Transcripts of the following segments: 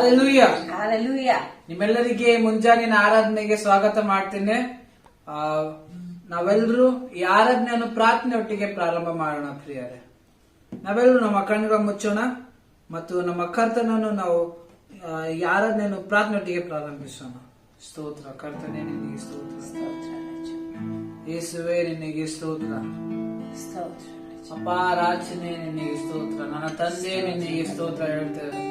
Hallelujah. Hallelujah. ನಿಮ್ಮೆಲ್ಲರಿಗೆ ಮುಂಜಾನಿನ ಆರಾಧನೆಗೆ ಸ್ವಾಗತ ಮಾಡ್ತೇನೆ. ನಾವೆಲ್ಲರೂ ಈ ಆರಾಧನೆಯನ್ನು ಪ್ರಾರ್ಥನೆ ಒಟ್ಟಿಗೆ ಪ್ರಾರಂಭ ಮಾಡೋಣ ಪ್ರಿಯರೇ. ನಾವೆಲ್ಲರೂ ನಮ್ಮ ಕಣ್ಣುಗಳನ್ನು ಮುಚ್ಚೋಣ ಮತ್ತು ನಮ್ಮ ಕರ್ತನನ್ನು ನಾವು ಈ ಆರಾಧನೆಯನ್ನು ಪ್ರಾರ್ಥನೆ ಒಟ್ಟಿಗೆ ಪ್ರಾರಂಭಿಸೋಣ. ಸ್ತೋತ್ರ ಕರ್ತನೆ, ನಿನಗೆ ಸ್ತೋತ್ರ. ಯೇಸುವೆ, ನಿನಗೆ ಸ್ತೋತ್ರ. ಅಪ್ಪ ರಾಜನೇ, ನಿನಗೆ ಸ್ತೋತ್ರ. ನನ್ನ ತಂದೆ, ನಿನಗೆ ಸ್ತೋತ್ರ ಹೇಳ್ತೇವೆ.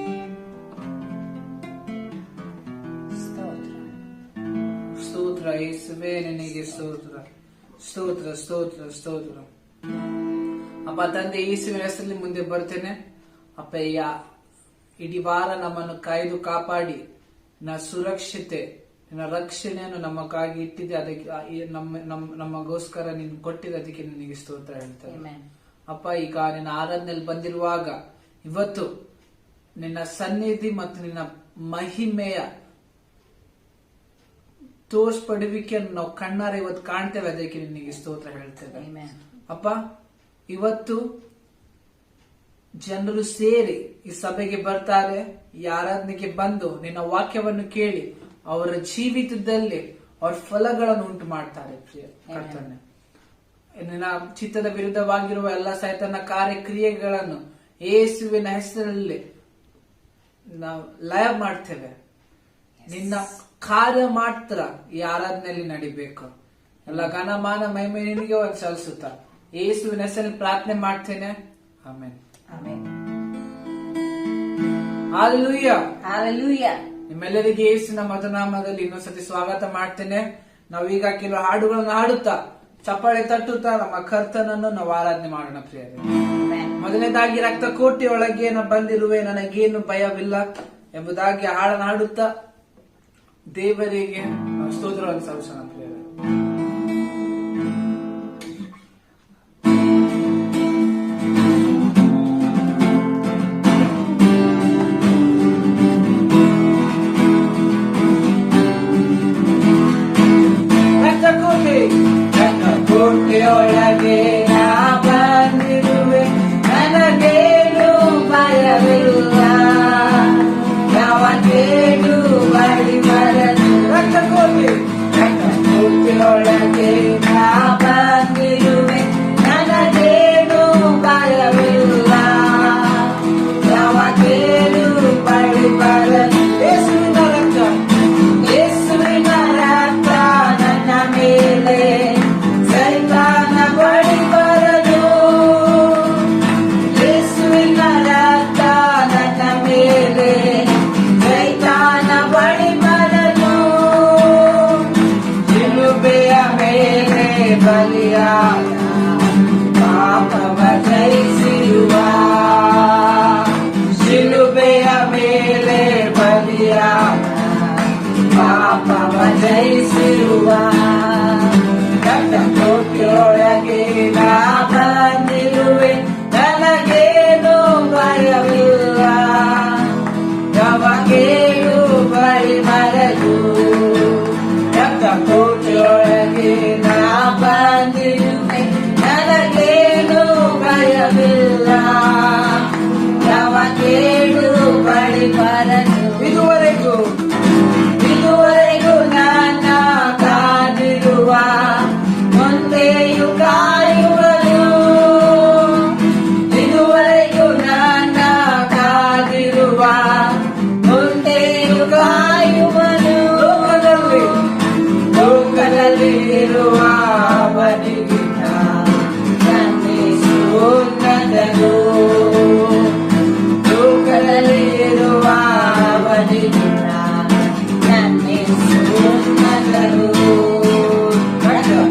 ಸ್ತೋತ್ರ ಯೇಸುವೆ, ನಿನಗೆ ಸ್ತೋತ್ರ. ಸ್ತೋತ್ರ ಸ್ತೋತ್ರ ಸ್ತೋತ್ರ. ಅಪ್ಪ ತಂದೆ, ಯೇಸುವಿನ ಹೆಸರಲ್ಲಿ ಮುಂದೆ ಬರ್ತೇನೆ. ಅಪ್ಪ, ಇಡೀ ವಾರ ನಮ್ಮನ್ನು ಕಾಯ್ದು ಕಾಪಾಡಿ ನಿನ್ನ ಸುರಕ್ಷತೆ, ನಿನ್ನ ರಕ್ಷಣೆಯನ್ನು ನಮಗಾಗಿ ಇಟ್ಟಿದೆ. ಅದಕ್ಕೆ ನಮಗೋಸ್ಕರ ನೀನು ಕೊಟ್ಟಿದೆ. ಅದಕ್ಕೆ ನಿನಗೆ ಸ್ತೋತ್ರ ಹೇಳ್ತೇನೆ. ಅಪ್ಪ, ಈಗ ನಿನ್ನ ಆರಾಧನೆಯಲ್ಲಿ ಬಂದಿರುವಾಗ ಇವತ್ತು ನಿನ್ನ ಸನ್ನಿಧಿ ಮತ್ತು ನಿನ್ನ ಮಹಿಮೆಯ ತೋರ್ಸ್ಪಡುವಿಕೆಯನ್ನು ನಾವು ಕಣ್ಣಾರೆ ಇವತ್ತು ಕಾಣ್ತೇವೆ. ಅದಕ್ಕೆ ನಿನಗೆ ಸ್ತೋತ್ರ ಹೇಳ್ತೇವೆ. ಅಪ್ಪ, ಇವತ್ತು ಜನರು ಸೇರಿ ಈ ಸಭೆಗೆ ಬರ್ತಾರೆ. ಈ ಆರಾಧನೆಗೆ ಬಂದು ನಿನ್ನ ವಾಕ್ಯವನ್ನು ಕೇಳಿ ಅವರ ಜೀವಿತದಲ್ಲಿ ಅವ್ರ ಫಲಗಳನ್ನು ಉಂಟು ಮಾಡ್ತಾರೆ. ಪ್ರಿಯ ಕರ್ತನೆ, ನಿನ್ನ ಚಿತ್ತದ ವಿರುದ್ಧವಾಗಿರುವ ಎಲ್ಲ ಸೈತನ ಕಾರ್ಯಕ್ರಿಯೆಗಳನ್ನು ಯೇಸುವಿನ ಹೆಸರಲ್ಲಿ ನಾವು ಲಯ ಮಾಡ್ತೇವೆ. ನಿನ್ನ ಕಾರ್ಯ ಮಾತ್ರ ಈ ಆರಾಧನೆಯಲ್ಲಿ ನಡಿಬೇಕು. ಎಲ್ಲ ಘನಮಾನ ಮಹಿಮೆ ನಿನಗೆ ಒಂದು ಸಲ್ಲಿಸುತ್ತಾ ಯೇಸುವಿನ ಹೆಸರಲ್ಲಿ ಪ್ರಾರ್ಥನೆ ಮಾಡ್ತೇನೆ. ಆಮೆನ್. ಹಾಲೆಲೂಯಾ. ಹಾಲೆಲೂಯಾ. ನಿಮ್ಮೆಲ್ಲರಿಗೆ ಯೇಸುವಿನ ಮಧುನಾಮದಲ್ಲಿ ಇನ್ನೊಂದ್ಸತಿ ಸ್ವಾಗತ ಮಾಡ್ತೇನೆ. ನಾವೀಗ ಕೆಲವು ಹಾಡುಗಳನ್ನು ಹಾಡುತ್ತಾ ಚಪ್ಪಾಳೆ ತಟ್ಟುತ್ತಾ ನಮ್ಮ ಕರ್ತನನ್ನು ನಾವು ಆರಾಧನೆ ಮಾಡೋಣ ಪ್ರಿಯರೇ. ಮೊದಲನೇದಾಗಿ ರಕ್ತಕೋಟೆಯೊಳಗೆ ಬಂದಿರುವೆ, ನನಗೇನು ಭಯವಿಲ್ಲ ಎಂಬುದಾಗಿ ಹಾಡನ್ನು ಹಾಡುತ್ತಾ ದೇವರಿಗೆ ಸ್ತೋತ್ರವನ್ನು ಸಲ್ಲಿಸೋಣ ಪ್ರಿಯರೇ. ಕೋಟೆಯೊಳಗೆ ನಾ ಬಂದಿರುವೆ, ನನಗೇನು ಭಯವಿಲ್ಲ. ಯಾವತ್ತೇನು ಬಳಿ ಬರಲು. ಕೋಟೆಯೊಳಗೆ ನಾ ಬಂದಿರುವೆ, ನನಗೇನು ಭಯವಿಲ್ಲ. ಯಾವತ್ತೇನು ಬಳಿ ಬರಲು. ಯೇಸುವಿನ ರಕ್ತ ನನ್ನ ಮೇಲೆ ಬಲಿಯಾದ ಪಾಪವ ಜಯಿಸಿರುವ, ಶಿಲುಬೆಯ ಮೇಲೆ ಬಲಿಯಾದ ಪಾಪವ ಜಯಿಸಿರುವ ಕೋಟೆಯೊಳಗೆ ನಾ ಬಂದಿರುವೆ, ನನಗೇನು ಭಯವಿಲ್ಲ. ಯಾವಾಗೇನು ಬಳಿ ಮರೆತು ಕೋಟೆಯೊಳಗೆ ನಾ ಬಂದಿರುವೆ, ನನಗೇನು ಭಯವಿಲ್ಲ. ಯಾವಾಗೇನು ಬಳಿ ಬರಲು. ಇದುವರೆಗೂ ನನ್ನ ಕಾದಿರುವ, ಮುಂದೆಯೂ ಕಾಯುವನು. ಇದುವರೆಗೂ ನನ್ನ ಕಾದಿರುವ, ಮುಂದೆಯೂ ಕಾಯುವನು. ಲೋಕದಲ್ಲಿರುವ ಅವನಿಗಿಂತ ನನ್ನೇಸು ಉನ್ನತನು. ಲೋಕದಲ್ಲಿರುವ ಅವನಿಗಿಂತ ನನ್ನೇಸು ಉನ್ನತನು.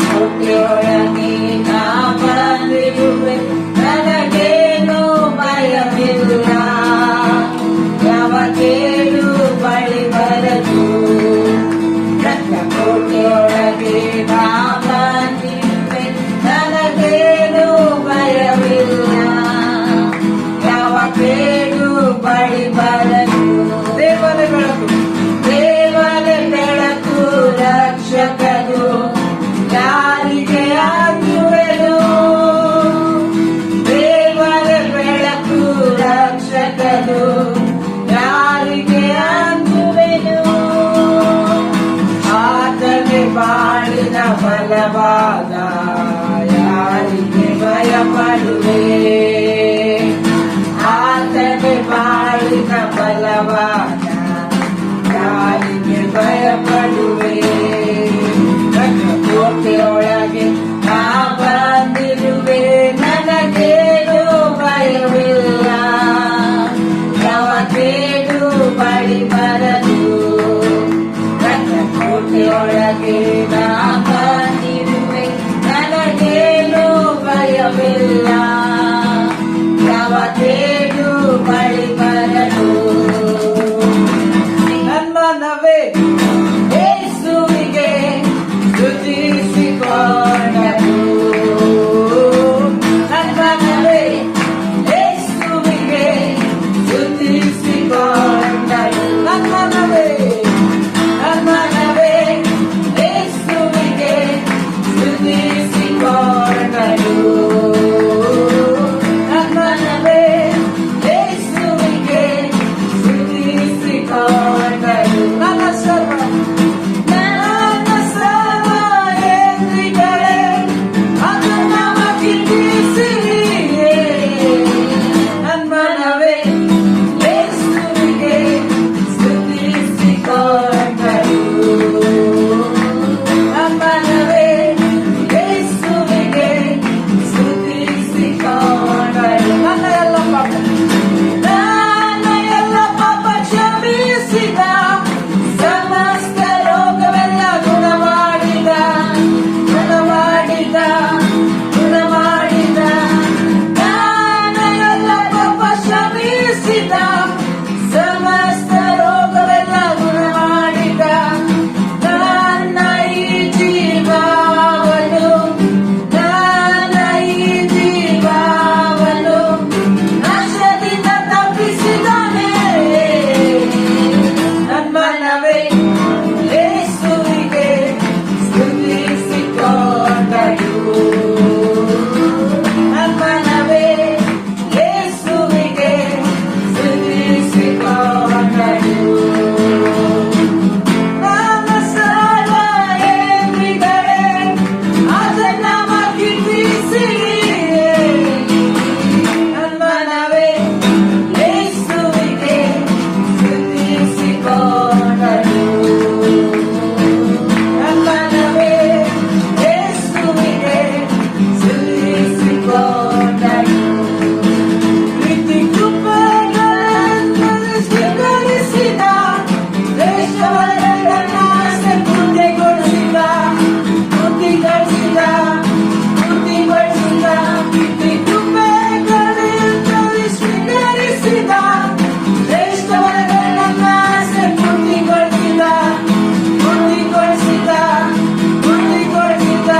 ಕೋಟೆಯೊಳಗೆ ನಾ ಬಂದಿರುವೆ, ನನಗೇನು ಭಯವಿಲ್ಲ. ಯಾವತ್ತೇನು ಬಳಿ ಬರಲು. ಕೋಟೆಯೊಳಗೆ ನಾ ಬಂದಿರುವೆ, ನನಗೇನು ಭಯವಿಲ್ಲ. ಯಾವತ್ತೇನು ಬಳಿ ಬರಲು. ದೇವರ ಬೆಳಕು ರಕ್ಷಕನು, ಯಾರಿಗೆ ಆಗಿರುವೆನು. ದೇವರ ಬೆಳಕು ರಕ್ಷಕನು, ಯಾರಿಗೆ ಬಲವಾದ ಯಾರಿಗೆ ಭಯಪಡುವೆ ಆತನೇ ಬಾಳಿನ ಬಲವಾದ ಯಾರಿಗೆ ಭಯಪಡುವೆ ಕೋಟೆಯೊಳಗೆ ನಾ ಬಂದಿರುವೆ ನನಗೇನು ಭಯವಿಲ್ಲ ಯಾವ ಕೇಡು ಬಳಿ ಬರದು ಕೋಟೆಯೊಳಗೆ ನಾ ಬಂದಿರುವೆ ನನಗೇನು ಭಯವಿಲ್ಲ ಯಾವ ಕೇಡು ಬಳಿ ಬರದು ನನ್ಮನವೇ ಯೇಸುವಿಗೆ ಸ್ತುತಿಸಿಕೊಂಡರು ನನ್ಮನವೇ ಯೇಸುವಿಗೆ ಸ್ತುತಿಸಿಕೊಂಡರು ನನ್ಮನವೇ ನನ್ಮನವೇ ಯೇಸುವಿಗೆ ಸ್ತುತಿಸಿಕೊಂಡರು ನನ್ಮನವೇ ಯೇಸುವಿಗೆ ಸ್ತುತಿಸಿಕೊಂಡರು ನನ್ನ ಸರ್ವ ನನ್ನ ಸರ್ವ ಎಂದಿಗಳೇ ಅದನ್ನ ಕಿತ್ತಿಸಿರಿಯೇ ನನ್ಮನವೇ ಯೇಸುವಿಗೆ ಸ್ತುತಿಸಿಕೊಂಡರು ನನ್ಮನವೇ ಯೇಸುವಿಗೆ ಸ್ತುತಿಸಿಕೊಂಡರು ನನ್ನ ಎಲ್ಲ ಪಾಪ ಕ್ಷಮಿಸಿದ ಸಮಸ್ತ ರೋಗವೆಲ್ಲ ಗುಣ ಮಾಡಿದ ನನ್ನ ಎಲ್ಲ ಪಾಪ ಕ್ಷಮಿಸಿದ ಸಮಸ್ತ ರೋಗವೆಲ್ಲ ಗುಣ ಮಾಡಿದ ನನ್ನ ಈ ಜೀವವನ್ನು ನಾಶದಿಂದ ತಪ್ಪಿಸಿದಾನೆ ನನ್ಮನವೇ ಯೇಸುವಿಗೆ ಸ್ತುತಿಸಿಕೊಂಡರು ನನ್ಮನವೇ ಯೇಸುವಿಗೆ ಸ್ತುತಿಸಿಕೊಂಡರು ನನ್ನ ಸರ್ವ ಎಂದಿಗಳೇ ಅದನ್ನ ಕೀರ್ತಿಸಿರಿ ನನ್ಮನವೇ ಯೇಸುವಿಗೆ ಸ್ತುತಿಸಿಕೊಂಡರು ನನ್ಮನವೇ ಯೇಸುವಿಗೆ ಸ್ತುತಿಸಿಕೊಂಡರು ಪ್ರೀತಿ ಕೃಪೆಗಳನ್ನು ಸ್ವೀಕರಿಸಿದ ಶ್ರೇಷ್ಠವರನ್ನ ಪೂರ್ತಿಗೊಳಿಸಿದ ಪ್ರೀತಿ ಕೃಪೆಗಳನ್ನು ಸ್ವೀಕರಿಸಿದ ಶ್ರೇಷ್ಠವರನ್ನ ಪೂರ್ತಿಗೊಳಿಸಿದ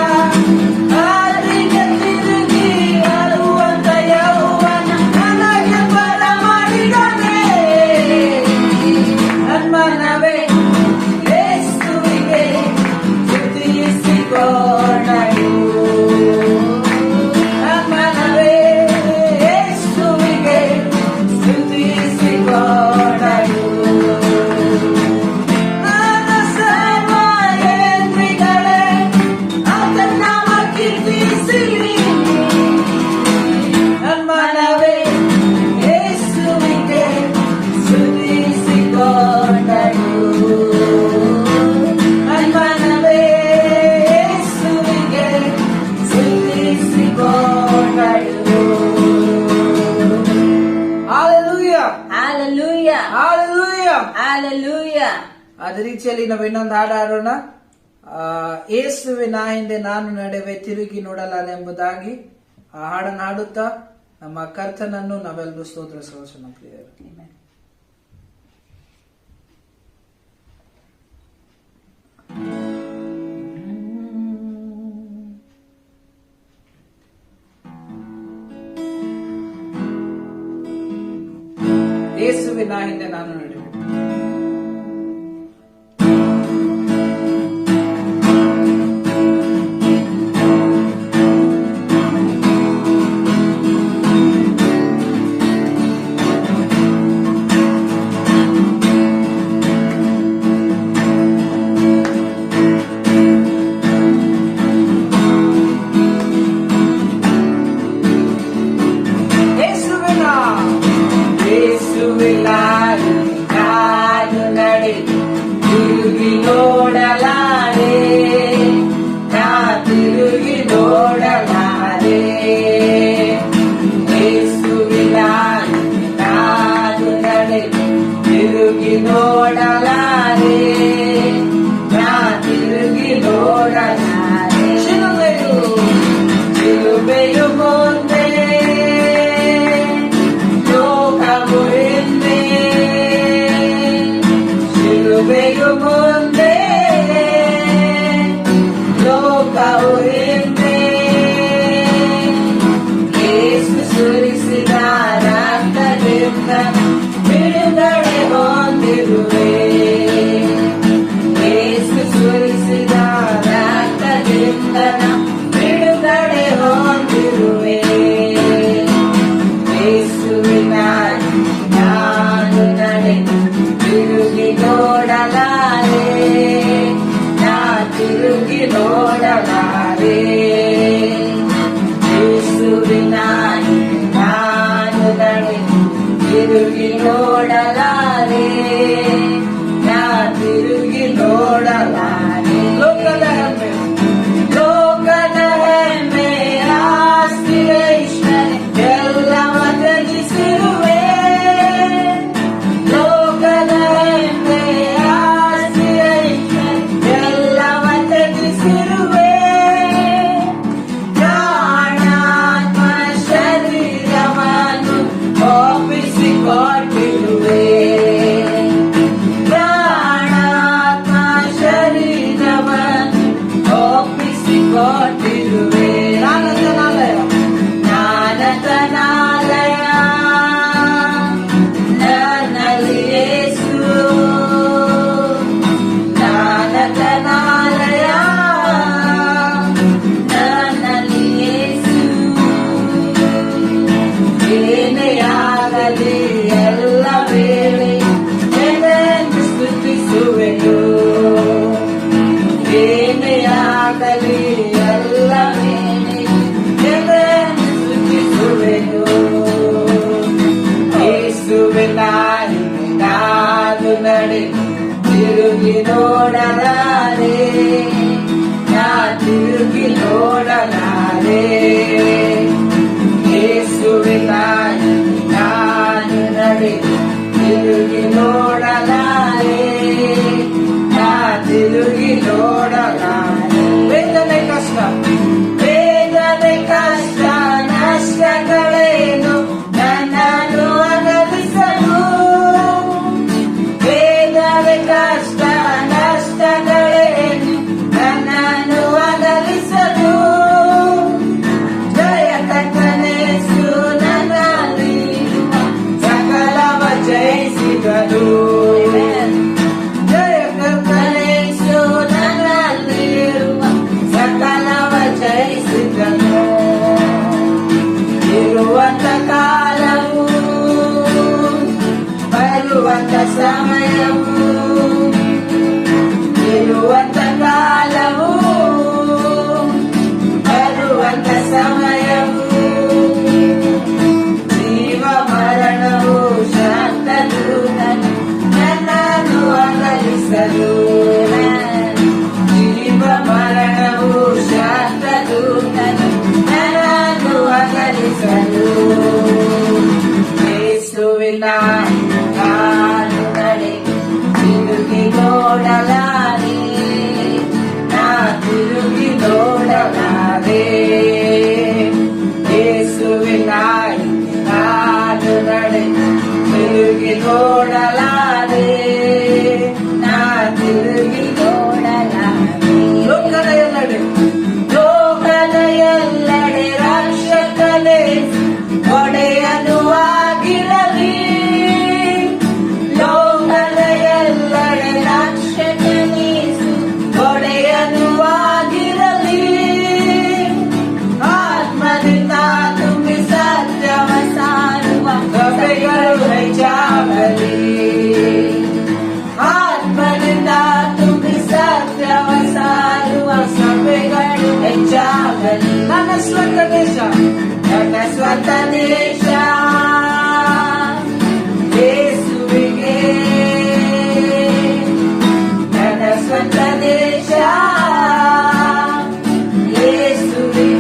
ಆದಿಗೆ ತಿರುಗಿ ಅಳುವಂತ ಯೌವನ ನನಗೆ ಬರಮಾಡಿದನೆ ನನ್ಮನವೇ ಯೇಸುವಿಗೆ ಸ್ತುತಿಸಿಕೊಂಡರು ನನ್ಮನವೇ ಯೇಸುವಿಗೆ ಸ್ತುತಿಸಿಕೊಂಡರು ನನ್ನ ಸರ್ವ ಎಂದಿಗಳೇ ಅದನ್ನ ಕೀರ್ತಿಸಿರಿ ನನ್ಮನವೇ ಯೇಸುವಿಗೆ ಸ್ತುತಿಸಿಕೊಂಡರು ನನ್ಮನವೇ ಯೇಸುವಿಗೆ ಸ್ತುತಿಸಿಕೊಂಡರು Hallelujah. Hallelujah. Hallelujah. Hallelujah. ಅದೇ ರೀತಿಯಲ್ಲಿ ನಾವು ಇನ್ನೊಂದು ಹಾಡು ಹಾಡೋಣ. ಯೇಸುವೆ ನಾ ಹಿಂದೆ ನಾನು ನಡೆವೆ ತಿರುಗಿ ನೋಡಲಾರೆ ಎಂಬುದಾಗಿ ಆ ಹಾಡನ್ನು ಹಾಡುತ್ತಾ ನಮ್ಮ ಕರ್ತನನ್ನು ನಾವೆಲ್ಲರೂ ಸ್ತೋತ್ರ ಸಲ್ಲಿಸೋಣ ಪ್ರಿಯರು. Amen. ಯೇಸುವೆ ನಾ ಹಿಂದೆ ನಾನು ನಡೆವೆ. ನೋಡಲಾರೆ ಯೇಸುವಿನ ನಾನು ನಡೆ ತಿರುಗಿ ನೋಡಲಾರೆ ನಾ ತಿರುಗಿ ನೋಡಲಾರೆ ಶಿಲುಬೆಯು ಮುಂದೆ ಲೋಕವು ಹಿಂದೆ ಶಿಲುಬೆಯು ಮುಂದೆ ಲೋಕವು ಹಿಂದೆ ಯೇಸು ಸುರಿಸಿದ ರಕ್ತದಿಂದ ಬಿಡುಗಡೆ ಹೊಂದಿರುವೆ ಯೇಸು ಸುರಿಸಿದ ರಕ್ತದಿಂದ ಬಿಡುಗಡೆ ಹೊಂದಿರುವೆ ಯೇಸುವಿನ ನಾನು ನಡೆ ತಿರುಗಿ ನೋಡಲಾರೆ ನಾ ತಿರುಗಿ ನೋಡಲಾರೆ ಯೇಸುವಿನ ನಾನು ನಡೆ ತಿರುಗಿ ನೋಡಲಾರೆ ನಾ ತಿರುಗಿ ನೋಡಲಾರೆ ಲೋಕದ ಹೆಮ್ಮೆ ಲೋಕದ ಹೆಮ್ಮೆ ಆಸ್ತಿ ಐಶ್ವರ್ಯ ಎಲ್ಲವ ತ್ಯಜಿಸಿರುವೆ ಲೋಕದ ಹೆಮ್ಮೆ ಆಸ್ತಿ ಐಶ್ವರ್ಯ ಎಲ್ಲವ ತ್ಯಜಿಸಿರುವೆ ಪ್ರಾಣಾತ್ಮ ಶರೀರವನ್ನು ಒಪ್ಪಿಸಿಕೊಟ್ಟಿರುವೆ ಪ್ರಾಣಾತ್ಮ ಶರೀರವನ್ನು ಒಪ್ಪಿಸಿಕೊಟ್ಟಿರುವೆ ಜ್ಞಾನತನಾಲಯ ನನ್ನಲ್ಲಿ ಯೇಸು ಜ್ಞಾನತನಾಲಯ ನನ್ನಲ್ಲಿ ಯೇಸು ಏನೇ ಆಗಲಿ ಎಲ್ಲ ವೇಳೆ ಜನರನ್ನು ಸ್ತುತಿಸುವೆನು ಏನೇ ಆಗಲಿ ಎಲ್ಲ ವೇಳೆ ಜನರನ್ನು ಸ್ತುತಿಸುವೆನು ಯೇಸುವಿನ ನಾನು ನಡೆ ತಿರುಗಿ ನೋಡಲಾರೆ ನಾ ತಿರುಗಿ ನೋಡಲಾರೆ ಯೇಸುವಿನ ನಾನು ನಡೆ ತಿರುಗಿ ನೋಡಲಾರೆ ನಾ ತಿರುಗಿ ನೋಡಲಾರೆ ವೇದನೆ ಕಷ್ಟ ವೇದನೆ ಕಷ್ಟ ನಷ್ಟಗಳೇನು ನನ್ನನ್ನು ಅಗಲಿಸಲು ವೇದನೆ ಕಷ್ಟ ನಷ್ಟಗಳೇನು ನನ್ನನ್ನು ಅಗಲಿಸಲು ಜಯ ಕರ್ತನೇಸು ನನ್ನಲ್ಲಿರುವ ಸಕಲವ ಜಯಿಸಿದನು ಜಯ ಕರ್ತನೇಸು ನನ್ನಲ್ಲಿರುವ ಸಕಲವ ಜಯಿಸಿದನು ಇರುವಂತ ಕಾಲವು ಬರುವಂತ ಸಮಯವು ಇರುವಂತ ಕಾಲವು ಬರುವಂತ ಸಮಯವು ಜೀವ ಮರಣವು ಶಾಂತದೂತನು ನನ್ನನ್ನು ಅಗಲಿಸಲು ಜೀವ ಮರಣವು ಶಾಂತದೂತನು ನನ್ನನ್ನು ಅಗಲಿಸಲು ಯೇಸುವಿನ ನಾನು ನಡೆ ತಿರುಗಿ ನೋಡಲಾರೆ ನಾ ತಿರುಗಿ ನೋಡಲಾರೆ ಯೇಸುವಿನ ನಾನು ನಡೆ ತಿರುಗಿ ನೋಡಲಾರೆ ನಾ ತಿರುಗಿ ನೋಡಲಾರೆ ಲೋಕದ ಎಲ್ಲೆಡೆ ಲೋಕದ ಎಲ್ಲೆಡೆ ರಕ್ಷಕನೇ ಒಡೆಯನು ಆಗಿರಲಿ ಲೋಕದ ಎಲ್ಲೆಡೆ ರಕ್ಷಕನೇಸು ಒಡೆಯನು ಆಗಿರಲಿ ಆತ್ಮದಿಂದ ತುಂಬಿ ಸತ್ಯವ ಸಾರುವ ಸಭೆಗಳು ಹೆಚ್ಚಾಗಲಿ ಆತ್ಮದಿಂದ ತುಂಬಿ ಸತ್ಯವ ಸಾರುವ ಸಭೆಗಳು ಹೆಚ್ಚಾಗಲಿ ನನ್ನ ಸ್ವಂತ ದೇಶ ನನ್ನ ಸ್ವಂತ ದೇಶ ಯೇಸುವಿಗೆ ನನ್ನ ಸ್ವಂತ ದೇಶ ಯೇಸುವಿಗೆ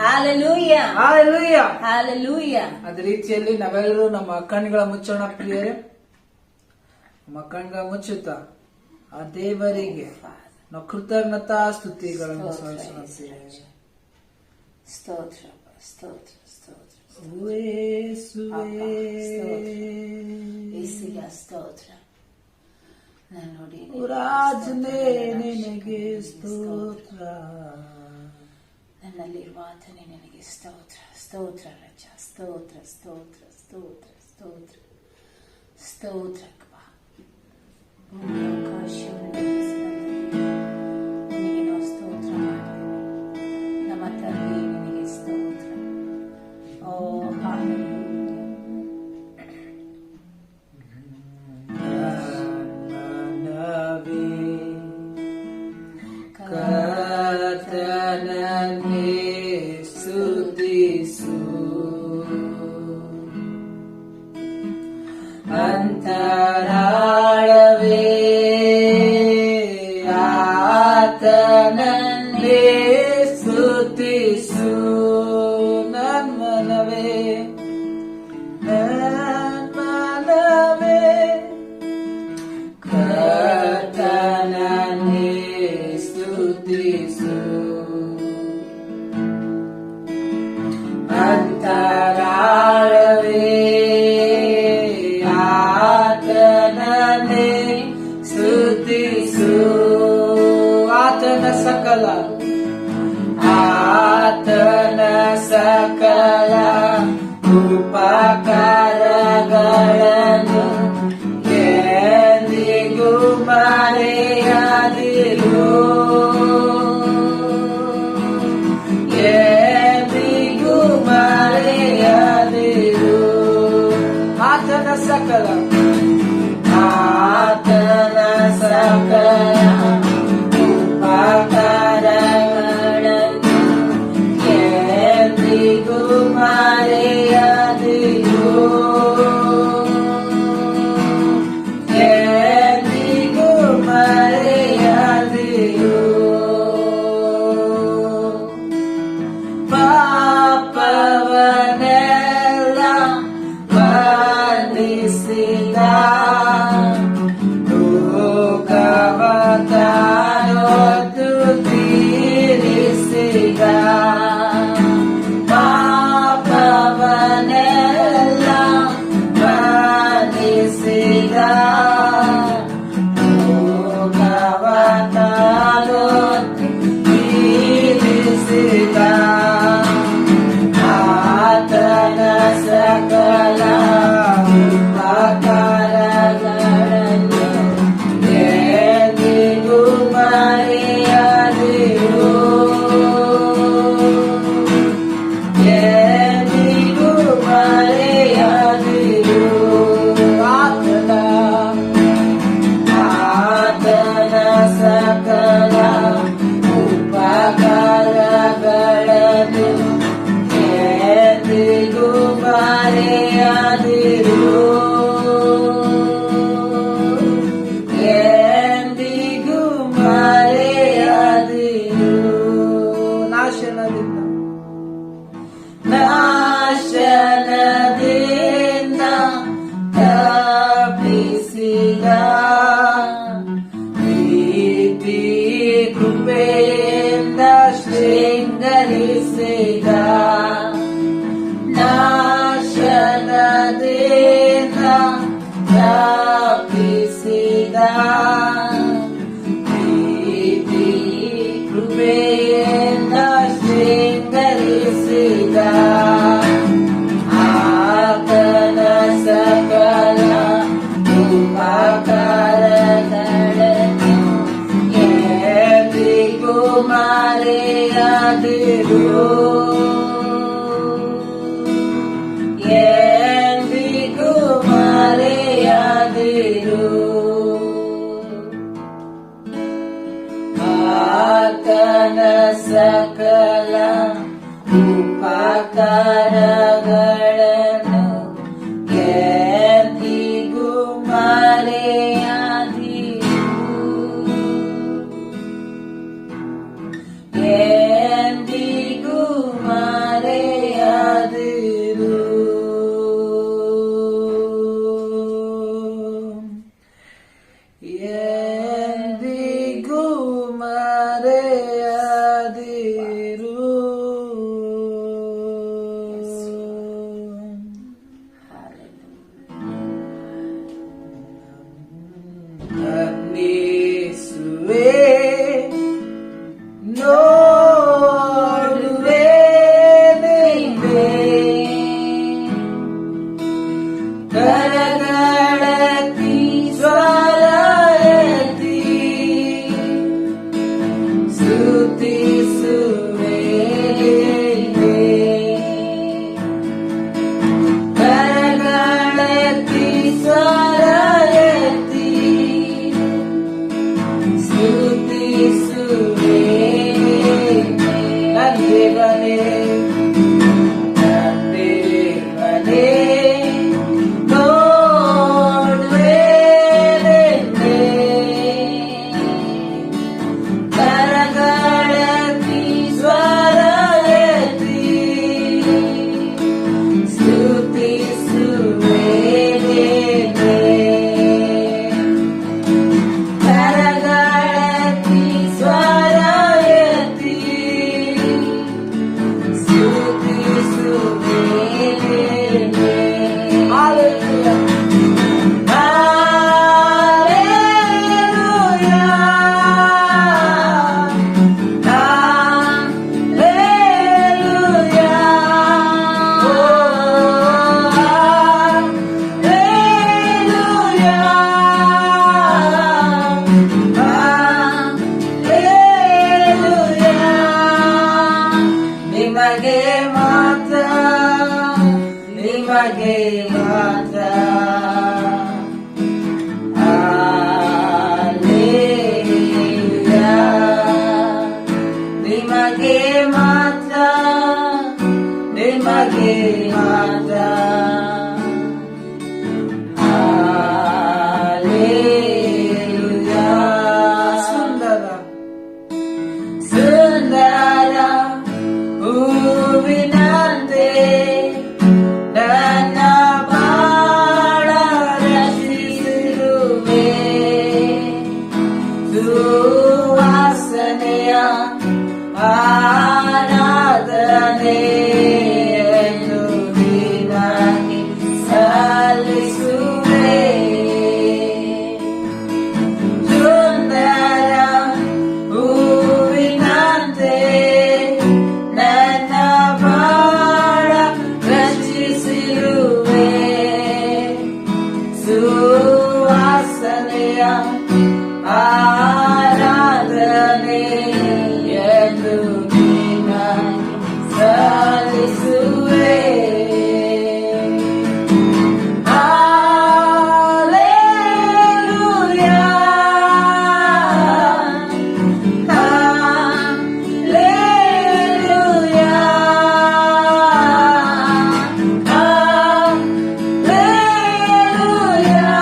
Hallelujah. Hallelujah. Hallelujah. ಅದೇ ರೀತಿಯಲ್ಲಿ ನಾವೆಲ್ಲರೂ ನಮ್ಮ ಕಣ್ಣುಗಳ ಮುಚ್ಚೋಣ ಪ್ರಿಯರೇ. ನಮ್ಮ ಕಣ್ಗಳ ಮುಚ್ಚುತ್ತಾ ಆ ದೇವರಿಗೆ ನಾವು ಕೃತಜ್ಞತಾ ಸ್ತುತಿಗಳನ್ನು ಸಲ್ಲಿಸೋಣ ಪ್ರಿಯರೇ. ಸ್ತೋತ್ರ, ಸ್ತೋತ್ರ, ಸ್ತೋತ್ರ. ಯೇಸುವಿಗೆ ಸ್ತೋತ್ರ. ನಾನು ನೋಡಿ ರಾಜನೇ ನಿನಗೆ ಸ್ತೋತ್ರ, ನನ್ನಲ್ಲಿರುವ ಆತನೇ ನಿನಗೆ ಸ್ತೋತ್ರ. ಸ್ತೋತ್ರ ರಜ, ಸ್ತೋತ್ರ, ಸ್ತೋತ್ರ, ಸ್ತೋತ್ರ, ಸ್ತೋತ್ರ, ಸ್ತೋತ್ರ. ನಿನಗೆ ನಾವು ಸ್ತೋತ್ರ ಮಾಡ್ತೇವೆ. ನಮ್ಮ ತಂದೆ ನಿನಗೆ ಸ್ತೋತ್ರ. ಓ ಕರ್ತನನ್ನೇ ಸ್ತುತಿಸು, ಅಂತರಾಳವೇ ಆತನನ್ನೇ ಸ್ತುತಿಸು. ನನ್ಮನವೇ ಕರ್ತನನ್ನೇ ಸ್ತುತಿಸು, ಅಂತರಾಳವೇ ಆತನನ್ನೇ ಸ್ತುತಿಸು. ಆತನ ಸಕಲ ಉಪಕಾರಗಳನ್ನು ಎಂದಿಗೂ ಮರೆಯದಿರು, ಎಂದಿಗೂ ಮರೆಯದಿರು. ಆತನ ಸಕಲ ಉಪಕಾರಗಳನ್ನು ಎಂದಿಗೂ ಮರೆಯದಿರು, ಎಂದಿಗೂ ಮರೆಯದಿರು. ಪಾಪವನ್ನೆಲ್ಲ ಬಂಧಿಸಿದ ಲೋಕವತಾನೊತ್ತು ತೀರಿಸಿದ, ಪಾಪವನ್ನೆಲ್ಲ ಬಂಧಿಸಿದ ಲೋಕವತಾನೊತ್ತು ತೀರಿಸಿದ. ಆತನ ಸಕಲ ಉಪಕಾರಗಳನ್ನು ಎಂದಿಗೂ ಮರೆಯದಿರು, ಎಂದಿಗೂ ಮರೆಯದಿರು. ಆತನ ಸಕಲ ಉಪಕಾರಗಳನ್ನು ಎಂದಿಗೂ ಮರೆಯದಿರು, ಎಂದಿಗೂ ಮರೆಯದಿರು. ನಾಶನದಿಂದ ತಪ್ಪಿಸಿದ ಪ್ರೀತಿ ಕೃಪೆಯಿಂದ ಶೃಂಗರಿಸಿದ, ನಾಶನದಿಂದ ತಪ್ಪಿಸಿದ ಪ್ರೀತಿ ಕೃಪೆಯಿಂದ ಶೃಂಗರಿಸಿದ. ಆತನ ಸಕಲ ಉಪಕಾರಗಳನ್ನು ಎಂದಿಗೂ ಮರೆಯದಿರು, ಎಂದಿಗೂ ಮರೆಯದಿರು. ಆತನ ಸಕಲ ಉಪಕಾರಗಳನ್ನು ಎಂದಿಗೂ ಮರೆಯದಿರು, ಎಂದಿಗೂ ನಿಮಗೆ ಮಾತ್ರ ನಿಮಗೆ ಮಾತ್ರ Alleluia. ನಿಮಗೆ ಮಾತ್ರ ನಿಮಗೆ ಮಾತ್ರ Alleluia. ಸುಂದರ ಸುಂದರ ಹೂವಿನಂತೆ ನನ್ನ ಬಾಳ ರಚಿಸಿರುವೆ ಸುವಾಸನೆಯ ಆರಾಧನೆಯನ್ನು ನಿನಗೆ ಸಲ್ಲಿಸುವೆ ಸುಂದರ ಹೂವಿನಂತೆ ನನ್ನ ಬಾಳ ರಚಿಸಿರುವೆ ಸುವಾಸನೆಯ ಆರಾಧನೆಯನ್ನು ನಿನಗೆ ಸಲ್ಲಿಸುವೆ Alleluia.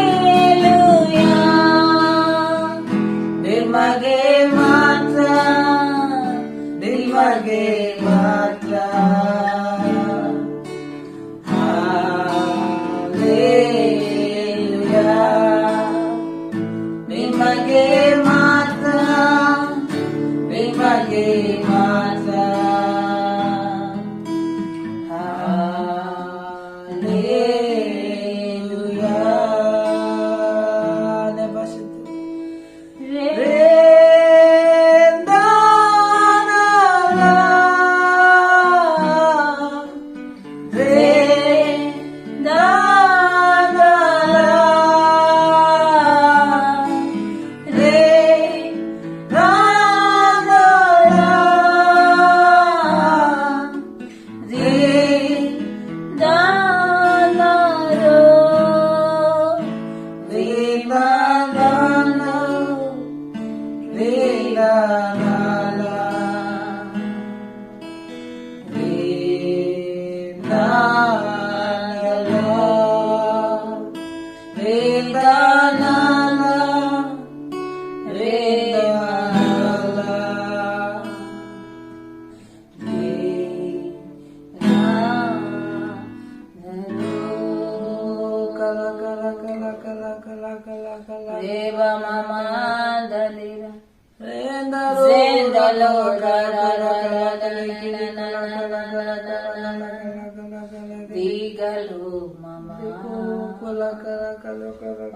Alleluia. ನಿಮಗೆ ಮಾತ್ರ ನಿಮಗೆ ಮಾತ್ರ Alleluia. ನಿಮಗೆ ಮಾತ್ರ ನಿಮಗೆ ಮಾತ್ರ Alleluia.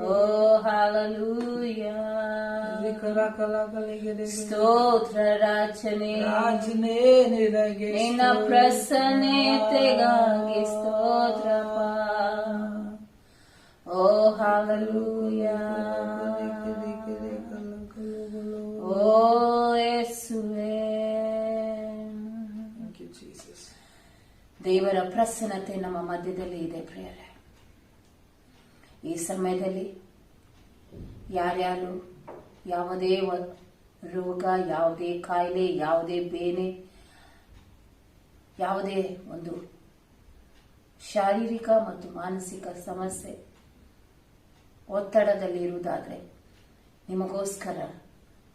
Oh, hallelujah. ಸ್ತೋತ್ರ ರಾಜನೇ ನಿನ್ನ ಪ್ರಸನ್ನತೆಗಾಗಿ ಸ್ತೋತ್ರಪ್ಪ. Oh, hallelujah. Oh, ಯೇಸುವೇ. ದೇವರ ಪ್ರಸನ್ನತೆ ನಮ್ಮ ಮಧ್ಯದಲ್ಲಿ ಇದೆ ಪ್ರಿಯರೇ. ಈ ಸಮಯದಲ್ಲಿ ಯಾರ್ಯಾರು ಯಾವುದೇ ರೋಗ, ಯಾವುದೇ ಕಾಯಿಲೆ, ಯಾವುದೇ ಬೇನೆ, ಯಾವುದೇ ಒಂದು ಶಾರೀರಿಕ ಮತ್ತು ಮಾನಸಿಕ ಸಮಸ್ಯೆ, ಒತ್ತಡದಲ್ಲಿ ಇರುವುದಾದ್ರೆ ನಿಮಗೋಸ್ಕರ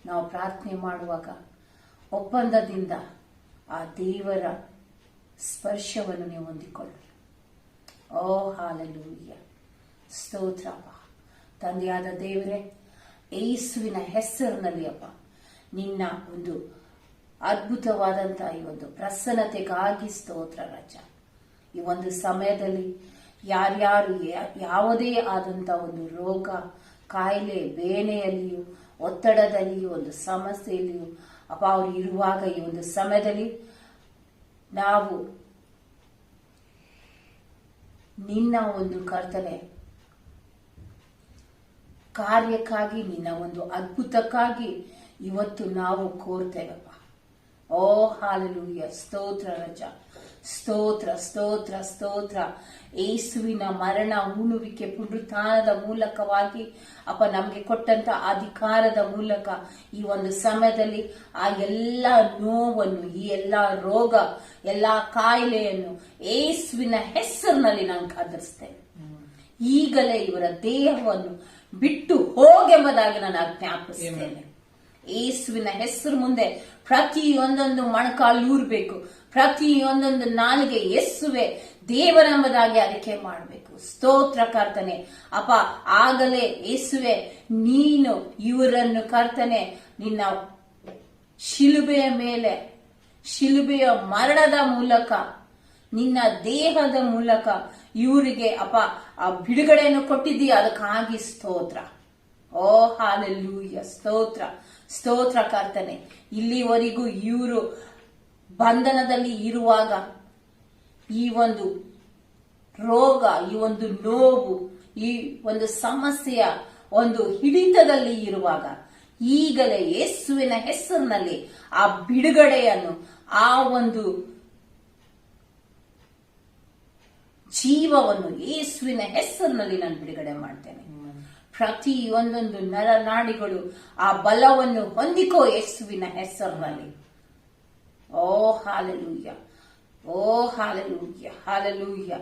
ನಾವು ಪ್ರಾರ್ಥನೆ ಮಾಡುವಾಗ ಒಪ್ಪಂದದಿಂದ ಆ ದೇವರ ಸ್ಪರ್ಶವನ್ನು ನೀವು ಹೊಂದಿಕೊಳ್ಳಿ. ಓ ಹಾಲೆಲೂಯ, ಸ್ತೋತ್ರಪ್ಪ. ತಂದೆಯಾದ ದೇವರೇ, ಯೇಸುವಿನ ಹೆಸರಿನಲ್ಲಿ ಅಪ್ಪ ನಿನ್ನ ಒಂದು ಅದ್ಭುತವಾದಂತಹ ಈ ಒಂದು ಪ್ರಸನ್ನತೆಗಾಗಿ ಸ್ತೋತ್ರ ರಾಜ. ಈ ಒಂದು ಸಮಯದಲ್ಲಿ ಯಾರ್ಯಾರು ಯಾವುದೇ ಆದಂತ ಒಂದು ರೋಗ, ಕಾಯಿಲೆ, ಬೇನೆಯಲ್ಲಿಯೂ, ಒತ್ತಡದಲ್ಲಿಯೂ, ಒಂದು ಸಮಸ್ಯೆಯಲ್ಲಿಯೂ ಅಪ್ಪ ಅವರು ಇರುವಾಗ ಈ ಒಂದು ಸಮಯದಲ್ಲಿ ನಾವು ನಿನ್ನ ಒಂದು ಕರ್ತನೆ ಕಾರ್ಯಕ್ಕಾಗಿ, ನಿನ್ನ ಒಂದು ಅದ್ಭುತಕ್ಕಾಗಿ ಇವತ್ತು ನಾವು ಕೋರ್ತೇವಪ್ಪ. ಓ ಹಾಲೆಲೂಯ, ಸ್ತೋತ್ರ ರಜ, ಸ್ತೋತ್ರ ಸ್ತೋತ್ರ ಸ್ತೋತ್ರ. ಯೇಸುವಿನ ಮರಣ, ಉಣ್ಣುವಿಕೆ, ಪುನರುತ್ಥಾನದ ಮೂಲಕವಾಗಿ ಅಪ್ಪ ನಮಗೆ ಕೊಟ್ಟಂತ ಅಧಿಕಾರದ ಮೂಲಕ ಈ ಒಂದು ಸಮಯದಲ್ಲಿ ಆ ಎಲ್ಲ ನೋವನ್ನು, ಈ ಎಲ್ಲ ರೋಗ, ಎಲ್ಲ ಕಾಯಿಲೆಯನ್ನು ಯೇಸುವಿನ ಹೆಸರಿನಲ್ಲಿ ನಾನು ಕಾದಿರಿಸ್ತೇನೆ. ಈಗಲೇ ಇವರ ದೇಹವನ್ನು ಬಿಟ್ಟು ಹೋಗೆಂಬುದಾಗಿ ನಾನು ಆಜ್ಞಾಪಿಸ್ತೇನೆ. ಯೇಸುವಿನ ಹೆಸರು ಮುಂದೆ ಪ್ರತಿಯೊಂದೊಂದು ಮೊಣಕಾಲು ಊರ್ಬೇಕು, ಪ್ರತಿಯೊಂದೊಂದು ನಾಲಿಗೆ ಯೇಸುವೆ ದೇವರೆಂಬುದಾಗಿ ಅದಕ್ಕೆ ಮಾಡಬೇಕು. ಸ್ತೋತ್ರ ಕರ್ತನೆ ಅಪ್ಪ. ಆಗಲೇ ಯೇಸುವೆ ನೀನು ಇವರನ್ನು ಕರ್ತನೆ ನಿನ್ನ ಶಿಲುಬೆಯ ಮೇಲೆ, ಶಿಲುಬೆಯ ಮರಣದ ಮೂಲಕ, ನಿನ್ನ ದೇಹದ ಮೂಲಕ ಇವರಿಗೆ ಅಪ್ಪ ಆ ಬಿಡುಗಡೆಯನ್ನು ಕೊಟ್ಟಿದ್ದೀಯ. ಅದಕ್ಕಾಗಿ ಸ್ತೋತ್ರ. ಓ ಹಾಲೆಲೂಯ, ಸ್ತೋತ್ರ ಸ್ತೋತ್ರ ಕರ್ತನೆ. ಇಲ್ಲಿವರೆಗೂ ಇವರು ಬಂಧನದಲ್ಲಿ ಇರುವಾಗ, ಈ ಒಂದು ರೋಗ, ಈ ಒಂದು ನೋವು, ಈ ಒಂದು ಸಮಸ್ಯೆಯ ಒಂದು ಹಿಡಿತದಲ್ಲಿ ಇರುವಾಗ ಈಗಲೇ ಯೇಸುವಿನ ಹೆಸರಿನಲ್ಲಿ ಆ ಬಿಡುಗಡೆಯನ್ನು, ಆ ಒಂದು ಜೀವವನ್ನು ಯೇಸುವಿನ ಹೆಸರಿನಲ್ಲಿ ನಾನು ಬಿಡುಗಡೆ ಮಾಡ್ತೇನೆ. ಪ್ರತಿಯೊಂದೊಂದು ನರನಾಡಿಗಳು ಆ ಬಲವನ್ನು ಹೊಂದಿಕೋ ಯೇಸುವಿನ ಹೆಸರಿನಲ್ಲಿ. ಓ ಹಾಲೆಲೂಯ, ಓ ಹಾಲೆಲೂಯ, ಹಾಲೆಲೂಯ.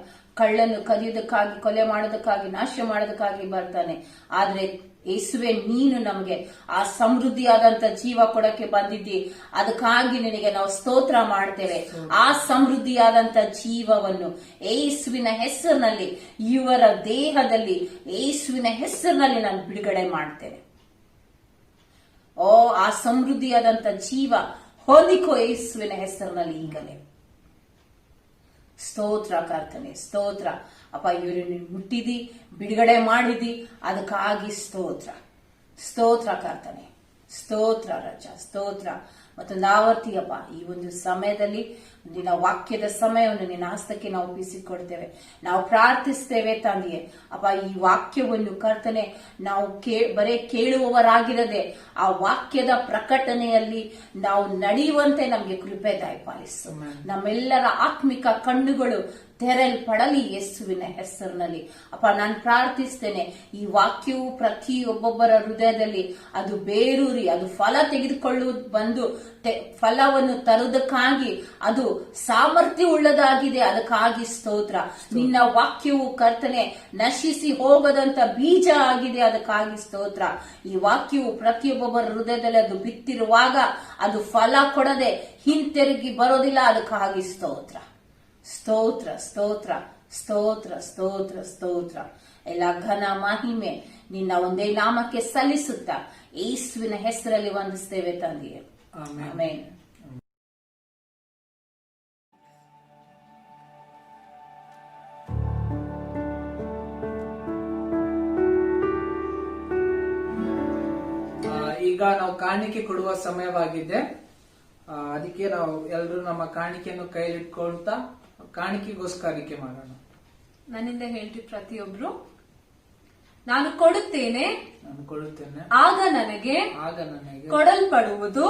ಕಳ್ಳನ್ನು ಕದಿಯೋದಕ್ಕಾಗಿ, ಕೊಲೆ ಮಾಡೋದಕ್ಕಾಗಿ, ನಾಶ ಮಾಡೋದಕ್ಕಾಗಿ ಬರ್ತಾನೆ. ಆದ್ರೆ ಯೇಸುವೆ ನೀನು ನಮಗೆ ಆ ಸಮೃದ್ಧಿಯಾದಂತ ಜೀವ ಕೊಡಕ್ಕೆ ಬಂದಿದ್ದಿ. ಅದಕ್ಕಾಗಿ ನಿನಗೆ ನಾವು ಸ್ತೋತ್ರ ಮಾಡ್ತೇವೆ. ಆ ಸಮೃದ್ಧಿಯಾದಂತ ಜೀವವನ್ನು ಯೇಸುವಿನ ಹೆಸರಿನಲ್ಲಿ, ಇವರ ದೇಹದಲ್ಲಿ ಯೇಸುವಿನ ಹೆಸರಿನಲ್ಲಿ ನಾನು ಬಿಡುಗಡೆ ಮಾಡ್ತೇನೆ. ಓ ಆ ಸಮೃದ್ಧಿಯಾದಂತ ಜೀವ ಹೊಂದಿಕೋ ಯೇಸುವಿನ ಹೆಸರಿನಲ್ಲಿ ಈಗಲೇ. ಸ್ತೋತ್ರ ಕರ್ತನೆ, ಸ್ತೋತ್ರ ಅಪ್ಪ. ಇವರನ್ನು ಮುಟ್ಟಿದಿ, ಬಿಡುಗಡೆ ಮಾಡಿದಿ, ಅದಕ್ಕಾಗಿ ಸ್ತೋತ್ರ. ಸ್ತೋತ್ರ ಕರ್ತನೆ, ಸ್ತೋತ್ರ ರಜ, ಸ್ತೋತ್ರ. ಮತ್ತೊಂದು ಆವರ್ತಿಯಪ್ಪ ಈ ಒಂದು ಸಮಯದಲ್ಲಿ ನಿನ್ನ ವಾಕ್ಯದ ಸಮಯವನ್ನು ನಿನ್ನ ಹಸ್ತಕ್ಕೆ ನಾವು ಒಪ್ಪಿಸಿಕೊಡ್ತೇವೆ. ನಾವು ಪ್ರಾರ್ಥಿಸ್ತೇವೆ ತಂದೆಯೇ ಅಪ್ಪ, ಈ ವಾಕ್ಯವನ್ನು ಕರ್ತನೆ ನಾವು ಬರೇ ಕೇಳುವವರಾಗಿರದೆ ಆ ವಾಕ್ಯದ ಪ್ರಕಟಣೆಯಲ್ಲಿ ನಾವು ನಡೆಯುವಂತೆ ನಮಗೆ ಕೃಪೆ ದಯಪಾಲಿಸು. ನಮ್ಮೆಲ್ಲರ ಆತ್ಮಿಕ ಕಣ್ಣುಗಳು ತೆರೆಯಲ್ಪಡಲಿ ಯೇಸುವಿನ ಹೆಸರಿನಲ್ಲಿ ಅಪ್ಪ. ನಾನು ಪ್ರಾರ್ಥಿಸ್ತೇನೆ ಈ ವಾಕ್ಯವು ಪ್ರತಿಯೊಬ್ಬೊಬ್ಬರ ಹೃದಯದಲ್ಲಿ ಅದು ಬೇರೂರಿ, ಅದು ಫಲ ತೆಗೆದುಕೊಳ್ಳುವುದು, ಬಂದು ಫಲವನ್ನು ತರುವುದಕ್ಕಾಗಿ ಅದು ಸಾಮರ್ಥ್ಯ ಉಳ್ಳದಾಗಿದೆ. ಅದಕ್ಕಾಗಿ ಸ್ತೋತ್ರ. ನಿನ್ನ ವಾಕ್ಯವು ಕರ್ತನೆ ನಶಿಸಿ ಹೋಗದಂತ ಬೀಜ ಆಗಿದೆ. ಅದಕ್ಕಾಗಿ ಸ್ತೋತ್ರ. ಈ ವಾಕ್ಯವು ಪ್ರತಿಯೊಬ್ಬೊಬ್ಬರ ಹೃದಯದಲ್ಲಿ ಅದು ಬಿತ್ತಿರುವಾಗ ಅದು ಫಲ ಕೊಡದೆ ಹಿಂತಿರುಗಿ ಬರೋದಿಲ್ಲ. ಅದಕ್ಕಾಗಿ ಸ್ತೋತ್ರ, ಸ್ತೋತ್ರ, ಸ್ತೋತ್ರ, ಸ್ತೋತ್ರ, ಸ್ತೋತ್ರ, ಸ್ತೋತ್ರ. ಎಲ್ಲ ಘನ ಮಹಿಮೆ ನಿನ್ನ ಒಂದೇ ನಾಮಕ್ಕೆ ಸಲ್ಲಿಸುತ್ತಾ ಯೇಸುವಿನ ಹೆಸರಲ್ಲಿ ವಂದಿಸ್ತೇವೆ ತಂದೆಯೇ. ಆಮೆನ್. ಈಗ ನಾವು ಕಾಣಿಕೆ ಕೊಡುವ ಸಮಯವಾಗಿದೆ. ಅದಕ್ಕೆ ನಾವು ಎಲ್ಲರೂ ನಮ್ಮ ಕಾಣಿಕೆಯನ್ನು ಕೈಲಿಟ್ಕೊಳ್ತಾ ಕಾಣಿಕೆಗೋಸ್ಕರಿಕೆ ಮಾಡೋಣ. ನನ್ನಿಂದ ಹೇಳ್ರಿ ಪ್ರತಿಯೊಬ್ರು. ನಾನು ಕೊಡುತ್ತೇನೆ, ನಾನು ಕೊಡುತ್ತೇನೆ, ಆಗ ನನಗೆ ಆಗ ನನಗೆ ಕೊಡಲ್ಪಡುವುದು,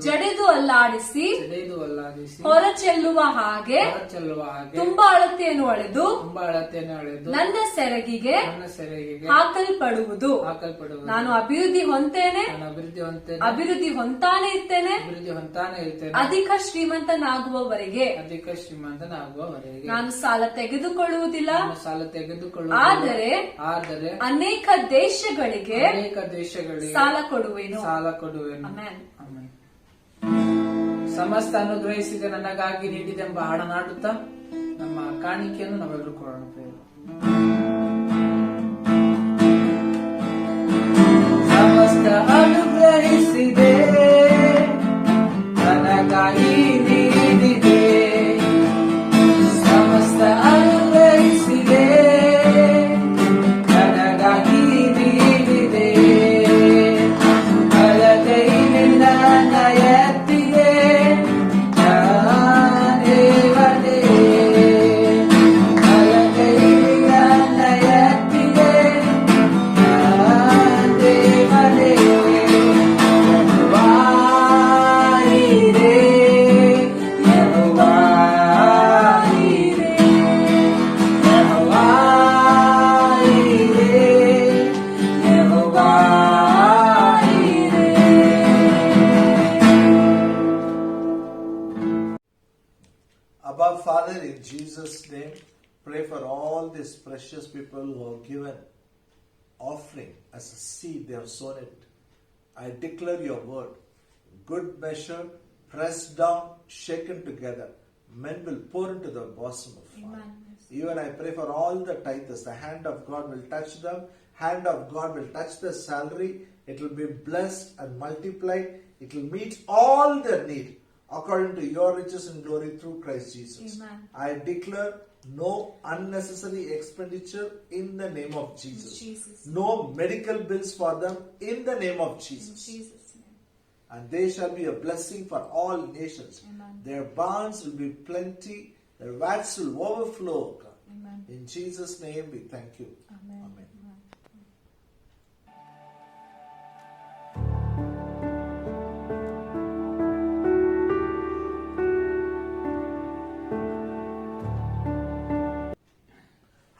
ಜಡೆದು ಅಲ್ಲಾಡಿಸಿ ಜಡೆದು ಅಲ್ಲಾಡಿಸಿ ಹೊರಚೆಲ್ಲುವ ಹಾಗೆ ಚೆಲ್ಲುವ ಹಾಗೆ ತುಂಬಾ ಅಳತೆಯನ್ನು ಅಳೆದು ತುಂಬಾ ಅಳತೆಯನ್ನು ಅಳೆದು ನನ್ನ ಸೆರಗಿಗೆ ನನ್ನ ಸೆರೆಗೆ ಹಾಕಲ್ಪಡುವುದು. ಹಾಕಲ್ಪಡುವುದು. ನಾನು ಅಭಿವೃದ್ಧಿ ಹೊಂತೇನೆ, ನಾನು ಅಭಿವೃದ್ಧಿ ಹೊಂತೇನೆ, ಅಭಿವೃದ್ಧಿ ಹೊಂತಾನೆ ಇರ್ತೇನೆ, ಅಭಿವೃದ್ಧಿ ಹೊಂತಾನೆ ಇರ್ತೇನೆ, ಅಧಿಕ ಶ್ರೀಮಂತನಾಗುವವರೆಗೆ. ಅಧಿಕ ಶ್ರೀಮಂತನಾಗುವವರೆಗೆ. ನಾನು ಸಾಲ ತೆಗೆದುಕೊಳ್ಳುವುದಿಲ್ಲ, ನಾನು ಸಾಲ ತೆಗೆದುಕೊಳ್ಳುವುದಿಲ್ಲ, ಆದರೆ ಆದರೆ ಅನೇಕ ದೇಶಗಳಿಗೆ ಅನೇಕ ದೇಶಗಳಿಗೆ ಸಾಲ ಕೊಡುವೆನು. ಸಾಲ ಕೊಡುವೆನು. ಆಮೆನ್. ಆಮೆನ್. ಸಮಸ್ತ ಅನುಗ್ರಹಿಸಿದ ನನಗಾಗಿ ನೀಡಿದೆಂಬ ಹಾಡನಾಡುತ್ತಾ ನಮ್ಮ ಕಾಣಿಕೆಯನ್ನು ನಾವೆಲ್ಲರೂ ಕೊಡೋಣ. ಸಮಸ್ತ ಅನುಗ್ರಹಿಸಿದೆ ನನಗಾಗಿ ನೀಡಿದೆ, ಸಮಸ್ತ ಅನುಗ್ರಹಿಸಿದೆ ನನಗಾಗಿ ನೀಡಿದೆ, ಬಲಗೈಯಿಂದ ನನ್ನ ಎತ್ತಿದೆ ದೇವನೇ, ಬಲಗೈಯಿಂದ ನನ್ನ ಎತ್ತಿದೆ ದೇವನೇ, ಯೆಹೋವಾಯಿರೇ, ಯೆಹೋವಾಯಿರೇ, ಯೆಹೋವಾಯಿರೇ, ಯೆಹೋವಾಯಿರೇ. Abba Father, in Jesus' name, pray for all these precious people who have given offering as a seed, they have sown it. I declare your word, good measure, pressed down, shaken together, men will pour into the bosom of God. Even I pray for all the tithers, the hand of God will touch them, hand of God will touch their salary, it will be blessed and multiplied, it will meet all their need according to your riches and glory through Christ Jesus. Amen. I declare no unnecessary expenditure in the name of Jesus. Jesus. No medical bills for them in the name of Jesus. Jesus' name. And they shall be a blessing for all nations. Amen. Their barns will be plenty, their vats will overflow. Amen. In Jesus' name we thank you. Amen. Amen.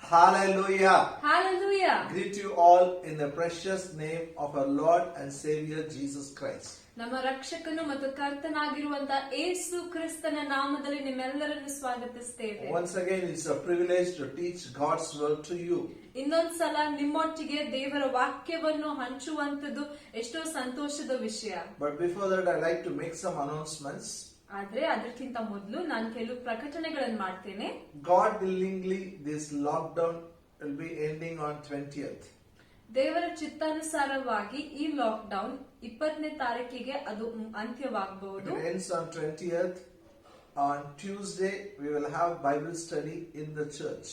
Hallelujah. Hallelujah. Greet you all in the precious name of our Lord and Savior Jesus Christ. ನಮ್ಮ ರಕ್ಷಕನು ಮತ್ತು ಕರ್ತನಾಗಿರುವಂತಹ ಯೇಸು ಕ್ರಿಸ್ತನ ನಾಮದಲ್ಲಿ ನಿಮ್ಮೆಲ್ಲರನ್ನು ಸ್ವಾಗತಿಸ್ತೇವೆ. Once again, it's a privilege to teach God's word to you. ಇನ್ನೊಂದ್ಸಲ ನಿಮ್ಮೊಟ್ಟಿಗೆ ದೇವರ ವಾಕ್ಯವನ್ನು ಹಂಚುವಂತದ್ದು ಎಷ್ಟೋ ಸಂತೋಷದ ವಿಷಯ. But before that, I'd like to make some announcements. ಆದ್ರೆ ಅದಕ್ಕಿಂತ ಮೊದಲು ನಾನು ಕೆಲವು ಪ್ರಕಟಣೆಗಳನ್ನು ಮಾಡ್ತೇನೆ. God willingly, this lockdown will be ending on 20th. ದೇವರ ಚಿತ್ತಾನುಸಾರವಾಗಿ ಈ ಲಾಕ್ ಡೌನ್ 20ನೇ ತಾರೀಕಿಗೆ ಅದು ಅಂತ್ಯವಾಗಬಹುದು. It ends on 20th. On Tuesday, we will have Bible study in the church.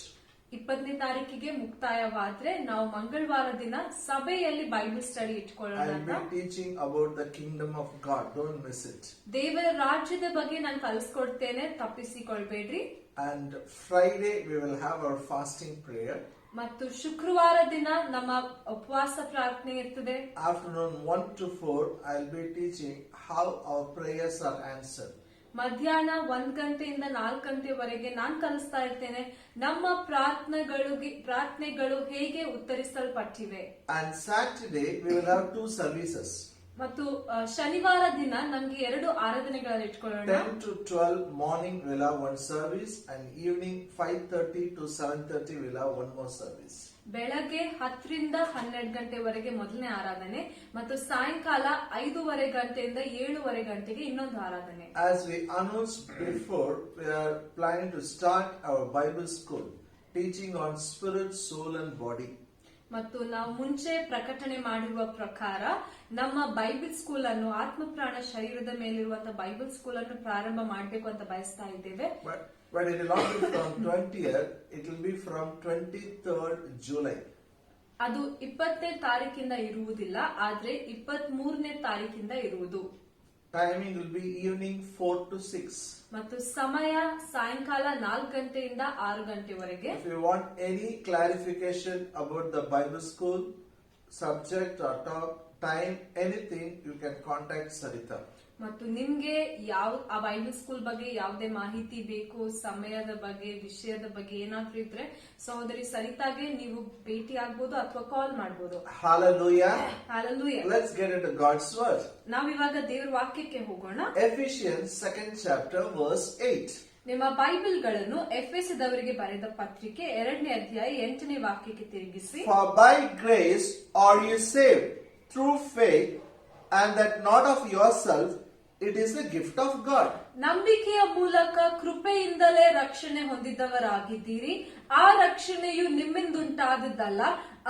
20ನೇ ತಾರೀಕಿಗೆ ಮುಕ್ತಾಯವಾದ್ರೆ ನಾವು ಮಂಗಳವಾರ ದಿನ ಸಭೆಯಲ್ಲಿ ಬೈಬಲ್ ಸ್ಟಡಿ ಇಟ್ಕೊಳ್ಳೋಣ I'll ಅಂತ. be teaching about the kingdom of God. Don't miss it. ದೇವರ ರಾಜ್ಯದ ಬಗ್ಗೆ ನಾನು ಕಲಿಸ್ಕೊಡ್ತೇನೆ, ತಪ್ಪಿಸಿಕೊಳ್ಬೇಡ್ರಿ. And Friday, we will have our fasting prayer. ಮತ್ತು ಶುಕ್ರವಾರ ದಿನ ನಮ್ಮ ಉಪವಾಸ ಪ್ರಾರ್ಥನೆ ಇರ್ತದೆ. Afternoon 1 to 4, I'll be teaching how our prayers are answered. ಮಧ್ಯಾಹ್ನ 1 ಗಂಟೆಯಿಂದ 4 ಗಂಟೆವರೆಗೆ ನಾನು ಕಲಿಸ್ತಾ ಇರ್ತೇನೆ ನಮ್ಮ ಪ್ರಾರ್ಥನೆಗಳು ಹೇಗೆ ಉತ್ತರಿಸಲ್ಪಟ್ಟಿವೆ. And Saturday, we will have 2 services. ಮತ್ತು ಶನಿವಾರ ದಿನ ನಮ್ಗೆ 2 ಆರಾಧನೆಗಳನ್ನು ಇಟ್ಕೊಳ್ಳೋಣ. 10 to 12 morning we'll have 1 service, and evening 5:30 to 7:30 we'll have 1 more service. ಬೆಳಗ್ಗೆ 10 ರಿಂದ 12 ಗಂಟೆವರೆಗೆ ಮೊದಲನೇ ಆರಾಧನೆ ಮತ್ತು ಸಾಯಂಕಾಲ 5:30 ಗಂಟೆಯಿಂದ 7:30 ಗಂಟೆಗೆ ಇನ್ನೊಂದು ಆರಾಧನೆ. As we announced before, we are planning to start our Bible school, teaching on spirit, soul and body. ಮತ್ತು ನಾವು ಮುಂಚೆ ಪ್ರಕಟಣೆ ಮಾಡಿರುವ ಪ್ರಕಾರ ನಮ್ಮ ಬೈಬಲ್ ಸ್ಕೂಲ್ ಅನ್ನು ಆತ್ಮ ಪ್ರಾಣ ಶರೀರದ ಮೇಲಿರುವಂತಹ ಬೈಬಲ್ ಸ್ಕೂಲ್ ಅನ್ನು ಪ್ರಾರಂಭ ಮಾಡಬೇಕು ಅಂತ ಬಯಸ್ತಾ ಇದ್ದೇವೆ. But it will not be from 20th, it will be from 23rd July. ಅದು 20ನೇ ತಾರೀಕಿಂದ ಇರುವುದಿಲ್ಲ, ಆದ್ರೆ 23ನೇ ತಾರೀಕಿಂದ ಇರುವುದು. timing will be evening 4 to 6. ಮತ್ತು ಸಮಯ ಸಾಯಂಕಾಲ 4 ಗಂಟೆಯಿಂದ 6 ಗಂಟೆವರೆಗೆ. If you want any clarification about the Bible school subject or time, anything, you can contact Sarita. ಮತ್ತು ನಿಮ್ಗೆ ಆ ಬೈಬಲ್ ಸ್ಕೂಲ್ ಬಗ್ಗೆ ಯಾವುದೇ ಮಾಹಿತಿ ಬೇಕು, ಸಮಯದ ಬಗ್ಗೆ, ವಿಷಯದ ಬಗ್ಗೆ ಏನಾದ್ರೂ ಇದ್ರೆ ಸಹೋದರಿ ಸರಿತಾಗೆ ನೀವು ಭೇಟಿ ಆಗ್ಬೋದು ಅಥವಾ ಕಾಲ್ ಮಾಡಬಹುದು. Hallelujah. Hallelujah. Let's get into God's word. ನಾವಿವಾಗ ದೇವರ ವಾಕ್ಯಕ್ಕೆ ಹೋಗೋಣ. Ephesians 2nd chapter verse 8. ನಿಮ್ಮ ಬೈಬಲ್ಗಳನ್ನು ಎಫೆಸದವರಿಗೆ ಬರೆದ ಪತ್ರಿಕೆ 2ನೇ ಅಧ್ಯಾಯ 8ನೇ ವಾಕ್ಯಕ್ಕೆ ತಿರುಗಿಸಿ. For by grace are you saved through faith, and that not of yourself, it is the gift of God. ನಂಬಿಕೆಯ ಮೂಲಕ ಕೃಪೆಯಿಂದಲೇ ರಕ್ಷಣೆ ಹೊಂದಿದವರಾಗಿದ್ದೀರಿ. ಆ ರಕ್ಷಣೆಯು ನಿಮ್ಮಿಂದುಂಟಾದದ್ದಲ್ಲ,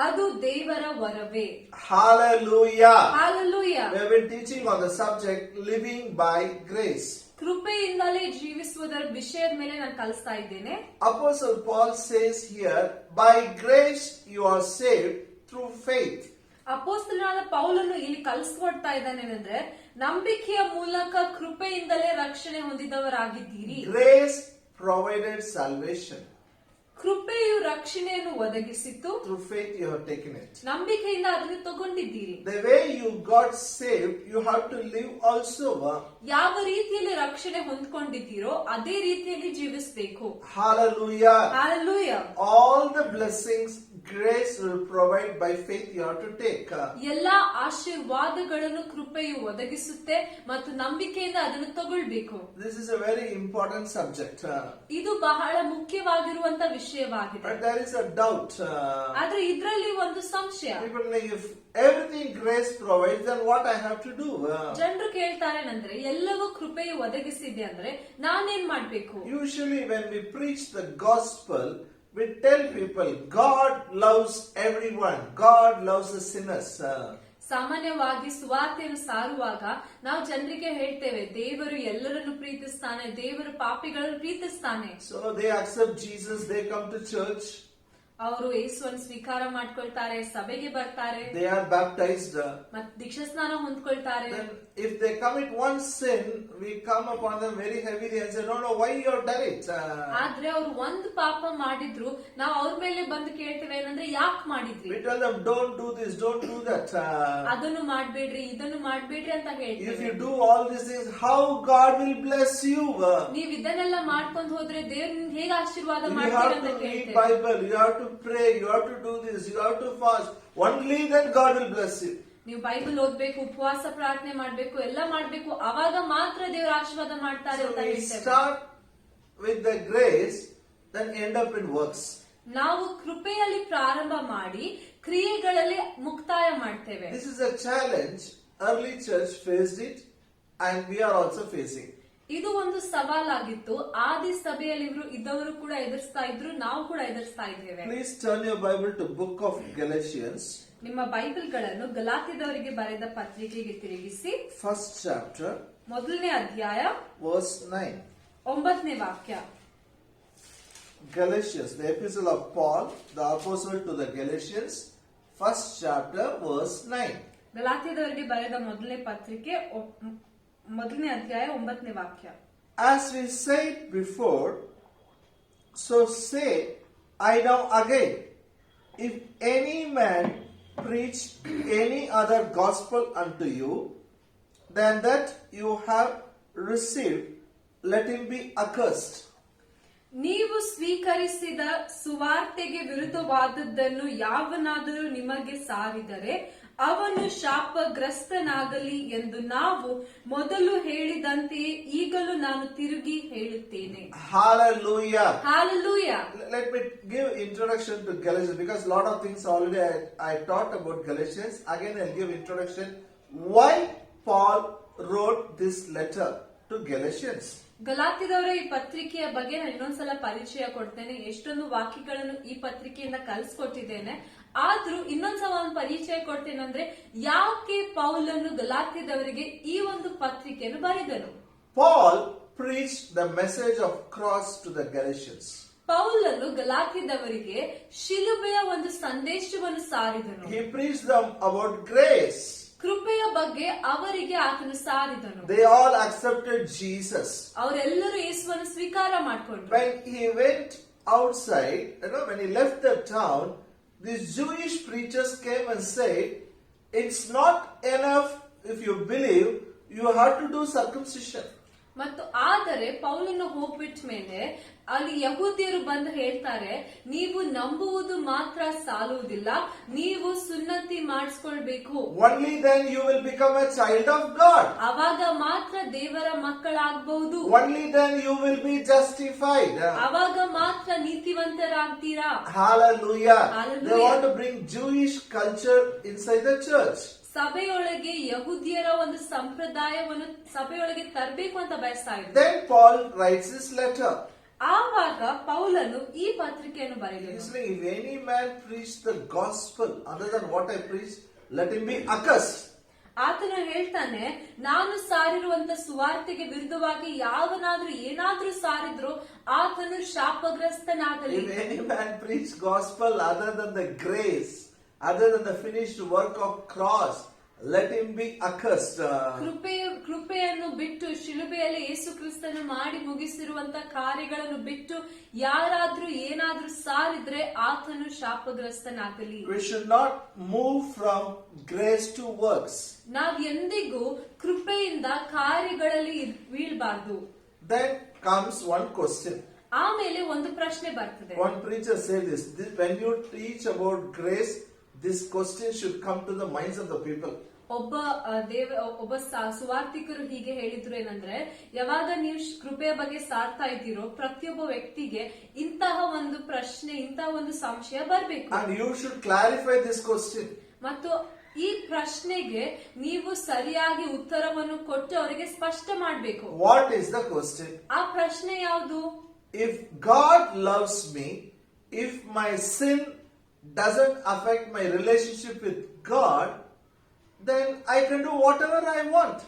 ಅದು ದೇವರ ವರವೇ. Hallelujah. Hallelujah. We have been teaching on the subject living by grace. ಕೃಪೆಯಿಂದಲೇ ಜೀವಿಸುವುದರ ವಿಷಯದ ಮೇಲೆ ನಾನು ಕಲಿಸ್ತಾ ಇದ್ದೇನೆ. Apostle Paul says here, by grace you are saved through faith. ಅಪೊಸ್ತಲನಾದ ಪೌಲನು ಇಲ್ಲಿ ಕಲಿಸ್ಕೊಡ್ತಾ ಇದ್ದಾನೇನೆಂದ್ರೆ ನಂಬಿಕೆಯ ಮೂಲಕ ಕೃಪೆಯಿಂದಲೇ ರಕ್ಷಣೆ ಹೊಂದಿದವರಾಗಿದ್ದೀರಿ. Grace provided salvation. ಕೃಪೆಯು ರಕ್ಷಣೆಯನ್ನು ಒದಗಿಸಿತು. Through faith you have taken it. ನಂಬಿಕೆಯಿಂದ ಅದನ್ನು ತಗೊಂಡಿದ್ದೀರಿ. The way you got saved, you have to live also. ಯಾವ ರೀತಿಯಲ್ಲಿ ರಕ್ಷಣೆ ಹೊಂದ್ಕೊಂಡಿದ್ದೀರೋ ಅದೇ ರೀತಿಯಲ್ಲಿ ಜೀವಿಸಬೇಕು. Hallelujah. Hallelujah. All the blessings grace will provide by faith you have to take. ಎಲ್ಲಾ ಆಶೀರ್ವಾದಗಳನ್ನು ಕೃಪೆಯು ಒದಗಿಸುತ್ತೆ ಮತ್ತು ನಂಬಿಕೆಯಿಂದ ಅದನ್ನು ತಗೊಳ್ಬೇಕು. This is a very important subject. ಇದು ಬಹಳ ಮುಖ್ಯವಾಗಿರುವಂತ ವಿಷಯವಾಗಿದೆ. But there is a doubt. ಆದ್ರೆ ಇದರಲ್ಲಿ ಒಂದು ಸಂಶಯ. People think if everything grace provides, then what I have to do? ಜನರು ಕೇಳ್ತಾರೆ ಅಂದ್ರೆ ಎಲ್ಲವೂ ಕೃಪೆಯು ಒದಗಿಸಿದೆ ಅಂದ್ರೆ ನಾನೇನ್ ಮಾಡ್ಬೇಕು? Usually when we preach the gospel, we tell people God loves everyone. God loves the sinners. ಸಾಮಾನ್ಯವಾಗಿ ಸುವಾರ್ತೆಯನ್ನು ಸಾರುವಾಗ ನಾವು ಜನರಿಗೆ ಹೇಳ್ತೇವೆ ದೇವರು ಎಲ್ಲರನ್ನು ಪ್ರೀತಿಸ್ತಾನೆ, ದೇವರು ಪಾಪಿಗಳನ್ನು ಪ್ರೀತಿಸ್ತಾನೆ. So they accept Jesus, they come to church. ಅವರು ಯೇಸುವನ್ನು ಸ್ವೀಕಾರ ಮಾಡ್ಕೊಳ್ತಾರೆ, ಸಭೆಗೆ ಬರ್ತಾರೆ, they are baptized. ಮತ್ತೆ ದೀಕ್ಷಾ ಸ್ನಾನ ಹೊಂದ್ಕೊಳ್ತಾರೆ. Then if they commit one sin, we come upon them very heavily and say, no, why you have done it? ಆದ್ರೆ ಅವ್ರು ಒಂದು ಪಾಪ ಮಾಡಿದ್ರು ನಾವು ಅವ್ರ ಮೇಲೆ ಬಂದು ಕೇಳ್ತೇವೆ ಏನಂದ್ರೆ ಯಾಕೆ ಮಾಡಿದ್ರಿ? We tell them, don't do this, don't do that. ಅದನ್ನು ಮಾಡ್ಬೇಡ್ರಿ, ಇದನ್ನು ಮಾಡ್ಬೇಡ್ರಿ ಅಂತ If ಹೇಳ್ತೇವೆ. you do all these things, how God will bless you? ನೀವ್ ಇದನ್ನೆಲ್ಲ ಮಾಡ್ಕೊಂಡು ಹೋದ್ರೆ ದೇವ್ರ ನಿಮ್ಗೆ ಹೇಗೆ ಆಶೀರ್ವಾದ You ಮಾಡ್ತೀರ have ಅಂತ to read ಕೇಳ್ತೇವೆ. Bible, you have to pray, you have to do this, you have to fast. Only then God will bless you. ನೀವು ಬೈಬಲ್ ಓದ್ಬೇಕು, ಉಪವಾಸ ಪ್ರಾರ್ಥನೆ ಮಾಡ್ಬೇಕು, ಎಲ್ಲ ಮಾಡ್ಬೇಕು, ಅವಾಗ ಮಾತ್ರ ದೇವರ ಆಶೀರ್ವಾದ ಮಾಡ್ತಾರೆ So ಅಂತ we ಹೇಳ್ತೇವೆ. start with the grace, then end up in works. ನಾವು ಕೃಪೆಯಲ್ಲಿ ಪ್ರಾರಂಭ ಮಾಡಿ ಕ್ರಿಯೆಗಳಲ್ಲಿ ಮುಕ್ತಾಯ ಮಾಡ್ತೇವೆ. This is a challenge. Early church faced it, and we are also facing. ಇದು ಒಂದು ಸವಾಲಾಗಿತ್ತು. ಆದಿ ಸಭೆಯಲ್ಲಿ ಇದ್ದವರು ಕೂಡ ಎದುರಿಸ್ತಾ ಇದ್ರು, ನಾವು ಕೂಡ ಎದುರಿಸ್ತಾ ಇದ್ದೇವೆ. Please turn your Bible to book of Galatians. ನಿಮ್ಮ ಬೈಬಲ್ಗಳನ್ನು ಗಲಾತ್ಯದವರಿಗೆ ಬರೆದ ಪತ್ರಿಕೆಗೆ ತಿರುಗಿಸಿ. 1st chapter, 1ನೇ ಅಧ್ಯಾಯ verse 9. 9ನೇ ವಾಕ್ಯ. Galatians, the epistle of Paul, the apostle to the Galatians, 1st chapter, verse 9. ಗಲಾತ್ಯದವರಿಗೆ ಬರೆದ ಮೊದಲನೇ ಪತ್ರಿಕೆ 1ನೇ ಅಧ್ಯಾಯ 9ನೇ ವಾಕ್ಯ. As we said before, so say I now again, if any man preach any other gospel unto you than that you have received, let him be accursed. ನೀವು ಸ್ವೀಕರಿಸಿದ ಸುವಾರ್ತೆಗೆ ವಿರುದ್ಧವಾದದ್ದನ್ನು ಯಾವನಾದರೂ ನಿಮಗೆ ಸಾರಿದರೆ ಅವನು ಶಾಪಗ್ರಸ್ತನಾಗಲಿ ಎಂದು ನಾವು ಮೊದಲು ಹೇಳಿದಂತೆಯೇ ಈಗಲೂ ನಾನು ತಿರುಗಿ ಹೇಳುತ್ತೇನೆ. Hallelujah. Hallelujah. Let me give introduction to Galatians because a lot of things already I taught about Galatians. Again I'll give introduction why Paul wrote this letter to Galatians. ಗಲಾತ್ಯದವರ ಈ ಪತ್ರಿಕೆಯ ಬಗ್ಗೆ ನಾನು ಇನ್ನೊಂದ್ಸಲ ಪರಿಚಯ ಕೊಡ್ತೇನೆ. ಎಷ್ಟೊಂದು ವಾಕ್ಯಗಳನ್ನು ಈ ಪತ್ರಿಕೆಯಿಂದ ಕಲಿಸ್ಕೊಟ್ಟಿದ್ದೇನೆ. ಆದ್ರೂ ಇನ್ನೊಂದ್ಸಲ ಒಂದು ಪರಿಚಯ ಕೊಡ್ತೇನೆ ಅಂದ್ರೆ ಯಾಕೆ ಪೌಲನು ಗಲಾತ್ಯದವರಿಗೆ ಈ ಒಂದು ಪತ್ರಿಕೆಯನ್ನು ಬರೆದನು. Paul preached the message of cross to the Galatians. ಪೌಲನು ಗಲಾತ್ಯದವರಿಗೆ ಶಿಲುಬೆಯ ಒಂದು ಸಂದೇಶವನ್ನು ಸಾರಿದನು. He preached them about grace. ಕೃಪೆಯ ಬಗ್ಗೆ ಅವರಿಗೆ ಆತನು ಸಾರಿದನು. They all accepted Jesus. ಅವರೆಲ್ಲರೂ ಯೇಸುವನ್ನು ಸ್ವೀಕಾರ ಮಾಡಿಕೊಂಡ್ರು. When he went outside, when he left the town, these Jewish preachers came and said, it's not enough if you believe, you have to do circumcision. ಮತ್ತು ಆದರೆ ಪೌಲನು ಹೋಗ್ಬಿಟ್ಟ ಮೇಲೆ ಅಲ್ಲಿ ಯಹೂದ್ಯರು ಬಂದು ಹೇಳ್ತಾರೆ, ನೀವು ನಂಬುವುದು ಮಾತ್ರ ಸಾಲುವುದಿಲ್ಲ, ನೀವು ಸುನ್ನತಿ ಮಾಡಿಸ್ಕೊಳ್ಬೇಕು. Only then you will become a child of God. ಅವಾಗ ಮಾತ್ರ ದೇವರ ಮಕ್ಕಳಾಗಬಹುದು. Only then you will be justified. ಅವಾಗ ಮಾತ್ರ ನೀತಿವಂತರಾಗ್ತೀರಾ. Hallelujah. Hallelujah. They want to bring Jewish culture inside the church. ಸಭೆಯೊಳಗೆ ಯಹೂದ್ಯರ ಒಂದು ಸಂಪ್ರದಾಯವನ್ನು ಸಭೆಯೊಳಗೆ ತರಬೇಕು ಅಂತ ಬಯಸ್ತಾ ಇದ್ರು. Then Paul writes his letter. ಆವಾಗ ಪೌಲನು ಈ ಪತ್ರಿಕೆಯನ್ನು He ಬರೆದನು. is saying, if any man preach the gospel other than what I preach, let him be accursed. ಆತನು ಹೇಳ್ತಾನೆ, ನಾನು ಸಾರಿರುವಂತ ಸುವಾರ್ತೆಗೆ ವಿರುದ್ಧವಾಗಿ ಯಾವನಾದ್ರೂ ಏನಾದ್ರೂ ಸಾರಿದ್ರು ಆತನು ಶಾಪಗ್ರಸ್ತನಾಗಲಿ. If any man preach gospel other than the grace, other than the finished work of cross, let him be accursed. ಕೃಪೆಯನ್ನು ಬಿಟ್ಟು ಶಿಲುಬೆಯಲ್ಲಿ ಯೇಸು ಕ್ರಿಸ್ತನು ಮಾಡಿ ಮುಗಿಸಿರುವಂತ ಕಾರ್ಯಗಳನ್ನು ಬಿಟ್ಟು ಯಾರಾದ್ರೂ ಏನಾದ್ರೂ ಸಾರಿದ್ರೆ ಆತನು ಶಾಪಗ್ರಸ್ತನಾಗಲಿ. We should not move from grace to works. ನಾವ್ ಎಂದಿಗೂ ಕೃಪೆಯಿಂದ ಕಾರ್ಯಗಳಲ್ಲಿ ಬೀಳ್ಬಾರ್ದು. Then comes one question. ಆಮೇಲೆ ಒಂದು ಪ್ರಶ್ನೆ ಬರ್ತದೆ. One preacher said this, when you teach about grace, this question should come to the minds of the people. ಒಬ್ಬ ಸುವಾರ್ತಿಕರು ಹೀಗೆ ಹೇಳಿದ್ರು ಏನಂದ್ರೆ, ಯಾವಾಗ ನೀವು ಕೃಪೆಯ ಬಗ್ಗೆ ಸಾರ್ತಾ ಇದ್ದೀರೋ ಪ್ರತಿಯೊಬ್ಬ ವ್ಯಕ್ತಿಗೆ ಇಂತಹ ಒಂದು ಪ್ರಶ್ನೆ, ಇಂತಹ ಒಂದು ಸಂಶಯ ಬರಬೇಕು. And you should clarify this question. ಮತ್ತು ಈ ಪ್ರಶ್ನೆಗೆ ನೀವು ಸರಿಯಾಗಿ ಉತ್ತರವನ್ನು ಕೊಟ್ಟು ಅವರಿಗೆ ಸ್ಪಷ್ಟ ಮಾಡಬೇಕು. What is the question? ಆ ಪ್ರಶ್ನೆ ಯಾವುದು? If God loves me, if my sin doesn't affect my relationship with God, then I can do whatever I want.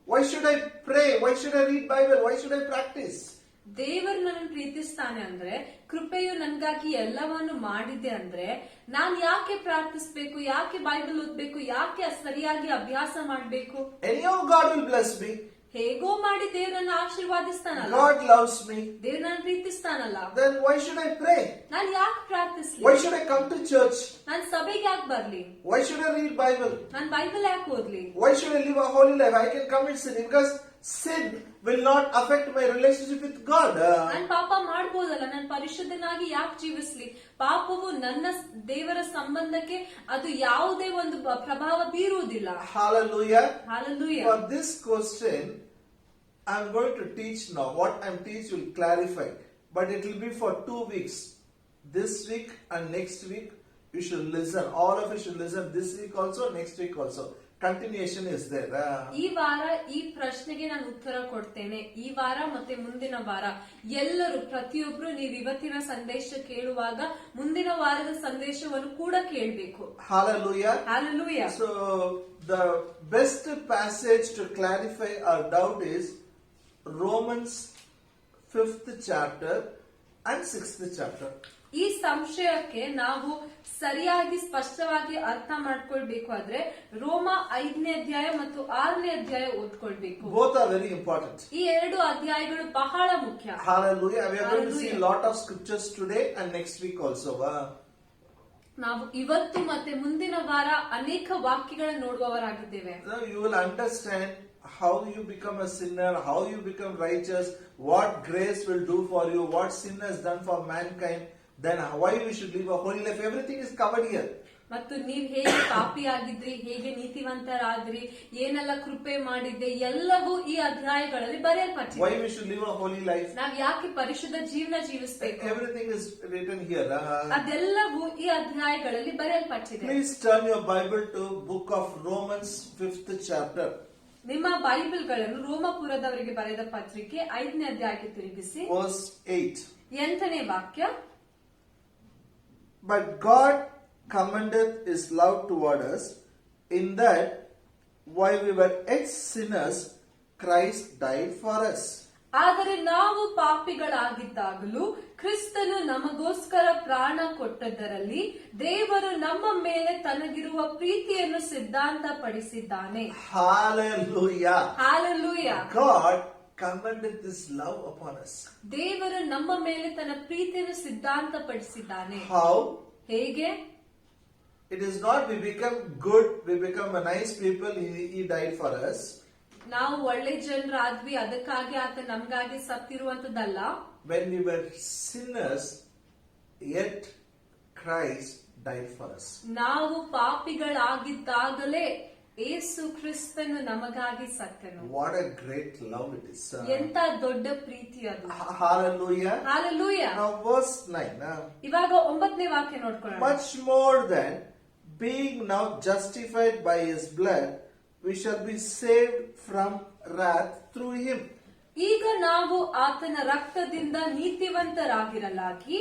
Why should I pray? Why should I read Bible? Why should I practice? ದೇವರು ನನ್ನನ್ನು ಪ್ರೀತಿಸ್ತಾನೆ ಅಂದ್ರೆ, ಕೃಪೆಯು ನನ್ಗಾಗಿ ಎಲ್ಲವನ್ನು ಮಾಡಿದೆ ಅಂದ್ರೆ, ನಾನ್ ಯಾಕೆ ಪ್ರಾರ್ಥಿಸ್ಬೇಕು, ಯಾಕೆ Bible ಓದ್ಬೇಕು, ಯಾಕೆ ಸರಿಯಾಗಿ ಅಭ್ಯಾಸ ಮಾಡ್ಬೇಕು? Anyhow, God will bless me. ಹೇಗೋ ಮಾಡಿ ದೇವರನ್ನ ಆಶೀರ್ವಾದಿಸ್ತಾನಲ್ಲ. God loves me. ದೇವ್ರ ನನ್ನ ಪ್ರೀತಿಸ್ತಾನಲ್ಲ. Then why should I pray? ನಾನ್ ಯಾಕೆ ಪ್ರಾರ್ಥಿಸ್ಲಿ? Why should I come to church? ನಾನ್ ಸಭೆಗೆ ಯಾಕೆ ಬರ್ಲಿ? Why should I read Bible? Non Bible ಯಾಕೆ ಓದ್ಲಿ? Why should I live a holy life? I can commit sin because sin will not affect my relationship with God. ನಾನ್ ಪಾಪ ಮಾಡ್ಬೋದಲ್ಲ, ನಾನ್ ಪರಿಶುದ್ಧನಾಗಿ ಯಾಕೆ ಜೀವಿಸ್ಲಿ? ಪಾಪವು ನನ್ನ ದೇವರ ಸಂಬಂಧಕ್ಕೆ ಅದು ಯಾವುದೇ ಒಂದು ಪ್ರಭಾವ ಬೀರುವುದಿಲ್ಲ. Hallelujah. Hallelujah. For this question, I am going to teach now. What I am teaching will clarify, but it will be for 2 weeks. This week and next week, you should listen. All of you should listen. This week also, next week also. Continuation is there. ಈ ವಾರ ಈ ಪ್ರಶ್ನೆಗೆ ನಾನು ಉತ್ತರ ಕೊಡ್ತೇನೆ. ಈ ವಾರ ಮತ್ತೆ ಮುಂದಿನ ವಾರ ಎಲ್ಲರೂ ಪ್ರತಿಯೊಬ್ರು ನೀವು ಇವತ್ತಿನ ಸಂದೇಶ ಕೇಳುವಾಗ ಮುಂದಿನ ವಾರದ ಸಂದೇಶವನ್ನು ಕೂಡ ಕೇಳಬೇಕು. Hallelujah. Hallelujah. So the best passage to clarify our doubt is Romans 5th chapter and 6th chapter. ಈ ಸಂಶಯಕ್ಕೆ ನಾವು ಸರಿಯಾಗಿ ಸ್ಪಷ್ಟವಾಗಿ ಅರ್ಥ ಮಾಡ್ಕೊಳ್ಬೇಕು ಆದ್ರೆ ರೋಮ 5ನೇ ಅಧ್ಯಾಯ ಮತ್ತು 6ನೇ ಅಧ್ಯಾಯ ಓದ್ಕೊಳ್ಬೇಕು. Both are very important. ಈ ಎರಡು ಅಧ್ಯಾಯಗಳು ಬಹಳ ಮುಖ್ಯ. Hallelujah. We are going to see a Hallelujah. lot of scriptures today and next week also. ನಾವು ಇವತ್ತು ಮತ್ತೆ ಮುಂದಿನ ವಾರ ಅನೇಕ ವಾಕ್ಯಗಳನ್ನು ನೋಡುವವರಾಗಿದ್ದೇವೆ. Now you will understand how you become a sinner, how you become righteous, what grace will do for you, what sin has done for mankind, then why we should live a holy life. Everything is covered here. ಮತ್ತು ನೀವ್ ಹೇಗೆ ಪಾಪಿಯಾಗಿದ್ರಿ, ಹೇಗೆ ನೀತಿವಂತರಾದ್ರಿ, ಏನೆಲ್ಲ ಕೃಪೆ ಮಾಡಿದ್ದೆ, ಎಲ್ಲವೂ ಈ ಅಧ್ಯಾಯಗಳಲ್ಲಿ ಬರೆಯಲ್ಪಟ್ಟಿದೆ. Why we should live a holy life. ನಾವ್ ಯಾಕೆ ಪರಿಶುದ್ಧ ಜೀವನ ಜೀವಿಸಬೇಕು, Everything is written here. ಅದೆಲ್ಲವೂ ಈ ಅಧ್ಯಾಯಗಳಲ್ಲಿ ಬರೆಯಲ್ಪಟ್ಟಿದೆ. Please turn your Bible to book of Romans 5th chapter. ನಿಮ್ಮ ಬೈಬಲ್ಗಳನ್ನು ರೋಮಪುರದವರಿಗೆ ಬರೆದ ಪತ್ರಿಕೆ 5ನೇ ಅಧ್ಯಾಯಕ್ಕೆ ತಿರುಗಿಸಿ Verse 8. 8ನೇ ವಾಕ್ಯ. But God commendeth his love toward us, in that while we were yet sinners, Christ died for us. ಆದರೆ ನಾವು ಪಾಪಿಗಳಾಗಿದ್ದಾಗಲೂ ಕ್ರಿಸ್ತನು ನಮಗೋಸ್ಕರ ಪ್ರಾಣ ಕೊಟ್ಟದರಲ್ಲಿ ದೇವರು ನಮ್ಮ ಮೇಲೆ ತನಗಿರುವ ಪ್ರೀತಿಯನ್ನು ಸಿದ್ಧಾಂತಪಡಿಸಿದ್ದಾನೆ. Hallelujah. Hallelujah. God commended this love upon us. ದೇವರು ನಮ್ಮ ಮೇಲೆ ತನ್ನ ಪ್ರೀತಿಯನ್ನು ಸಿದ್ಧಾಂತಪಡಿಸಿದ್ದಾನೆ. How? ಹೇಗೆ? It is not we become good, we become a nice people, he died for us. ನಾವು ಒಳ್ಳೆ ಜನರಾದ್ವಿ, ಅದಕ್ಕಾಗಿ ಆತ ನಮ್ಗಾಗಿ ಸತ್ತಿರುವಂತದ್ದಲ್ಲ. When we were sinners, yet Christ died for us. ನಾವು ಪಾಪಿಗಳಾಗಿದ್ದಾಗಲೇ ಏಸು ಕ್ರಿಸ್ತನು ನಮಗಾಗಿ ಸತ್ತನು. What a great love it is. ಎಂತ ದೊಡ್ಡ ಪ್ರೀತಿ ಅದು. Hallelujah. ಹಾಲೆಲೂಯಾ. Now verse 9. ಇವಾಗ 9ನೇ ವಾಕ್ಯ ನೋಡ್ಕೊಳ್ಳೋಣ. Much more than being now justified by his blood, we shall be saved from wrath through him. ಈಗ ನಾವು ಆತನ ರಕ್ತದಿಂದ ನೀತಿವಂತರಾಗಿರಲಾಗಿ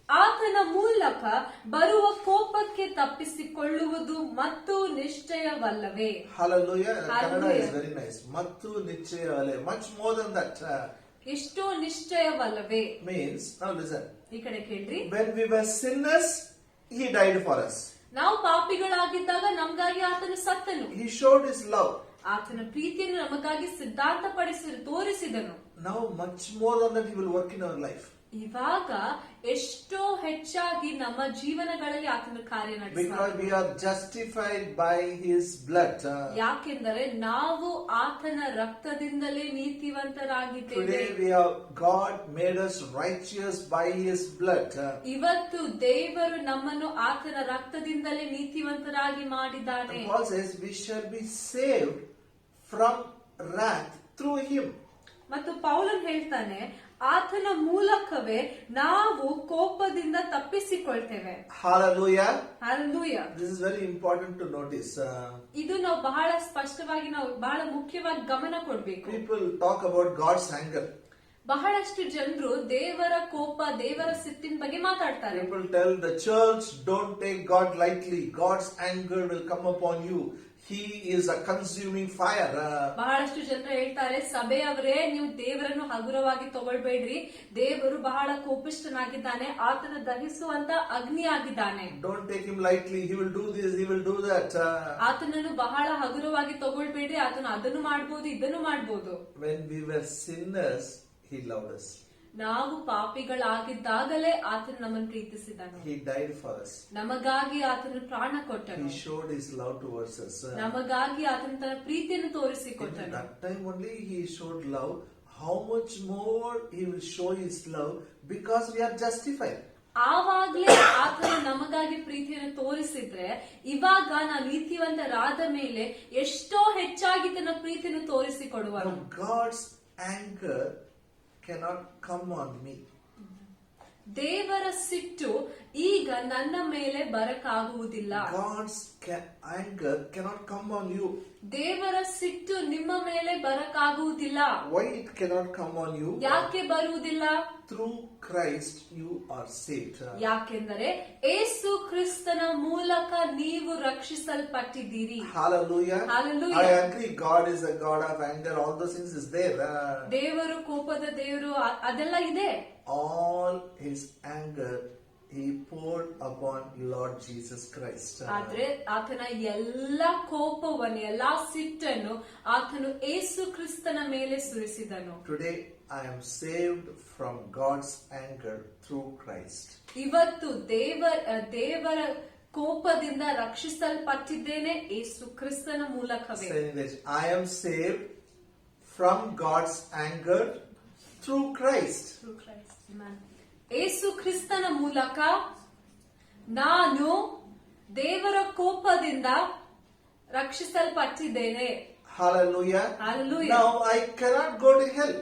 ಆತನ ಮೂಲಕ ಬರುವ ಕೋಪಕ್ಕೆ ತಪ್ಪಿಸಿಕೊಳ್ಳುವುದು ಮತ್ತು ನಿಶ್ಚಯವಲ್ಲವೇ. Hallelujah. Kannada Hallelujah. is very nice. Mattu nichayavale. Much more than that. ಎಷ್ಟೋ ನಿಶ್ಚಯವಲ್ಲವೇ Means, now listen. ಈ ಕಡೆ ಕೇಳ್ರಿ. When we were sinners, he died for us. ನಾವು ಪಾಪಿಗಳಾಗಿದ್ದಾಗ ನಮಗಾಗಿ ಆತನು ಸತ್ತನು. He showed his love. ಆತನ ಪ್ರೀತಿಯನ್ನು ನಮಗಾಗಿ ಸಿದ್ಧಾಂತಪಡಿಸಿ ತೋರಿಸಿದನು. Now much more than that he will work in our life. ಇವಾಗ ಎಷ್ಟೋ ಹೆಚ್ಚಾಗಿ ನಮ್ಮ ಜೀವನಗಳಲ್ಲಿ ಆತನ ಕಾರ್ಯ Because ನಡೆಸುತ್ತಾನೆ. we are justified by his blood. ಯಾಕೆಂದರೆ ನಾವು ಆತನ ರಕ್ತದಿಂದಲೇ ನೀತಿವಂತರಾಗಿದ್ದೇವೆ. Today we have God made us righteous by his blood. ಇವತ್ತು ದೇವರು ನಮ್ಮನ್ನು ಆತನ ರಕ್ತದಿಂದಲೇ ನೀತಿವಂತರಾಗಿ ಮಾಡಿದ್ದಾನೆ. And Paul says we shall be saved from wrath through him. ಮತ್ತು ಪೌಲನ್ ಹೇಳ್ತಾನೆ ಆತನ ಮೂಲಕವೇ ನಾವು ಕೋಪದಿಂದ ತಪ್ಪಿಸಿಕೊಳ್ತೇವೆ. Hallelujah. Hallelujah. This is very important to notice. ಇದು ನಾವು ಬಹಳ ಸ್ಪಷ್ಟವಾಗಿ ನಾವು ಬಹಳ ಮುಖ್ಯವಾಗಿ ಗಮನ ಕೊಡ್ಬೇಕು. People talk about God's anger. ಬಹಳಷ್ಟು ಜನರು ದೇವರ ಕೋಪ, ದೇವರ ಸಿಟ್ಟಿನ ಬಗ್ಗೆ ಮಾತಾಡ್ತಾರೆ. People tell the church, don't take God lightly. God's anger will come upon you. He is a consuming fire. ಬಹಳಷ್ಟು ಜನರು ಹೇಳ್ತಾರೆ, ಸಭೆಯವರೇ ನೀವು ದೇವರನ್ನು ಹಗುರವಾಗಿ ತಗೊಳ್ಬೇಡ್ರಿ, ದೇವರು ಬಹಳ ಕೋಪಿಷ್ಠನಾಗಿದ್ದಾನೆ, ಆತನ ದಹಿಸುವಂತ ಅಗ್ನಿ ಆಗಿದ್ದಾನೆ. Don't take him lightly. He will do this, he will do that. ಆತನನ್ನು ಬಹಳ ಹಗುರವಾಗಿ ತಗೊಳ್ಬೇಡ್ರಿ, ಆತನು ಅದನ್ನು ಮಾಡ್ಬೋದು, ಇದನ್ನು ಮಾಡ್ಬೋದು. When we were sinners, he loved us. ನಾವು ಪಾಪಿಗಳಾಗಿದ್ದಾಗಲೇ ಆತನು ನಮ್ಮನ್ನು ಪ್ರೀತಿಸಿದನು. He died for us. ನಮಗಾಗಿ ಆತನು ಪ್ರಾಣ ಕೊಟ್ಟನು. He showed his love towards us. ನಮಗಾಗಿ ಆತನ ತನ್ನ ಪ್ರೀತಿಯನ್ನು In ತೋರಿಸಿಕೊಟ್ಟನು. that time only he showed love. How much more he will show his love because we are justified. ಆವಾಗ್ಲೇ ಆತನು ನಮಗಾಗಿ ಪ್ರೀತಿಯನ್ನು ತೋರಿಸಿದ್ರೆ ಇವಾಗ ನಾವು ನೀತಿವಂತರಾದ ಮೇಲೆ ಎಷ್ಟೋ ಹೆಚ್ಚಾಗಿ ತನ್ನ ಪ್ರೀತಿಯನ್ನು ತೋರಿಸಿಕೊಡುವನು. Now God's anger cannot come on me. ದೇವರ ಸಿಟ್ಟು ಈಗ ನನ್ನ ಮೇಲೆ ಬರಕಾಗುವುದಿಲ್ಲ. God's anger cannot come on you. ದೇವರ ಸಿಟ್ಟು ನಿಮ್ಮ ಮೇಲೆ ಬರಕಾಗುವುದಿಲ್ಲ. Why it cannot come on you? ಯಾಕೆ ಬರುವುದಿಲ್ಲ? Through Christ you are saved. ಯಾಕೆಂದರೆ ಏಸು ಕ್ರಿಸ್ತನ ಮೂಲಕ ನೀವು ರಕ್ಷಿಸಲ್ಪಟ್ಟಿದ್ದೀರಿ. Hallelujah. Hallelujah. I agree. God is a God of anger. All those things is there. ದೇವರು ಕೋಪದ ದೇವರು ಅದೆಲ್ಲ ಇದೆ. All his anger he poured upon Lord Jesus Christ. ಆದ್ರೆ ಆತನ ಎಲ್ಲಾ ಕೋಪವನ್ನು, ಎಲ್ಲಾ ಸಿಟ್ಟನ್ನು ಆತನು ಏಸು ಕ್ರಿಸ್ತನ ಮೇಲೆ ಸುರಿಸಿದನು. Today I am saved from God's anger through Christ. ಇವತ್ತು ದೇವರ ಕೋಪದಿಂದ ರಕ್ಷಿಸಲ್ಪಟ್ಟಿದ್ದೇನೆ ಏಸು ಕ್ರಿಸ್ತನ ಮೂಲಕವೇ. Saying this, I am saved from God's anger through Christ. ಏಸು ಕ್ರಿಸ್ತನ ಮೂಲಕ ನಾನು ದೇವರ ಕೋಪದಿಂದ ರಕ್ಷಿಸಲ್ಪಟ್ಟಿದ್ದೇನೆ. Hallelujah. Hallelujah. Now I cannot go to hell.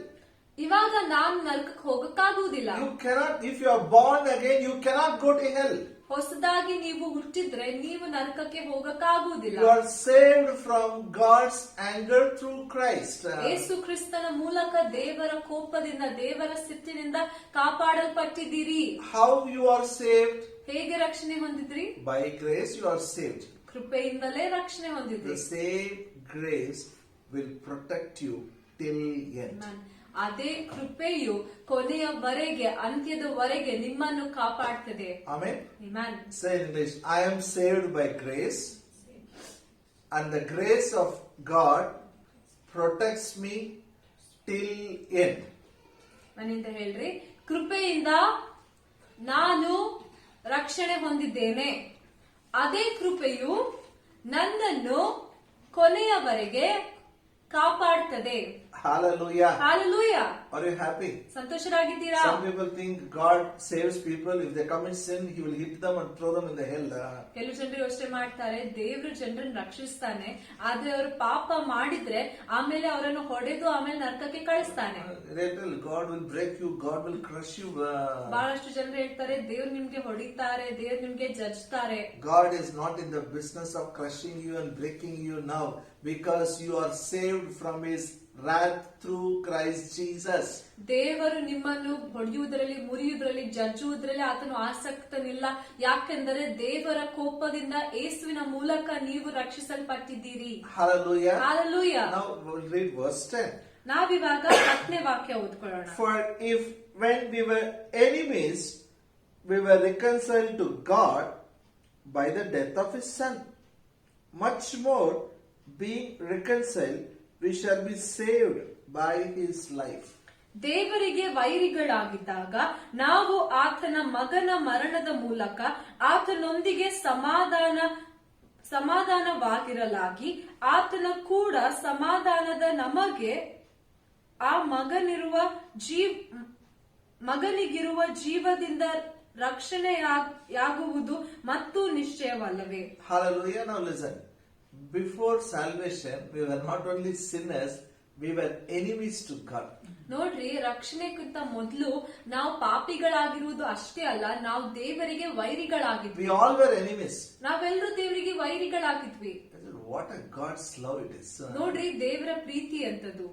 ಇವಾಗ ನಾನು ನರಕಕ್ಕೆ ಹೋಗಕ್ಕಾಗುವುದಿಲ್ಲ. You cannot, if you are born again, you cannot go to hell. ಹೊಸದಾಗಿ ನೀವು ಹುಟ್ಟಿದ್ರೆ ನೀವು ನರಕಕ್ಕೆ ಹೋಗಕ್ಕಾಗುವುದಿಲ್ಲ. You are saved from God's anger through Christ. ಯೇಸು ಕ್ರಿಸ್ತನ ಮೂಲಕ ದೇವರ ಕೋಪದಿಂದ, ದೇವರ ಸಿಟ್ಟಿನಿಂದ ಕಾಪಾಡಲ್ಪಟ್ಟಿದ್ದೀರಿ. How you are saved? ಹೇಗೆ ರಕ್ಷಣೆ ಹೊಂದಿದ್ರಿ? By grace you are saved. ಕೃಪೆಯಿಂದಲೇ ರಕ್ಷಣೆ ಹೊಂದಿದ್ರಿ. The same grace will protect you till end. ಅದೇ ಕೃಪೆಯು ಕೊನೆಯವರೆಗೆ ಅಂತ್ಯದವರೆಗೆ ನಿಮ್ಮನ್ನು ಕಾಪಾಡ್ತದೆ. Amen. Amen. Say in English, I am saved by grace, and the grace of God protects me till end. ಮನೆಯಿಂದ ಹೇಳ್ರಿ, ಕೃಪೆಯಿಂದ ನಾನು ರಕ್ಷಣೆ ಹೊಂದಿದ್ದೇನೆ, ಅದೇ ಕೃಪೆಯು ನನ್ನನ್ನು ಕೊನೆಯವರೆಗೆ ಕಾಪಾಡ್ತದೆ. Hallelujah. Hallelujah. Are you happy? ಸಂತೋಷರಾಗಿದ್ದೀರಾ? Some people think God saves people. If they commit sin, He will hit them and throw them in the hell. ಕೆಲವು ಜನರು ಯೋಚನೆ ಮಾಡ್ತಾರೆ, ದೇವ್ರು ಜನರನ್ನು ರಕ್ಷಿಸ್ತಾನೆ, ಆದ್ರೆ ಅವರು ಪಾಪ ಮಾಡಿದ್ರೆ ಆಮೇಲೆ ಅವರನ್ನು ಹೊಡೆದು ಆಮೇಲೆ ನರಕಕ್ಕೆ ಕಳಿಸ್ತಾನೆ. They tell God will break you, God will crush you. ಬಹಳಷ್ಟು ಜನರು ಹೇಳ್ತಾರೆ, ದೇವ್ರು ನಿಮ್ಗೆ ಹೊಡಿತಾರೆ, ದೇವ್ರು ನಿಮ್ಗೆ ಜಜ್ತಾರೆ. God is not in the business of crushing you and breaking you now, because you are saved from His wrath through Christ Jesus. ದೇವರು ನಿಮ್ಮನ್ನು ಹೊಡೆಯುವುದರಲ್ಲಿ, ಮುರಿಯುವುದರಲ್ಲಿ, ಜಜ್ಜುವುದರಲ್ಲಿ ಆತನು ಆಸಕ್ತನಿಲ್ಲ. ಯಾಕೆಂದರೆ ದೇವರ ಕೋಪದಿಂದ ಯೇಸುವಿನ ಮೂಲಕ ನೀವು ರಕ್ಷಿಸಲ್ಪಟ್ಟಿದ್ದೀರಿ. Hallelujah. Hallelujah. Now we'll read verse 10. ನಾವಿವಾಗ 10ನೇ ವಾಕ್ಯ ಓದ್ಕೊಳ್ಳೋಣ. For if when we were enemies, we were reconciled to God by the death of His Son, much more being reconciled, we shall be saved by His life. ದೇವರಿಗೆ ವೈರಿಗಳಾಗಿದ್ದಾಗ ನಾವು ಆತನ ಮಗನ ಮರಣದ ಮೂಲಕ ಆತನೊಂದಿಗೆ ಸಮಾಧಾನವಾಗಿರಲಾಗಿ, ಆತನ ಕೂಡ ಸಮಾಧಾನದ ನಮಗೆ ಆ ಮಗನಿಗಿರುವ ಜೀವದಿಂದ ರಕ್ಷಣೆಯಾಗುವುದು ಮತ್ತು ನಿಶ್ಚಯವಲ್ಲವೇ. Hallelujah. Now listen. Before salvation, we were not only sinners, we were enemies to God. ನೋಡ್ರಿ, ರಕ್ಷಣೆಗಿಂತ ಮೊದಲು ನಾವು ಪಾಪಿಗಳಾಗಿರುವುದು ಅಷ್ಟೇ ಅಲ್ಲ, ನಾವು ದೇವರಿಗೆ ವೈರಿಗಳಾಗಿದ್ವಿ. We all were enemies. ನಾವೆಲ್ಲರೂ ದೇವರಿಗೆ ವೈರಿಗಳಾಗಿದ್ವಿ. What a God's love it is. ನೋಡ್ರಿ, ದೇವರ ಪ್ರೀತಿ ಅಂತದ್ದು.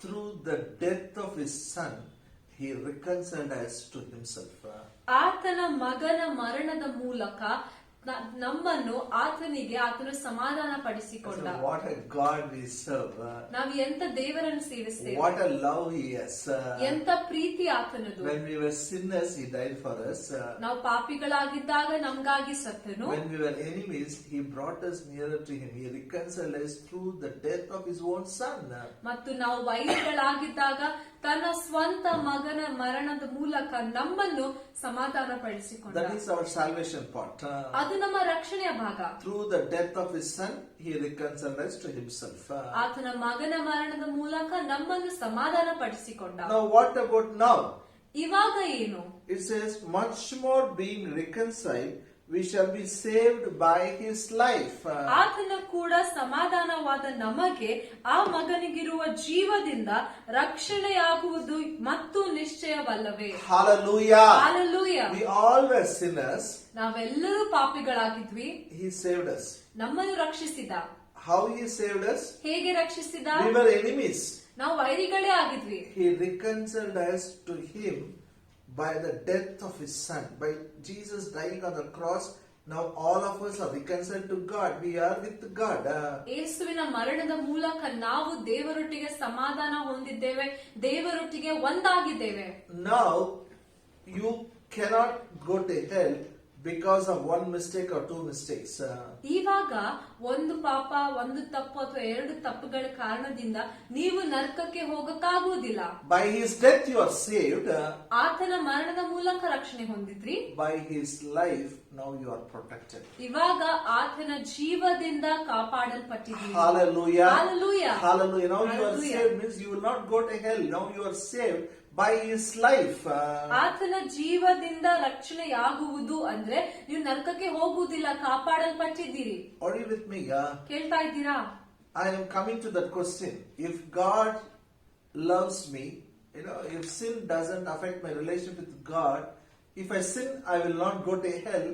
Through the death of His Son, He reconciled us to Himself. ಆತನ ಮಗನ ಮರಣದ ಮೂಲಕ ನಮ್ಮನ್ನು ಆತನು ಸಮಾಧಾನ ಪಡಿಸಿಕೊಂಡ. What a God we serve. ನಾವು ಎಂತ ದೇವರನ್ನು ಸೇವಿಸ್ತೇವೆ. What a love He has. ಎಂತ ಪ್ರೀತಿ ಆತನದು. When we were sinners, He died for us. ನಾವು ಪಾಪಿಗಳಾಗಿದ್ದಾಗ ನಮಗಾಗಿ ಸತ್ತನು. When we were enemies, He brought us nearer to Him. He reconciled us through the death of His own Son. ಮತ್ತು ನಾವು ವೈರಿಗಳಾಗಿದ್ದಾಗ ತನ್ನ ಸ್ವಂತ ಮಗನ ಮರಣದ ಮೂಲಕ ನಮ್ಮನ್ನು ಸಮಾಧಾನ ಪಡಿಸಿಕೊಂಡ. That is our salvation part. ಅದು ನಮ್ಮ ರಕ್ಷಣೆಯ ಭಾಗ. Through the death of His Son, He reconciled us to Himself. ಆತನ ಮಗನ ಮರಣದ ಮೂಲಕ ನಮ್ಮನ್ನು ಸಮಾಧಾನ ಪಡಿಸಿಕೊಂಡ. Now what about now? ಇವಾಗ ಏನು? It says, much more being reconciled, we shall be saved by His life. ಆತನ ಕೂಡ ಸಮಾಧಾನವಾದ ನಮಗೆ ಆ ಮಗನಿಗಿರುವ ಜೀವದಿಂದ ರಕ್ಷಣೆಯಾಗುವುದು ಮತ್ತು ನಿಶ್ಚಯವಲ್ಲವೇ. Hallelujah. Hallelujah. We all were sinners. ನಾವೆಲ್ಲರೂ ಪಾಪಿಗಳಾಗಿದ್ವಿ. He saved us. ನಮ್ಮನ್ನು ರಕ್ಷಿಸಿದ. How He saved us? ಹೇಗೆ ರಕ್ಷಿಸಿದ? We were enemies. ನಾವು ವೈರಿಗಳೇ ಆಗಿದ್ವಿ. He reconciled us to Him by the death of His Son. By Jesus dying on the cross, now all of us are reconciled to God. We are with God. ಯೇಸುವಿನ ಮರಣದ ಮೂಲಕ ನಾವು ದೇವರೊಟ್ಟಿಗೆ ಸಮಾಧಾನ ಹೊಂದಿದ್ದೇವೆ, ದೇವರೊಟ್ಟಿಗೆ ಒಂದಾಗಿದ್ದೇವೆ. Now you cannot go to hell because of one mistake or two mistakes. ಇವಾಗ ಒಂದು ಪಾಪ, ಒಂದು ತಪ್ಪು ಅಥವಾ ಎರಡು ತಪ್ಪುಗಳ ಕಾರಣದಿಂದ ನೀವು ನರಕಕ್ಕೆ ಹೋಗಕ್ಕಾಗುವುದಿಲ್ಲ. By His death you are saved. ಆತನ ಮರಣದ ಮೂಲಕ ರಕ್ಷಣೆ ಹೊಂದಿದ್ರಿ. By His life now you are protected. ಇವಾಗ ಆತನ ಜೀವದಿಂದ ಕಾಪಾಡಲ್ಪಟ್ಟಿದ್ದೀರಿ. Hallelujah. Hallelujah. Hallelujah. Now you are Hallelujah. saved means you will not go to hell. Now you are saved by His life. ಆತನ ಜೀವದಿಂದ ರಕ್ಷಣೆಯಾಗುವುದು ಅಂದ್ರೆ ನೀವು ನರಕಕ್ಕೆ ಹೋಗುವುದಿಲ್ಲ, ಕಾಪಾಡಲ್ಪಟ್ಟಿದ್ದೀರಿ. Are you with me? ಕೇಳ್ತಾ ಇದ್ದೀರಾ? I am coming to that question. If God loves me, if sin doesn't affect my relationship with God, if I sin, I will not go to hell,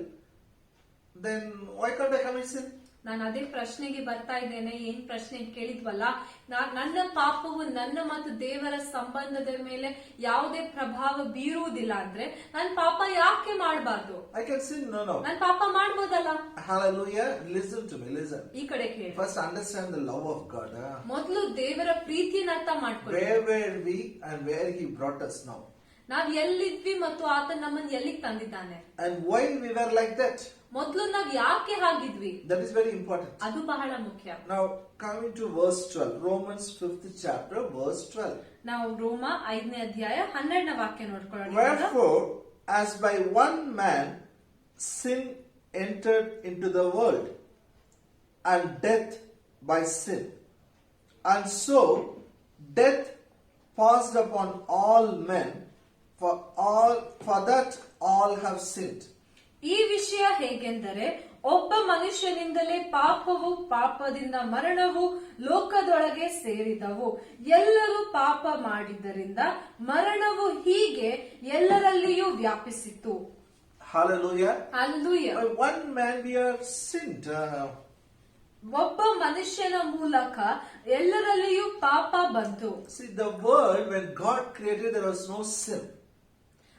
then why can't I commit sin? ನಾನು ಅದೇ ಪ್ರಶ್ನೆಗೆ ಬರ್ತಾ ಇದ್ದೇನೆ. ಏನ್ ಪ್ರಶ್ನೆ ಕೇಳಿದ್ವಲ್ಲ, ನನ್ನ ಪಾಪವು ನನ್ನ ಮತ್ತು ದೇವರ ಸಂಬಂಧದ ಮೇಲೆ ಯಾವುದೇ ಪ್ರಭಾವ ಬೀರುವುದಿಲ್ಲ ಅಂದ್ರೆ ನನ್ ಪಾಪ ಯಾಕೆ ಮಾಡಬಾರ್ದು? I can sin, no. ನನ್ ಪಾಪ ಮಾಡ್ಬೋದಲ್ಲ? Hallelujah. Listen to me, listen. ಈ ಕಡೆ ಕೇಳಿ. First understand the love of God. ಮೊದಲು ದೇವರ ಪ್ರೀತಿನ ಅರ್ಥ ಮಾಡ್ಕೊಳ್ಳಿ. Where were we and where He brought us now? ನಾವ್ ಎಲ್ಲಿದ್ವಿ ಮತ್ತು ಆತ ನಮ್ಮನ್ನ ಎಲ್ಲಿಗೆ ತಂದಿದ್ದಾನೆ, And why we were like that. ಮೊದಲು ನಾವ್ ಯಾಕೆ ಹಾಗಿದ್ವಿ, That is very important. ಅದು ಬಹಳ ಮುಖ್ಯ. Now coming to verse 12, Romans 5th chapter, verse 12. ನಾವು ರೋಮ 5ನೇ ಅಧ್ಯಾಯ 12ನೇ ವಾಕ್ಯ ನೋಡ್ಕೊಳ್ಳೋಣ. Wherefore, as by one man sin entered into the world, and death by sin, and so death passed upon all men, for that all have sinned. ಈ ವಿಷಯ ಹೇಗೆಂದರೆ, ಒಬ್ಬ ಮನುಷ್ಯನಿಂದಲೇ ಪಾಪವು, ಪಾಪದಿಂದ ಮರಣವು ಲೋಕದೊಳಗೆ ಸೇರಿದವು. ಎಲ್ಲರೂ ಪಾಪ ಮಾಡಿದ್ದರಿಂದ ಮರಣವು ಹೀಗೆ ಎಲ್ಲರಲ್ಲಿಯೂ ವ್ಯಾಪಿಸಿತು. Hallelujah. Hallelujah. By one man we are sinned. ಒಬ್ಬ ಮನುಷ್ಯನ ಮೂಲಕ ಎಲ್ಲರಲ್ಲಿಯೂ ಪಾಪ ಬಂತು. See, the world, when God created, there was no sin.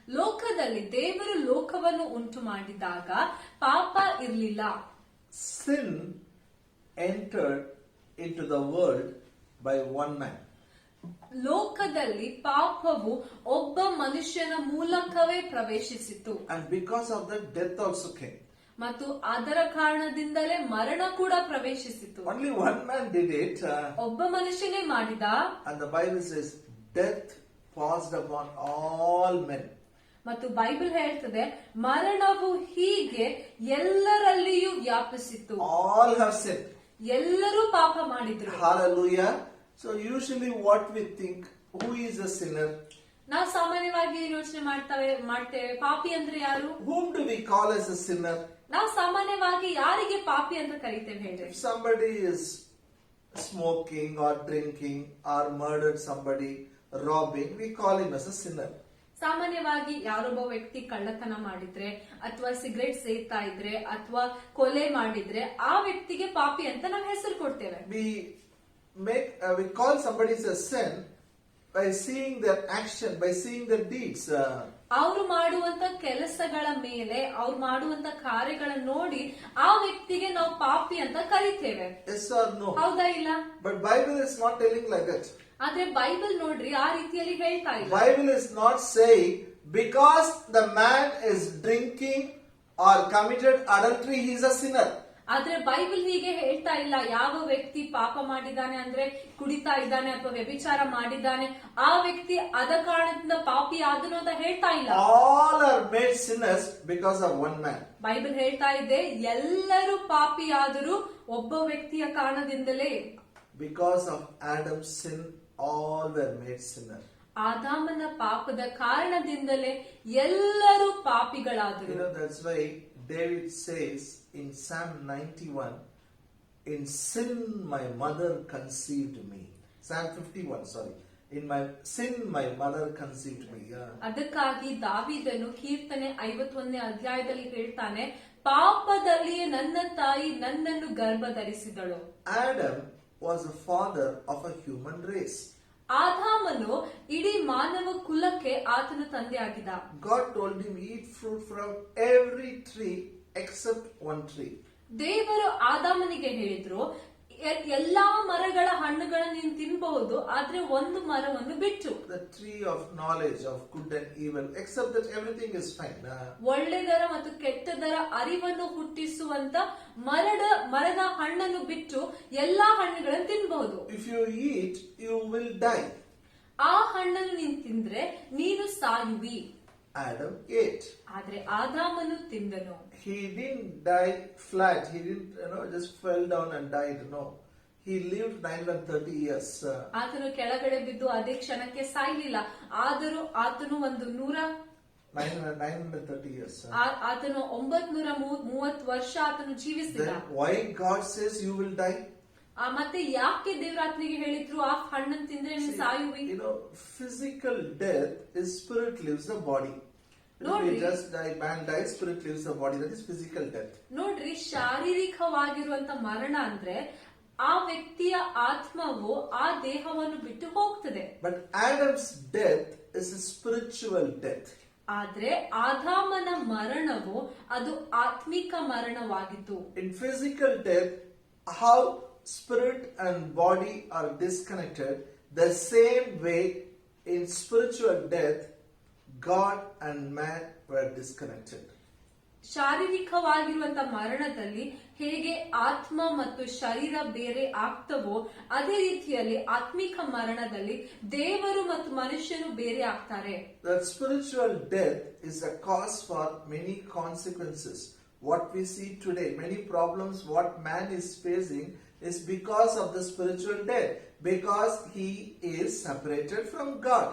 ಲೋಕದಲ್ಲಿ ದೇವರು ಲೋಕವನ್ನು ಉಂಟು ಮಾಡಿದಾಗ ಪಾಪ ಇರಲಿಲ್ಲ. Sin entered into the world by one man. ಲೋಕದಲ್ಲಿ ಪಾಪವು ಒಬ್ಬ ಮನುಷ್ಯನ ಮೂಲಕವೇ ಪ್ರವೇಶಿಸಿತು. And because of that, death also came. ಮತ್ತು ಅದರ ಕಾರಣದಿಂದಲೇ ಮರಣ ಕೂಡ ಪ್ರವೇಶಿಸಿತು. Only one man did it. ಒಬ್ಬ ಮನುಷ್ಯನೇ ಮಾಡಿದ. And the Bible says, death passed upon all men. ಮತ್ತು ಬೈಬಲ್ ಹೇಳ್ತದೆ, ಮರಣವು ಹೀಗೆ ಎಲ್ಲರಲ್ಲಿಯೂ ವ್ಯಾಪಿಸಿತು. All have sinned. ಎಲ್ಲರೂ ಪಾಪ ಮಾಡಿದ್ರು. Hallelujah. So usually what we think, who is a sinner? ನಾವು ಸಾಮಾನ್ಯವಾಗಿ ಯೋಚನೆ ಮಾಡ್ತೇವೆ ಪಾಪಿ ಅಂದ್ರೆ ಯಾರು? Whom do we call as a sinner? ನಾವು ಸಾಮಾನ್ಯವಾಗಿ ಯಾರಿಗೆ ಪಾಪಿ ಅಂತ ಕರಿತೇವೆ ಹೇಳ್ರಿ? If somebody is smoking or drinking or murdered somebody, robbing, we call him as a sinner. ಸಾಮಾನ್ಯವಾಗಿ ಯಾರೊಬ್ಬ ವ್ಯಕ್ತಿ ಕಳ್ಳತನ ಮಾಡಿದ್ರೆ ಅಥವಾ ಸಿಗರೇಟ್ ಸೇರ್ತಾ ಇದ್ರೆ ಅಥವಾ ಕೊಲೆ ಮಾಡಿದ್ರೆ ಆ ವ್ಯಕ್ತಿಗೆ ಪಾಪಿ ಅಂತ ನಾವು ಹೆಸರು ಕೊಡ್ತೇವೆ. We call somebody as a sin by seeing their action, by seeing their deeds. ಅವರು ಮಾಡುವಂತ ಕೆಲಸಗಳ ಮೇಲೆ, ಅವ್ರು ಮಾಡುವಂತ ಕಾರ್ಯಗಳನ್ನ ನೋಡಿ ಆ ವ್ಯಕ್ತಿಗೆ ನಾವು ಪಾಪಿ ಅಂತ ಕರಿತೇವೆ. Yes or no? ಹೌದಾ ಇಲ್ಲ? But Bible is not telling like that. ಆದ್ರೆ ಬೈಬಲ್ ನೋಡ್ರಿ ಆ ರೀತಿಯಲ್ಲಿ ಹೇಳ್ತಾ ಇಲ್ಲ. Bible is not saying because the man is drinking or committed adultery, he is a sinner. ಆದ್ರೆ ಬೈಬಲ್ ಹೀಗೆ ಹೇಳ್ತಾ ಇಲ್ಲ. ಯಾವ ವ್ಯಕ್ತಿ ಪಾಪ ಮಾಡಿದ್ದಾನೆ ಅಂದ್ರೆ ಕುಡಿತಾ ಇದ್ದಾನೆ ಅಥವಾ ವ್ಯಭಿಚಾರ ಮಾಡಿದ್ದಾನೆ, ಆ ವ್ಯಕ್ತಿ ಅದ ಕಾರಣದಿಂದ ಪಾಪಿ ಆದನು ಅಂತ ಹೇಳ್ತಾ ಇಲ್ಲ. All are made sinners because of one man. Bible ಹೇಳ್ತಾ ಇದೆ ಎಲ್ಲರೂ ಪಾಪಿ ಆದರೂ ಒಬ್ಬ ವ್ಯಕ್ತಿಯ ಕಾರಣದಿಂದಲೇ. Because of Adam's sin, all were made sinners. ಆದಾಮನ ಪಾಪದ ಕಾರಣದಿಂದಲೇ ಎಲ್ಲರೂ ಪಾಪಿಗಳಾದರು. That's why David says in Psalm 91, in sin my mother conceived me. Psalm 51, sorry. In my sin my mother conceived me. ಅದಕ್ಕಾಗಿ ದಾವೀದನು ಕೀರ್ತನೆ 51ನೇ ಅಧ್ಯಾಯದಲ್ಲಿ ಹೇಳ್ತಾನೆ, ಪಾಪದಲ್ಲಿಯೇ ನನ್ನ ತಾಯಿ ನನ್ನನ್ನು ಗರ್ಭ ಧರಿಸಿದಳು. Adam was a father of a human race. ಆದಾಮನು ಇಡೀ ಮಾನವ ಕುಲಕ್ಕೆ ಆತನು ತಂದೆ ಆಗಿದ್ದ. God told him, eat fruit from every tree except one tree. ದೇವರು ಆದಾಮನಿಗೆ ಹೇಳಿದ್ರು, ಎಲ್ಲಾ ಮರಗಳ ಹಣ್ಣುಗಳನ್ನು ನೀನು ತಿನ್ನಬಹುದು, ಆದ್ರೆ ಒಂದು ಮರವನ್ನು ಬಿಟ್ಟು. The tree of knowledge of good and evil, except that everything is fine. ಒಳ್ಳೆದರ ಮತ್ತು ಕೆಟ್ಟದರ ಅರಿವನ್ನು ಹುಟ್ಟಿಸುವಂತ ಮರದ ಹಣ್ಣನ್ನು ಬಿಟ್ಟು ಎಲ್ಲಾ ಹಣ್ಣುಗಳನ್ನು ತಿನ್ನಬಹುದು. If you eat, you will die. ಆ ಹಣ್ಣನ್ನು ನೀನು ತಿಂದ್ರೆ ನೀನು ಸಾಯುವಿ. Adam ate. ಆದ್ರೆ ಆದಾಮನು ತಿಂದನು. He didn't die flat. He didn't, just fell down and died. No. He lived 930 years. ಆತನು ಕೆಳಗಡೆ ಬಿದ್ದು ಅದೇ ಕ್ಷಣಕ್ಕೆ ಸಾಯ್ಲಿಲ್ಲ. ಆದರೂ ಆತನು ಒಂದು 930 years. ಆತನು 930 ವರ್ಷ ಆತನು ಜೀವಿಸಿದ. Then why God says you will die? ಮತ್ತೆ ಯಾಕೆ ದೇವ್ರ ಆತನಿಗೆ ಹೇಳಿದ್ರು ಆ ಹಣ್ಣನ್ನು ತಿಂದ್ರೆ ನೀನು ಸಾಯುವಿ? Physical death is spirit leaves the body. ನೋಡ್ರಿ. just die, man dies, spirit leaves the body. That is physical death. ನೋಡ್ರಿ, ಶಾರೀರಿಕವಾಗಿರುವಂತ ಮರಣ ಅಂದ್ರೆ ಆ ವ್ಯಕ್ತಿಯ ಆತ್ಮವು ಆ ದೇಹವನ್ನು ಬಿಟ್ಟು ಹೋಗ್ತದೆ. But Adam's death is a spiritual death. ಆದ್ರೆ ಆದಾಮನ ಮರಣವು ಅದು ಆತ್ಮಿಕ ಮರಣವಾಗಿತ್ತು. In physical death, how spirit and body are disconnected, the same way in spiritual death, God and man were disconnected. ಶಾರೀರಿಕವಾಗಿರುವಂತ ಮರಣದಲ್ಲಿ ಹೇಗೆ ಆತ್ಮ ಮತ್ತು ಶರೀರ ಬೇರೆ ಆಗ್ತವೋ ಅದೇ ರೀತಿಯಲ್ಲಿ ಆತ್ಮಿಕ ಮರಣದಲ್ಲಿ ದೇವರು ಮತ್ತು ಮನುಷ್ಯನು ಬೇರೆ ಆಗ್ತಾರೆ. That spiritual death is a cause for many consequences. What we see today, many problems what man is facing is because of the spiritual death, because he is separated from God.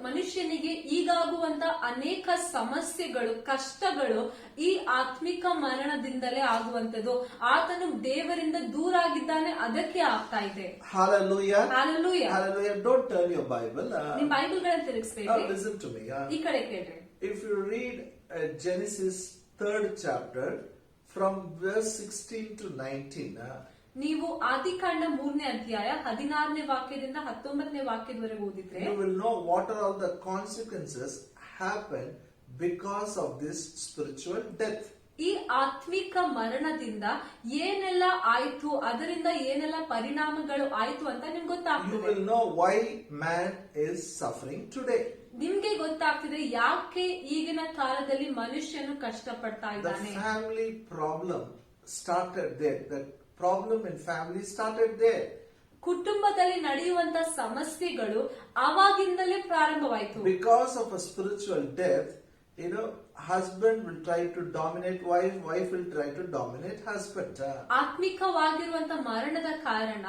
ಮನುಷ್ಯನಿಗೆ ಈಗಾಗುವಂತ ಅನೇಕ ಸಮಸ್ಯೆಗಳು, ಕಷ್ಟಗಳು ಈ ಆತ್ಮಿಕ ಮರಣದಿಂದಲೇ ಆಗುವಂತದ್ದು. ಆತನು ದೇವರಿಂದ ದೂರ ಆಗಿದ್ದಾನೆ, ಅದಕ್ಕೆ ಆಗ್ತಾ ಇದೆ. Hallelujah. Hallelujah. Hallelujah. Don't turn your Bible. ನಿಮ್ ಬೈಬಲ್ ಗಳನ್ನ ತಿರುಗಿಸ್ಬೇಡಿ, Listen to me. ಈ ಕಡೆ ಕೇಳ್ರಿ. If you read Genesis 3rd chapter from verse 16 to 19, ನೀವು ಆದಿಕಾಂಡ 3ನೇ ಅಧ್ಯಾಯ 16ನೇ ವಾಕ್ಯದಿಂದ 19ನೇ ವಾಕ್ಯದವರೆಗೆ ಓದಿದ್ರೆ you will know what are all the consequences happen because of this spiritual death. ಈ ಆತ್ಮಿಕ ಮರಣದಿಂದ ಏನೆಲ್ಲ ಆಯ್ತು, ಅದರಿಂದ ಏನೆಲ್ಲ ಪರಿಣಾಮಗಳು ಆಯ್ತು ಅಂತ ನಿಮ್ಗೆ You ಗೊತ್ತಾಗ್ತದೆ. will know why man is suffering today. ನಿಮ್ಗೆ ಗೊತ್ತಾಗ್ತಿದೆ ಯಾಕೆ ಈಗಿನ ಕಾಲದಲ್ಲಿ ಮನುಷ್ಯನು ಕಷ್ಟಪಡ್ತಾ The ಇದ್ದಾನೆ. family problem started there. The problem in family started there. ಕುಟುಂಬದಲ್ಲಿ ನಡೆಯುವಂತ ಸಮಸ್ಯೆಗಳು ಆವಾಗಿಂದಲೇ ಪ್ರಾರಂಭವಾಯಿತು. Because of a spiritual death, husband will try to dominate wife, wife will try to dominate husband. ಆತ್ಮಿಕವಾಗಿರುವಂತ ಮರಣದ ಕಾರಣ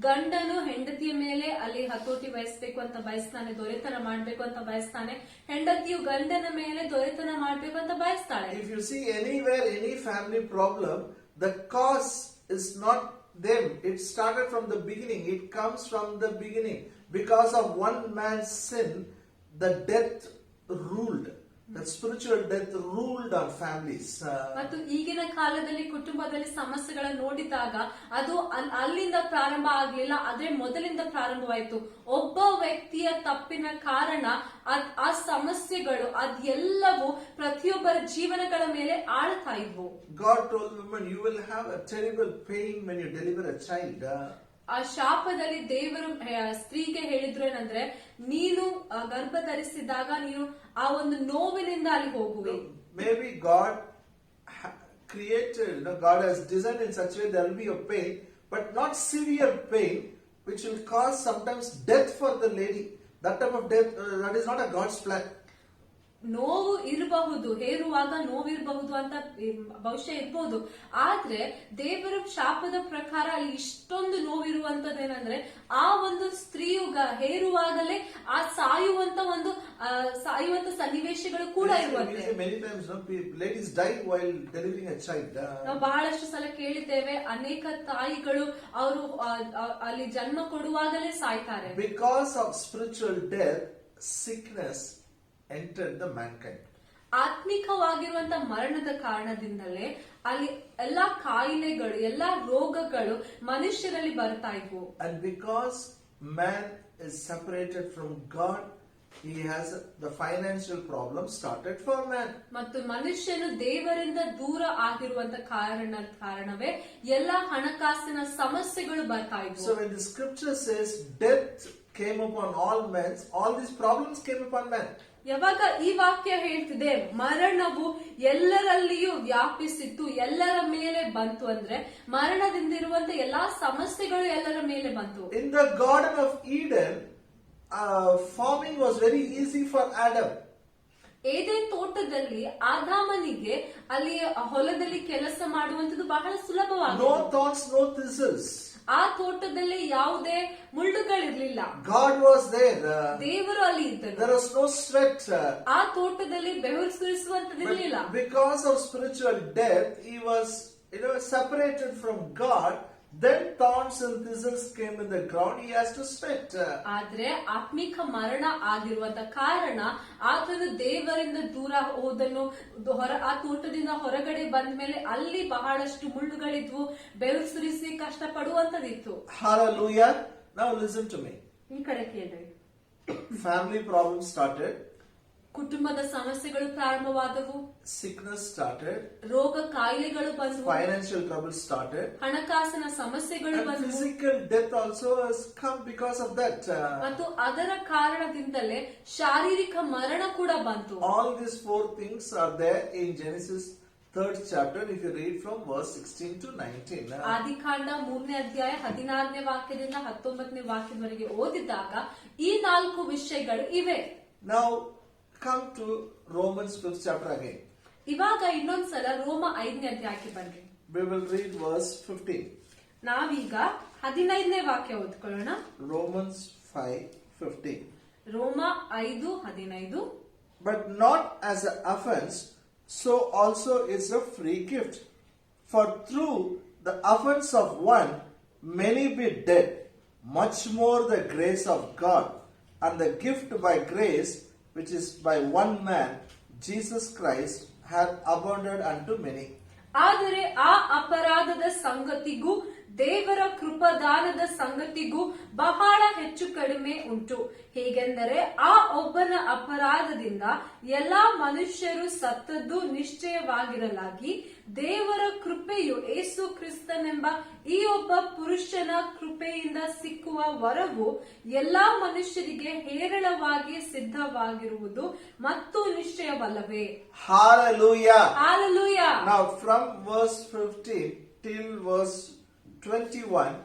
ಗಂಡನು ಹೆಂಡತಿಯ ಮೇಲೆ ಅಲ್ಲಿ ಹತೋಟಿ ವಹಿಸಬೇಕು ಅಂತ ಬಯಸ್ತಾನೆ, ದೊರೆತನ ಮಾಡ್ಬೇಕು ಅಂತ ಬಯಸ್ತಾನೆ. ಹೆಂಡತಿಯು ಗಂಡನ ಮೇಲೆ ದೊರೆತನ ಮಾಡ್ಬೇಕು ಅಂತ ಬಯಸ್ತಾಳೆ. If you see anywhere any family problem, the cause is not them. It started from the beginning. It comes from the beginning. Because of one man's sin, the death ruled. The spiritual death ruled on families. ಮತ್ತು ಈಗಿನ ಕಾಲದಲ್ಲಿ ಕುಟುಂಬದಲ್ಲಿ ಸಮಸ್ಯೆಗಳನ್ನು ನೋಡಿದಾಗ ಅದು ಅಲ್ಲಿಂದ ಪ್ರಾರಂಭ ಆಗ್ಲಿಲ್ಲ, ಆದ್ರೆ ಮೊದಲಿಂದ ಪ್ರಾರಂಭವಾಯಿತು. ಒಬ್ಬ ವ್ಯಕ್ತಿಯ ತಪ್ಪಿನ ಕಾರಣ ಆ ಸಮಸ್ಯೆಗಳು ಅದೆಲ್ಲವೂ ಪ್ರತಿಯೊಬ್ಬರ ಜೀವನಗಳ ಮೇಲೆ ಆಳ್ತಾ ಇದ್ವು. God told women, you will have a terrible pain when you deliver a child. ಆ ಶಾಪದಲ್ಲಿ ದೇವರು ಸ್ತ್ರೀಗೆ ಹೇಳಿದ್ರು ಏನಂದ್ರೆ, ನೀನು ಗರ್ಭ ಧರಿಸಿದಾಗ ನೀನು ಆ ಒಂದು ನೋವಿನಿಂದ ಅಲ್ಲಿ ಹೋಗುವೆ. Maybe God created, God has designed in such a way there will be a pain, but not severe pain, which will cause sometimes death for the lady. That type of death, that is not a God's plan. ನೋವು ಇರಬಹುದು, ಹೇರುವಾಗ ನೋವಿರಬಹುದು ಅಂತ ಭವಿಷ್ಯ ಇರ್ಬೋದು, ಆದ್ರೆ ದೇವರ ಶಾಪದ ಪ್ರಕಾರ ಅಲ್ಲಿ ಇಷ್ಟೊಂದು ನೋವಿರುವಂತದ್ದೇನಂದ್ರೆ ಆ ಒಂದು ಸ್ತ್ರೀಯು ಹೇರುವಾಗಲೇ ಆ ಸಾಯುವಂತ ಸನ್ನಿವೇಶಗಳು ಕೂಡ ಇರುವಂತೆ. Many times ladies die while delivering a child. ನಾವು ಬಹಳಷ್ಟು ಸಲ ಕೇಳಿದ್ದೇವೆ, ಅನೇಕ ತಾಯಿಗಳು ಅವರು ಅಲ್ಲಿ ಜನ್ಮ ಕೊಡುವಾಗಲೇ ಸಾಯ್ತಾರೆ. Because of spiritual death, sickness entered the mankind. ಆತ್ಮಿಕವಾಗಿರುವಂತ ಮರಣದ ಕಾರಣದಿಂದಲೇ ಅಲ್ಲಿ ಎಲ್ಲಾ ಕಾಯಿಲೆಗಳು, ಎಲ್ಲಾ ರೋಗಗಳು ಮನುಷ್ಯರಲ್ಲಿ ಬರ್ತಾ ಇದ್ವು. And because man is separated from God, he has the financial problem started for man. ಮತ್ತು ಮನುಷ್ಯನು ದೇವರಿಂದ ದೂರ ಆಗಿರುವಂತ ಕಾರಣವೇ ಎಲ್ಲಾ ಹಣಕಾಸಿನ ಸಮಸ್ಯೆಗಳು ಬರ್ತಾ ಇದ್ವು. So when the scripture says death came upon all men, all these problems came upon man. ಯಾವಾಗ ಈ ವಾಕ್ಯ ಹೇಳ್ತಿದೆ ಮರಣವು ಎಲ್ಲರಲ್ಲಿಯೂ ವ್ಯಾಪಿಸಿತ್ತು, ಎಲ್ಲರ ಮೇಲೆ ಬಂತು ಅಂದ್ರೆ ಮರಣದಿಂದ ಇರುವಂತ ಎಲ್ಲಾ ಸಮಸ್ಯೆಗಳು ಎಲ್ಲರ ಮೇಲೆ ಬಂತು. In the Garden of Eden, farming was very easy for Adam. Eden ತೋಟದಲ್ಲಿ ಆದಾಮನಿಗೆ ಅಲ್ಲಿ ಹೊಲದಲ್ಲಿ ಕೆಲಸ ಮಾಡುವಂತದ್ದು ಬಹಳ ಸುಲಭವಾಗಿದೆ. No thorns, no thistles. ಆ ತೋಟದಲ್ಲಿ ಯಾವುದೇ ಮುಳ್ಳುಗಳಿರ್ಲಿಲ್ಲ. God was there. ದೇವರು ಅಲ್ಲಿ ಇದ್ದರು. There was no sweat. ಆ ತೋಟದಲ್ಲಿ ಬೆವರು ಸುರಿಸುವಂತದಿರ್ಲಿಲ್ಲ. Because of spiritual death, he was separated from God. Then thorns and thistles came in the ground, he has to spit. ಆದ್ರೆ ಆತ್ಮಿಕ ಮರಣ ಆಗಿರುವಂತ ಕಾರಣ ಆತನು ದೇವರಿಂದ ದೂರ ಹೋದನು. ಆ ತೋಟದಿಂದ ಹೊರಗಡೆ ಬಂದ ಮೇಲೆ ಅಲ್ಲಿ ಬಹಳಷ್ಟು ಮುಳ್ಳುಗಳಿದ್ವು, ಬೆವರು ಸುರಿಸಿ ಕಷ್ಟಪಡುವಂತದಿತ್ತು. Hallelujah. Now listen to me. ಈ ಕಡೆ ಕೇಳ್ರಿ. Family problems started. ಕುಟುಂಬದ ಸಮಸ್ಯೆಗಳು ಪ್ರಾರಂಭವಾದವು. Sickness started. ರೋಗ ಕಾಯಿಲೆಗಳು ಬಂದವು. Financial trouble started. ಹಣಕಾಸಿನ ಸಮಸ್ಯೆಗಳು And ಬಂದವು. physical death also has come because of that. ಮತ್ತು ಅದರ ಕಾರಣದಿಂದಲೇ ಶಾರೀರಿಕ ಮರಣ ಕೂಡ ಬಂತು. All these four things are there in Genesis 3rd chapter if you read from verse 16 to 19. ಆದಿಕಾಂಡ 3ನೇ ಅಧ್ಯಾಯ 16ನೇ ವಾಕ್ಯದಿಂದ 19ನೇ ವಾಕ್ಯದವರೆಗೆ ಓದಿದಾಗ ಈ 4 ವಿಷಯಗಳು ಇವೆ. Now come to Romans 5th chapter again. ಇವಾಗ ಇನ್ನೊಂದ್ಸಲ ರೋಮ 5ನೇ ಅಧ್ಯಾಯಕ್ಕೆ ಬನ್ರಿ. We will read verse 15. ನಾವೀಗ 15ನೇ ವಾಕ್ಯ ಓದ್ಕೊಳ್ಳೋಣ. Romans 5:15. ರೋಮ 5:15. But not as an offense, so also is a free gift. For through the offense of one, many be dead, much more the grace of God, and the gift by grace, which is by one man, Jesus Christ, hath abounded unto many. ಆದರೆ ಆ ಅಪರಾಧದ ಸಂಗತಿಗೂ ದೇವರ ಕೃಪಾದಾನದ ಸಂಗತಿಗೂ ಬಹಳ ಹೆಚ್ಚು ಕಡಿಮೆ ಉಂಟು. ಹೇಗೆಂದರೆ ಆ ಒಬ್ಬನ ಅಪರಾಧದಿಂದ ಎಲ್ಲಾ ಮನುಷ್ಯರು ಸತ್ತದ್ದು ನಿಶ್ಚಯವಾಗಿರಲಾಗಿ, ದೇವರ ಕೃಪೆಯು ಯೇಸು ಕ್ರಿಸ್ತನೆಂಬ ಈ ಒಬ್ಬ ಪುರುಷನ ಕೃಪೆಯಿಂದ ಸಿಕ್ಕುವ ವರವು ಎಲ್ಲಾ ಮನುಷ್ಯರಿಗೆ ಹೇರಳವಾಗಿ ಸಿದ್ಧವಾಗಿರುವುದು ಮತ್ತು ನಿಶ್ಚಯವಲ್ಲವೇ. Hallelujah. Hallelujah. Now from verse 15 till verse 21,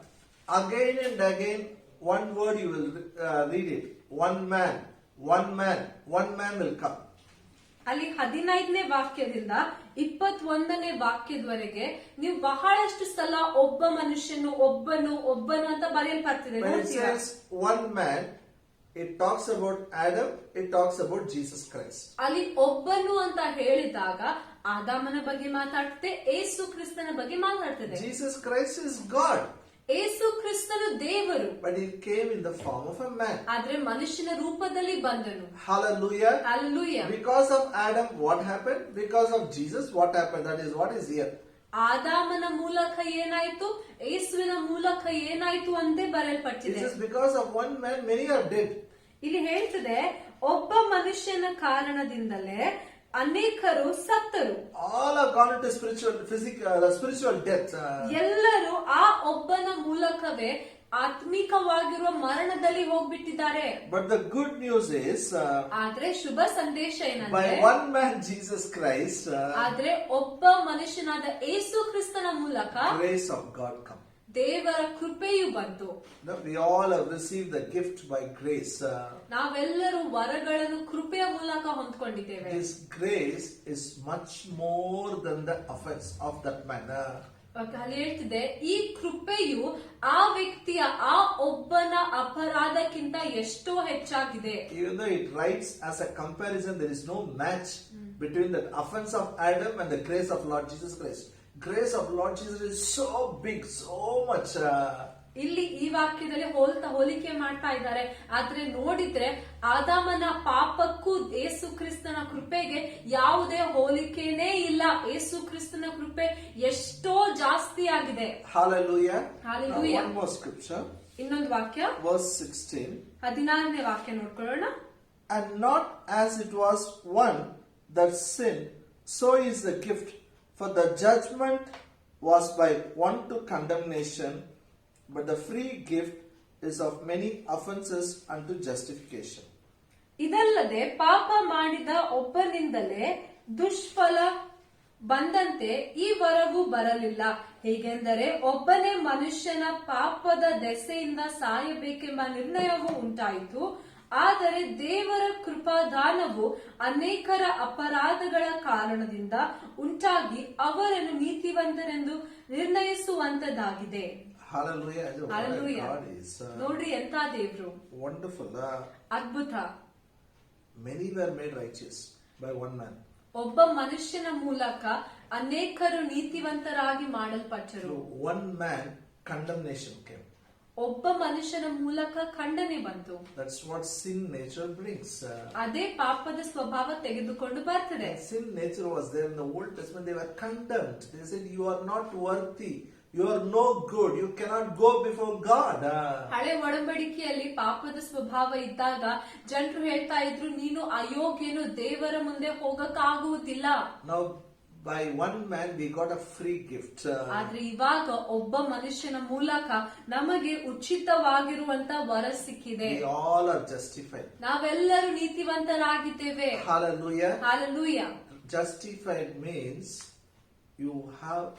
again and again one word you will read it. One man will come. ಅಲ್ಲಿ 15ನೇ ವಾಕ್ಯದಿಂದ 21ನೇ ವಾಕ್ಯದವರೆಗೆ ನೀವು ಬಹಳಷ್ಟು ಸಲ ಒಬ್ಬ ಮನುಷ್ಯನು ಒಬ್ಬನು ಅಂತ ಬರೆಯಲ್ಪಡ್ತಿದೆ. When it says one man, it talks about Adam, it talks about Jesus Christ. ಅಲ್ಲಿ ಒಬ್ಬನು ಅಂತ ಹೇಳಿದಾಗ ಆದಾಮನ ಬಗ್ಗೆ ಮಾತಾಡ್ತದೆ, ಏಸು ಕ್ರಿಸ್ತನ ಬಗ್ಗೆ ಮಾತಾಡ್ತದೆ. Jesus Christ is God. ಏಸು ಕ್ರಿಸ್ತನು ದೇವರು. But he came in the form of a man. ಆದ್ರೆ ಮನುಷ್ಯನ ರೂಪದಲ್ಲಿ ಬಂದನು. Hallelujah. Hallelujah. Because of Adam, what happened? Because of Jesus, what happened? That is what is here. ಆದಾಮನ ಮೂಲಕ ಏನಾಯ್ತು, ಏಸುವಿನ ಮೂಲಕ ಏನಾಯ್ತು ಅಂತೆ ಬರೆಯಲ್ಪಟ್ಟಿದೆ. It is because of one man, many are dead. ಇಲ್ಲಿ ಹೇಳ್ತದೆ, ಒಬ್ಬ ಮನುಷ್ಯನ ಕಾರಣದಿಂದಲೇ ಅನೇಕರು ಸತ್ತರು. All have gone into spiritual death. ಎಲ್ಲರೂ ಆ ಒಬ್ಬನ ಮೂಲಕವೇ ಆತ್ಮಿಕವಾಗಿರುವ ಮರಣದಲ್ಲಿ ಹೋಗ್ಬಿಟ್ಟಿದ್ದಾರೆ. But the good news is, ಆದ್ರೆ ಶುಭ ಸಂದೇಶ by ಏನಂದ್ರೆ, one man, Jesus Christ, ಆದ್ರೆ ಒಬ್ಬ ಮನುಷ್ಯನಾದ ಏಸು ಕ್ರಿಸ್ತನ ಮೂಲಕ grace of God come. ದೇವರ ಕೃಪೆಯು ಬಂತು. We all have received the gift by grace. ನಾವೆಲ್ಲರೂ ವರಗಳನ್ನು ಕೃಪೆಯ ಮೂಲಕ ಹೊಂದ್ಕೊಂಡಿದ್ದೇವೆ. This grace is much more than the offense of that man. ಅಲ್ಲಿ ಹೇಳ್ತಿದೆ, ಈ ಕೃಪೆಯು ಆ ವ್ಯಕ್ತಿಯ ಆ ಒಬ್ಬನ ಅಪರಾಧಕ್ಕಿಂತ ಎಷ್ಟೋ ಹೆಚ್ಚಾಗಿದೆ. Even though it writes as a comparison, there is no match between the offense of Adam and the grace of Lord Jesus Christ. Grace of Lord Jesus is so big, so much. ಇಲ್ಲಿ ಈ ವಾಕ್ಯದಲ್ಲಿ ಹೋಲಿಕೆ ಮಾಡ್ತಾ ಇದ್ದಾರೆ. ಆದ್ರೆ ನೋಡಿದ್ರೆ ಆದಾಮನ ಪಾಪಕ್ಕೂ ಏಸು ಕ್ರಿಸ್ತನ ಕೃಪೆಗೆ ಯಾವುದೇ ಹೋಲಿಕೆನೇ ಇಲ್ಲ. ಏಸು ಕ್ರಿಸ್ತನ ಕೃಪೆ ಎಷ್ಟೋ ಜಾಸ್ತಿ ಆಗಿದೆ. Hallelujah. Hallelujah. Now one more scripture. ಇನ್ನೊಂದು ವಾಕ್ಯ, Verse 16. 16ನೇ ವಾಕ್ಯ ನೋಡ್ಕೊಳ್ಳೋಣ. And not as it was one that sinned, so is the gift. For the judgment was by one to condemnation, but the free gift is of many offenses unto justification. ಇದಲ್ಲದೆ ಪಾಪ ಮಾಡಿದ ಒಬ್ಬನಿಂದಲೇ ದುಷ್ಫಲ ಬಂದಂತೆ ಈ ವರವು ಬರಲಿಲ್ಲ. ಹೇಗೆಂದರೆ ಒಬ್ಬನೇ ಮನುಷ್ಯನ ಪಾಪದ ದೆಸೆಯಿಂದ ಸಾಯಬೇಕೆಂಬ ನಿರ್ಣಯವು ಉಂಟಾಯಿತು. ಆದರೆ ದೇವರ ಕೃಪಾದಾನವು ಅನೇಕರ ಅಪರಾಧಗಳ ಕಾರಣದಿಂದ ಉಂಟಾಗಿ ಅವರನ್ನು ನೀತಿವಂತರೆಂದು ನಿರ್ಣಯಿಸುವಂತದಾಗಿದೆ. Hallelujah. Hallelujah. God is ನೋಡ್ರಿ ಎಂತ ದೇವ್ರು, wonderful. ಅದ್ಭುತ. Many were made righteous by one man. ಒಬ್ಬ ಮನುಷ್ಯನ ಮೂಲಕ ಅನೇಕರು ನೀತಿವಂತರಾಗಿ ಮಾಡಲ್ಪಟ್ಟರು. So one man condemnation came. ಒಬ್ಬ ಮನುಷ್ಯನ ಮೂಲಕ ಖಂಡನೆ ಬಂತು. That's what sin nature brings. ಅದೇ ಪಾಪದ ಸ್ವಭಾವ ತೆಗೆದುಕೊಂಡು ಬರ್ತದೆ. Sin nature was there in the Old Testament. They were condemned. They said, "You are not worthy. You are no good. You cannot go before God." ಹಳೆ ಒಡಂಬಡಿಕೆಯಲ್ಲಿ ಪಾಪದ ಸ್ವಭಾವ ಇದ್ದಾಗ ಜನರು ಹೇಳ್ತಾ ಇದ್ರು, ನೀನು ಅಯೋಗ್ಯನು, ದೇವರ ಮುಂದೆ ಹೋಗಕ್ಕಾಗುವುದಿಲ್ಲ. Now, by one man, we got a free gift. ಆದ್ರೆ ಇವಾಗ ಒಬ್ಬ ಮನುಷ್ಯನ ಮೂಲಕ ನಮಗೆ ಉಚಿತವಾಗಿರುವಂತ ವರ ಸಿಕ್ಕಿದೆ. We all are justified. ನಾವೆಲ್ಲರೂ ನೀತಿವಂತರಾಗಿದ್ದೇವೆ. Hallelujah. Hallelujah. Justified means you have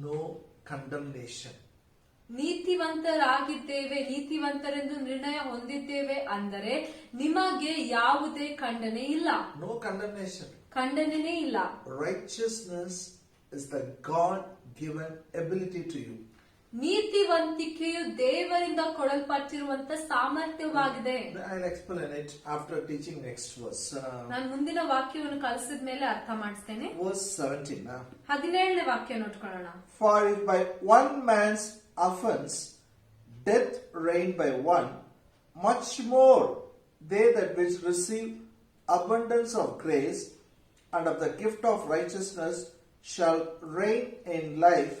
no condemnation. ನೀತಿವಂತರಾಗಿದ್ದೇವೆ, ನೀತಿವಂತರೆಂದು ನಿರ್ಣಯ ಹೊಂದಿದ್ದೇವೆ ಅಂದರೆ ನಿಮಗೆ ಯಾವುದೇ ಖಂಡನೆ ಇಲ್ಲ. No condemnation. ಖಂಡನೆ ಇಲ್ಲ. Righteousness is the God-given ability to you. ನೀತಿವಂತಿಕೆಯು ದೇವರಿಂದ ಕೊಡಲ್ಪಟ್ಟಿರುವಂತ ಸಾಮರ್ಥ್ಯವಾಗಿದೆ. I'll explain it after teaching next verse. ನಾನು ಮುಂದಿನ ವಾಕ್ಯವನ್ನು ಕಲಿಸಿದ ಮೇಲೆ ಅರ್ಥ ಮಾಡಿಸ್ತೇನೆ. Verse 17. 17ನೇ ವಾಕ್ಯ ನೋಡ್ಕೊಳ್ಳೋಣ. For if by one man's offense death reigned by one, much more they that which receive abundance of grace and of the gift of righteousness shall reign in life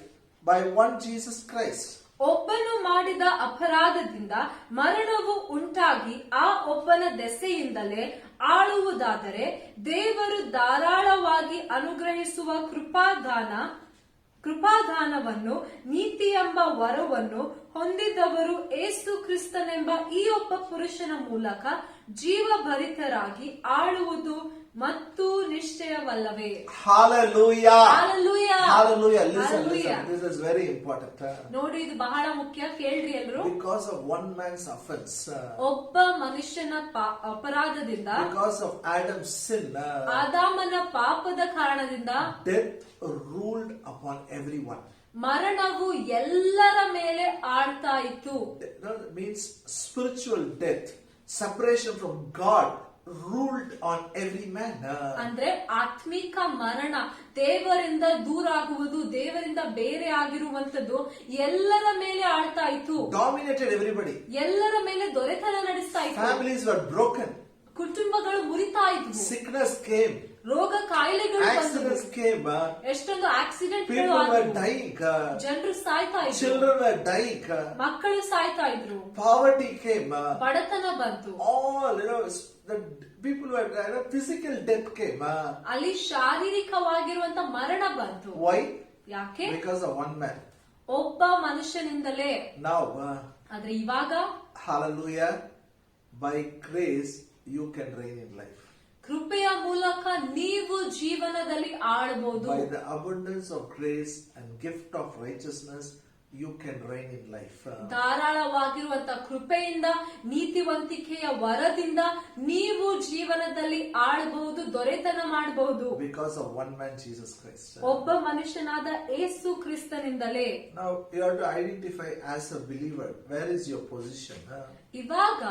by one Jesus Christ. ಒಬ್ಬನು ಮಾಡಿದ ಅಪರಾಧದಿಂದ ಮರಣವು ಉಂಟಾಗಿ ಆ ಒಬ್ಬನ ದೆಸೆಯಿಂದಲೇ ಆಳುವುದಾದರೆ ದೇವರು ಧಾರಾಳವಾಗಿ ಅನುಗ್ರಹಿಸುವ ಕೃಪಾದಾನವನ್ನು ನೀತಿ ಎಂಬ ವರವನ್ನು ಹೊಂದಿದವರು ಏಸು ಕ್ರಿಸ್ತನೆಂಬ ಈ ಒಬ್ಬ ಪುರುಷನ ಮೂಲಕ ಜೀವಭರಿತರಾಗಿ ಆಳುವುದು ಮತ್ತು ನಿಶ್ಚಯವಲ್ಲವೇ. Hallelujah. Hallelujah. Hallelujah. Listen, Hallelujah. listen. This is very important. ನೋಡಿ, ಇದು ಬಹಳ ಮುಖ್ಯ. ಕೇಳ್ರಿ ಎಲ್ರು. Because of one man's offense, ಒಬ್ಬ ಮನುಷ್ಯನ ಅಪರಾಧದಿಂದ, because of Adam's sin, ಆದಾಮನ ಪಾಪದ ಕಾರಣದಿಂದ death ruled upon everyone. ಮರಣವು ಎಲ್ಲರ ಮೇಲೆ ಆಡ್ತಾ ಇತ್ತು. That means spiritual death, separation from God ruled on every man. ಅಂದ್ರೆ ಆತ್ಮಿಕ ಮರಣ, ದೇವರಿಂದ ದೂರ ಆಗುವುದು, ದೇವರಿಂದ ಬೇರೆ ಆಗಿರುವಂತದ್ದು ಎಲ್ಲರ ಮೇಲೆ ಆಡ್ತಾ ಇತ್ತು. Dominated everybody. ಎಲ್ಲರ ಮೇಲೆ ದೊರೆತನ ನಡೆಸ್ತಾ ಇತ್ತು. Families were broken. ಕುಟುಂಬಗಳು ಮುರಿತಾ ಇದ್ವು. Sickness came. ರೋಗ ಕಾಯಿಲೆಗಳು Accidents came. ಎಷ್ಟೊಂದು ಆಕ್ಸಿಡೆಂಟ್ People were dying. ಜನರು ಸಾಯ್ತಾ ಇದ್ರು. Children were dying. ಮಕ್ಕಳು ಸಾಯ್ತಾ ಇದ್ರು. Poverty came. ಬಡತನ ಬಂತು. All, the people were, physical death came. ಅಲ್ಲಿ ಶಾರೀರಿಕವಾಗಿರುವಂತ ಮರಣ ಬಂತು. Why? ಯಾಕೆ? Because of one man. ಒಬ್ಬ ಮನುಷ್ಯನಿಂದಲೇ. Now, ಆದ್ರೆ ಇವಾಗ hallelujah, by grace you can reign in life. ಕೃಪೆಯ ಮೂಲಕ ನೀವು ಜೀವನದಲ್ಲಿ ಆಳಬಹುದು. By the abundance of grace and gift of righteousness you can reign in life. ಧಾರಾಳವಾಗಿರುವಂತ ಕೃಪೆಯಿಂದ, ನೀತಿವಂತಿಕೆಯ ವರದಿಂದ ನೀವು ಜೀವನದಲ್ಲಿ ಆಳಬಹುದು, ದೊರೆತನ ಮಾಡಬಹುದು. Because of one man, Jesus Christ. ಒಬ್ಬ ಮನುಷ್ಯನಾದ ಏಸು ಕ್ರಿಸ್ತನಿಂದಲೇ. Now you have to identify as a believer, where is your position? ಇವಾಗ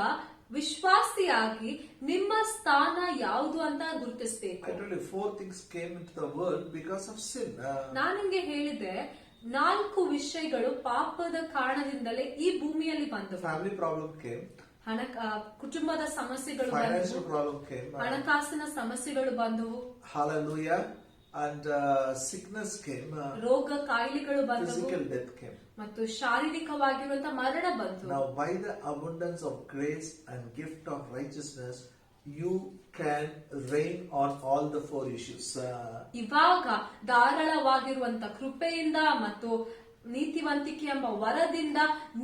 ವಿಶ್ವಾಸಿಯಾಗಿ ನಿಮ್ಮ ಸ್ಥಾನ ಯಾವುದು ಅಂತ ಗುರುತಿಸಬೇಕು. I told you 4 things came into the world because of sin. ನಾನು ನಿಮಗೆ ಹೇಳಿದೆ, 4 ವಿಷಯಗಳು ಪಾಪದ ಕಾರಣದಿಂದಲೇ ಈ ಭೂಮಿಯಲ್ಲಿ ಬಂದವು. Family problem came. ಕುಟುಂಬದ ಸಮಸ್ಯೆಗಳು Financial ಬಂದವು. problem came. ಹಣಕಾಸಿನ ಸಮಸ್ಯೆಗಳು ಬಂದವು. Hallelujah. And sickness came. ರೋಗ ಕಾಯಿಲೆಗಳು ಬಂದವು. Physical death came. ಮತ್ತು ಶಾರೀರಿಕವಾಗಿರುವಂತಹ ಮರಣ ಬಂತು. Now by the abundance of grace and gift of righteousness you can reign on all the 4 issues. ಇವಾಗ ಧಾರಾಳವಾಗಿರುವಂತ ಕೃಪೆಯಿಂದ ಮತ್ತು ನೀತಿವಂತಿಕೆ ಎಂಬ ವರದಿಂದ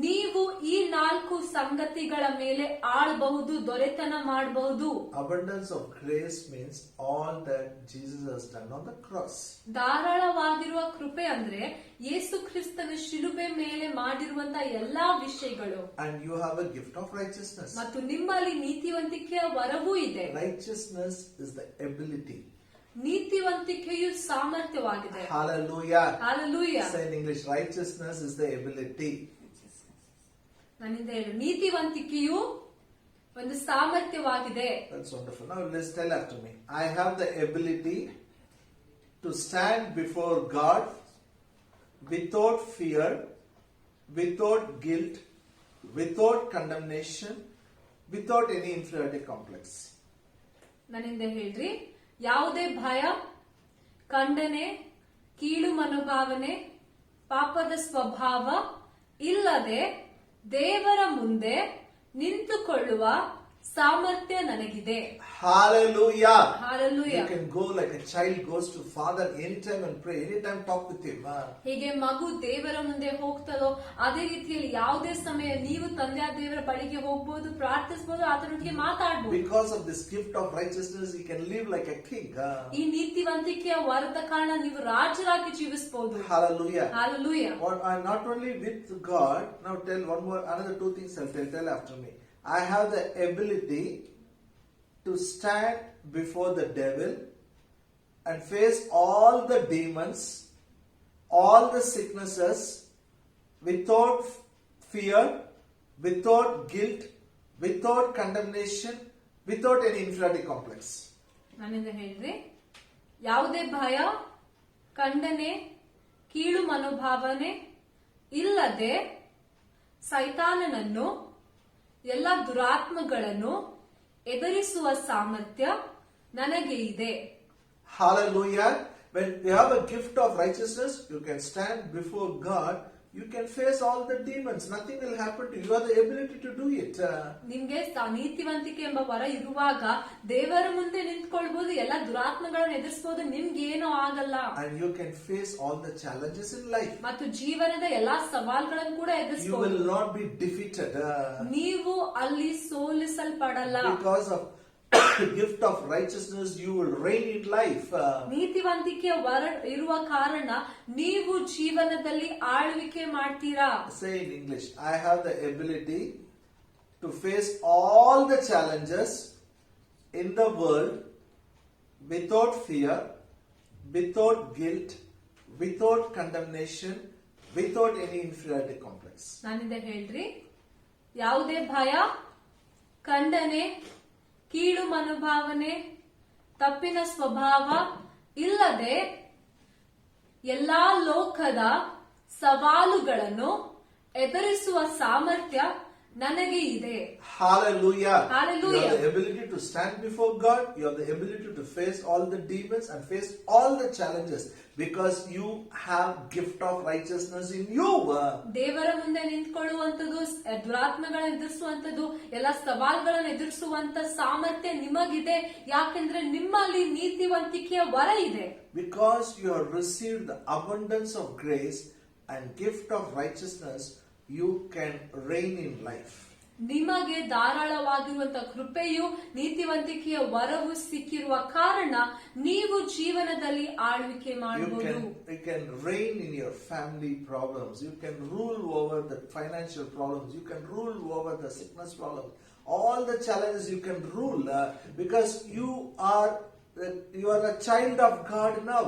ನೀವು ಈ 4 ಸಂಗತಿಗಳ ಮೇಲೆ ಆಳಬಹುದು, ದೊರೆತನ ಮಾಡಬಹುದು. Abundance of grace means all that Jesus has done on the cross. ಧಾರಾಳವಾಗಿರುವ ಕೃಪೆ ಅಂದ್ರೆ ಯೇಸು ಕ್ರಿಸ್ತನ ಶಿಲುಬೆ ಮೇಲೆ ಮಾಡಿರುವಂತ ಎಲ್ಲಾ ವಿಷಯಗಳು. And you have a gift of righteousness. ಮತ್ತು ನಿಮ್ಮಲ್ಲಿ ನೀತಿವಂತಿಕೆಯ ವರವೂ ಇದೆ. Righteousness is the ability. ನೀತಿವಂತಿಕೆಯು ಸಾಮರ್ಥ್ಯವಾಗಿದೆ. Hallelujah. Hallelujah. Say in English, righteousness is the ability. ನನ್ನಿಂದ ಹೇಳು, ನೀತಿವಂತಿಕೆಯು ಒಂದು ಸಾಮರ್ಥ್ಯವಾಗಿದೆ. That's wonderful. Now let's tell after me. I have the ability to stand before God without fear without guilt, without condemnation, without any inferiority complex. ನನ್ನಿಂದ ಹೇಳ್ರಿ, ಯಾವುದೇ ಭಯ, ಖಂಡನೆ, ಕೀಳು ಮನೋಭಾವನೆ, ಪಾಪದ ಸ್ವಭಾವ ಇಲ್ಲದೆ ದೇವರ ಮುಂದೆ ನಿಂತುಕೊಳ್ಳುವ ಸಾಮರ್ಥ್ಯ ನನಗಿದೆ. Hallelujah. Hallelujah. You can go like a child goes to father anytime and pray, anytime talk with him. ಹೀಗೆ ಮಗು ದೇವರ ಮುಂದೆ ಹೋಗ್ತದೋ ಅದೇ ರೀತಿಯಲ್ಲಿ ಯಾವುದೇ ಸಮಯ ನೀವು ತಂದೆಯ ದೇವರ ಬಳಿಗೆ ಹೋಗ್ಬೋದು, ಪ್ರಾರ್ಥಿಸಬಹುದು, ಆತನೊಟ್ಟಿಗೆ ಮಾತಾಡಬಹುದು. Because of this gift of righteousness, he can live like a king. ಈ ನೀತಿವಂತಿಕೆಯ ವರದ ಕಾರಣ ನೀವು ರಾಜರಾಗಿ ಜೀವಿಸಬಹುದು. Hallelujah. Hallelujah. What I'm not only with God, now tell one more, another two things I'll tell after me. I have the ability to stand before the devil and face all the demons, all the sicknesses without fear, without guilt, without condemnation, without any inferiority complex. ನನ್ನಿಂದ ಹೇಳ್ರಿ, ಯಾವುದೇ ಭಯ, ಖಂಡನೆ, ಕೀಳು ಮನೋಭಾವನೆ ಇಲ್ಲದೆ ಸೈತಾನನನ್ನು, ಎಲ್ಲ ದುರಾತ್ಮಗಳನ್ನು ಎದುರಿಸುವ ಸಾಮರ್ಥ್ಯ ನನಗೆ ಇದೆ. Hallelujah. When you have a gift of righteousness, you can stand before God. You can face all the demons. Nothing will happen to you. You have the ability to do it. ನಿಮ್ಗೆ ನೀತಿವಂತಿಕೆ ಎಂಬ ವರ ಇರುವಾಗ ದೇವರ ಮುಂದೆ ನಿಂತ್ಕೊಳ್ಬಹುದು, ಎಲ್ಲ ದುರಾತ್ಮಗಳನ್ನು ಎದುರಿಸಬಹುದು, ನಿಮ್ಗೆ ಏನೋ ಆಗಲ್ಲ. And you can face all the challenges in life. ಮತ್ತು ಜೀವನದ ಎಲ್ಲಾ ಸವಾಲ್ಗಳನ್ನು ಕೂಡ You ಎದುರಿಸಬಹುದು. will not be defeated. ನೀವು ಅಲ್ಲಿ ಸೋಲಿಸಲ್ಪಡಲ್ಲ. Because of gift of righteousness, you will reign in life. ನೀತಿವಂತಿಕೆಯ ವರ ಇರುವ ಕಾರಣ ನೀವು ಜೀವನದಲ್ಲಿ ಆಳ್ವಿಕೆ ಮಾಡ್ತೀರಾ. Say in English, I have the ability to face all the challenges in the world without fear, without guilt, without condemnation, without any inferiority complex. ನಾನಿಂದ ಹೇಳ್ರಿ, ಯಾವುದೇ ಭಯ, ಖಂಡನೆ, ಕೀಳು ಮನೋಭಾವನೆ, ತಪ್ಪಿನ ಸ್ವಭಾವ ಇಲ್ಲದೆ ಎಲ್ಲಾ ಲೋಕದ ಸವಾಲುಗಳನ್ನು ಎದುರಿಸುವ ಸಾಮರ್ಥ್ಯ ನನಗೆ ಇದೆ. Hallelujah. Hallelujah. You have the ability to stand before God. You have the ability to face all the demons and face all the challenges because you have gift of righteousness in you. ದೇವರ ಮುಂದೆ ನಿಂತ್ಕೊಳ್ಳುವಂಥದ್ದು, ದುರಾತ್ಮಗಳನ್ನು ಎದುರಿಸುವಂಥದ್ದು, ಎಲ್ಲ ಸವಾಲ್ಗಳನ್ನು ಎದುರಿಸುವಂತ ಸಾಮರ್ಥ್ಯ ನಿಮಗಿದೆ. ಯಾಕೆಂದ್ರೆ ನಿಮ್ಮಲ್ಲಿ ನೀತಿವಂತಿಕೆಯ ವರ ಇದೆ. Because you have received the abundance of grace and gift of righteousness, you can reign in life. ನಿಮಗೆ ಧಾರಾಳವಾಗಿರುವಂತಹ ಕೃಪೆಯು, ನೀತಿವಂತಿಕೆಯ ವರವು ಸಿಕ್ಕಿರುವ ಕಾರಣ ನೀವು ಜೀವನದಲ್ಲಿ ಆಳ್ವಿಕೆ ಮಾಡಬಹುದು. You can reign in your family problems. You can rule over the financial problems. You can rule over the sickness problems. All the challenges you can rule because you are a child of God now.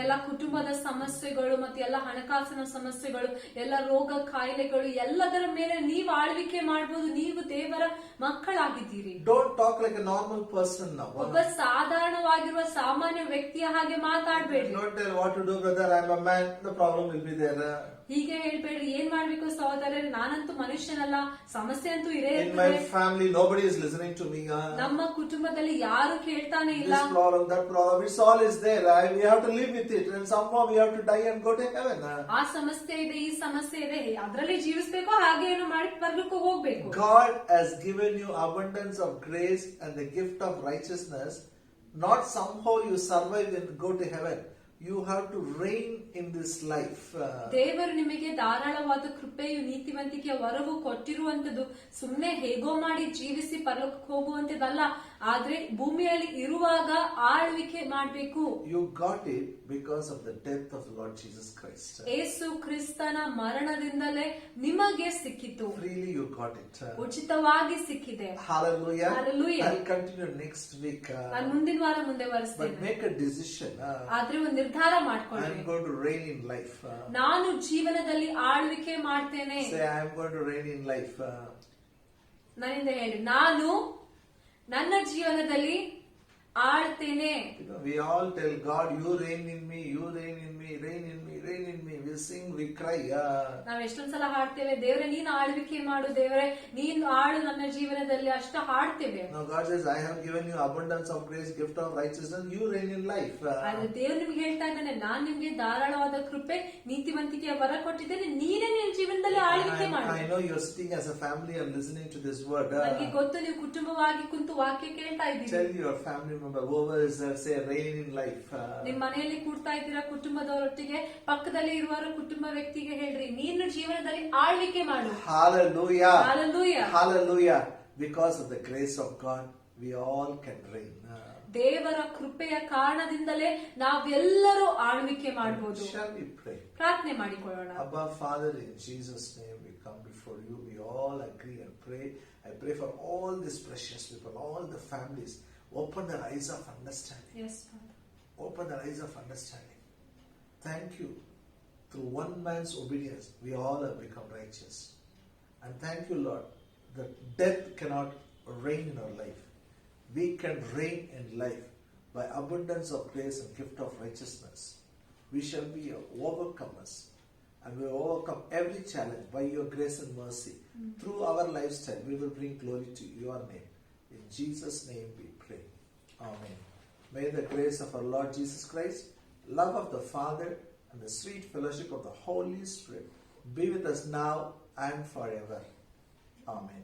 ಎಲ್ಲ ಕುಟುಂಬದ ಸಮಸ್ಯೆಗಳು ಮತ್ತೆ ಎಲ್ಲ ಹಣಕಾಸಿನ ಸಮಸ್ಯೆಗಳು, ಎಲ್ಲ ರೋಗ ಕಾಯಿಲೆಗಳು, ಎಲ್ಲದರ ಮೇಲೆ ನೀವು ಆಳ್ವಿಕೆ ಮಾಡಬಹುದು. ನೀವು ದೇವರ ಮಕ್ಕಳಾಗಿದ್ದೀರಿ. Don't talk like a normal person now. ಒಬ್ಬ ಸಾಧಾರಣವಾಗಿರುವ ಸಾಮಾನ್ಯ ವ್ಯಕ್ತಿಯ ಹಾಗೆ ಮಾತಾಡಬೇಡಿ. Don't tell what to do, brother. I'm a man. The problem will be there. ಹೀಗೆ ಹೇಳ್ಬೇಡ್ರಿ, ಏನ್ ಮಾಡ್ಬೇಕು ಸಹೋದರರೇ, ನಾನಂತೂ ಮನುಷ್ಯನಲ್ಲ, ಸಮಸ್ಯೆ ಅಂತೂ ಇರೇ In my family, nobody is listening to me. ನಮ್ಮ ಕುಟುಂಬದಲ್ಲಿ ಯಾರು ಕೇಳ್ತಾನೆ ಇಲ್ಲ. This problem, that problem, it's all is there. We have to live with it, and somehow we have to die and go to heaven. ಆ ಸಮಸ್ಯೆ ಇದೆ, ಈ ಸಮಸ್ಯೆ ಇದೆ, ಅದರಲ್ಲಿ ಜೀವಿಸ್ಬೇಕು, ಹಾಗೆ ಏನು ಮಾಡಿ ಪರಲೋಕಕ್ಕೆ ಹೋಗ್ಬೇಕು. God has given you abundance of grace and the gift of righteousness. Not somehow you survive and go to heaven. You have to reign in this life. ದೇವರು ನಿಮಗೆ ಧಾರಾಳವಾದ ಕೃಪೆಯು, ನೀತಿವಂತಿಕೆಯ ವರವು ಕೊಟ್ಟಿರುವಂತದ್ದು ಸುಮ್ನೆ ಹೇಗೋ ಮಾಡಿ ಜೀವಿಸಿ ಪರಲೋಕಕ್ಕೆ ಹೋಗುವಂತದಲ್ಲ, ಆದ್ರೆ ಭೂಮಿಯಲ್ಲಿ ಇರುವಾಗ ಆಳ್ವಿಕೆ ಮಾಡಬೇಕು. You got it because of the death of Lord Jesus Christ. ಯೇಸು ಕ್ರಿಸ್ತನ ಮರಣದಿಂದಲೇ ನಿಮಗೆ ಸಿಕ್ಕಿತು. Freely you got it. ಉಚಿತವಾಗಿ ಸಿಕ್ಕಿದೆ. Hallelujah. Hallelujah. I'll continue next week. ನಾನು ಮುಂದಿನ ವಾರ ಮುಂದೆ But ಬರೆಸ್ತೇನೆ. make a decision. ಆದ್ರೆ ಒಂದು ನಿರ್ಧಾರ ಮಾಡ್ಕೊಳ್ಳಿ. I'm going to reign in life. ನಾನು ಜೀವನದಲ್ಲಿ ಆಳ್ವಿಕೆ ಮಾಡ್ತೇನೆ. Say, I'm going to reign in life. ನನ್ನಿಂದ ಹೇಳಿ, ನಾನು ನನ್ನ ಜೀವನದಲ್ಲಿ ಆಳ್ತೇನೆ. You know, we all tell God, you reign in me, you reign in me, reign in me, reign in me. We sing, we cry. ನಾವ್ ಎಷ್ಟೊಂದ್ ಸಲ ಹಾಡ್ತೇವೆ, ದೇವ್ರೆ ನೀನ್ ಆಳ್ವಿಕೆ ಮಾಡು, ದೇವ್ರೆ ನೀನ್ ಆಳು ನನ್ನ ಜೀವನದಲ್ಲಿ, ಅಷ್ಟ ಹಾಡ್ತೇವೆ. Now God says, I have given you abundance of grace, gift of righteousness, you reign in life. ಆದ್ರೆ ದೇವ್ರು ನಿಮ್ಗೆ ಹೇಳ್ತಾ ಇದ್ದಾನೆ, ನಾನ್ ನಿಮ್ಗೆ ಧಾರಾಳವಾದ ಕೃಪೆ, ನೀತಿವಂತಿಕೆಯ ವರ ಕೊಟ್ಟಿದ್ದೇನೆ, ನೀನೇ ನಿನ್ ಜೀವನದಲ್ಲಿ ಆಳ್ವಿಕೆ ಮಾಡು. I know you're sitting as a family and listening to this word. ನನಗೆ ಗೊತ್ತು, ನೀವು ಕುಟುಂಬವಾಗಿ ಕುಂತು ವಾಕ್ಯ ಕೇಳ್ತಾ ಇದ್ದೀರಿ. Tell your family member, whoever is there, say reign in life. ನಿಮ್ ಮನೆಯಲ್ಲಿ ಕೂಡ್ತಾ ಇದ್ದೀರಾ ಕುಟುಂಬದವರೊಟ್ಟಿಗೆ, ಪಕ್ಕದಲ್ಲಿ ಇರುವವರು ಕುಟುಂಬ ವ್ಯಕ್ತಿಗೆ ಹೇಳ್ರಿ, ನೀನು ಜೀವನದಲ್ಲಿ ಆಳ್ವಿಕೆ ಮಾಡು. Hallelujah. Hallelujah. Hallelujah. Because of the grace of God, we all can reign. ದೇವರ ಕೃಪೆಯ ಕಾರಣದಿಂದಲೇ ನಾವೆಲ್ಲರೂ ಆಳ್ವಿಕೆ ಮಾಡಬಹುದು. Shall we pray? ಪ್ರಾರ್ಥನೆ ಮಾಡಿಕೊಳ್ಳೋಣ. Abba Father, in Jesus' name we come before you. We all agree and pray. I pray for all these precious people, all the families. Open their eyes of understanding. Yes, Father. Open their eyes of understanding. Thank you. Through one man's obedience, we all have become righteous. And thank you, Lord, that death cannot reign in our life. We can reign in life by abundance of grace and gift of righteousness. We shall be overcomers, and we will overcome every challenge by your grace and mercy. Through our lifestyle, we will bring glory to your name. In Jesus' name we pray. Amen. May the grace of our Lord Jesus Christ, love of the Father, and the sweet fellowship of the Holy Spirit be with us now and forever. Amen.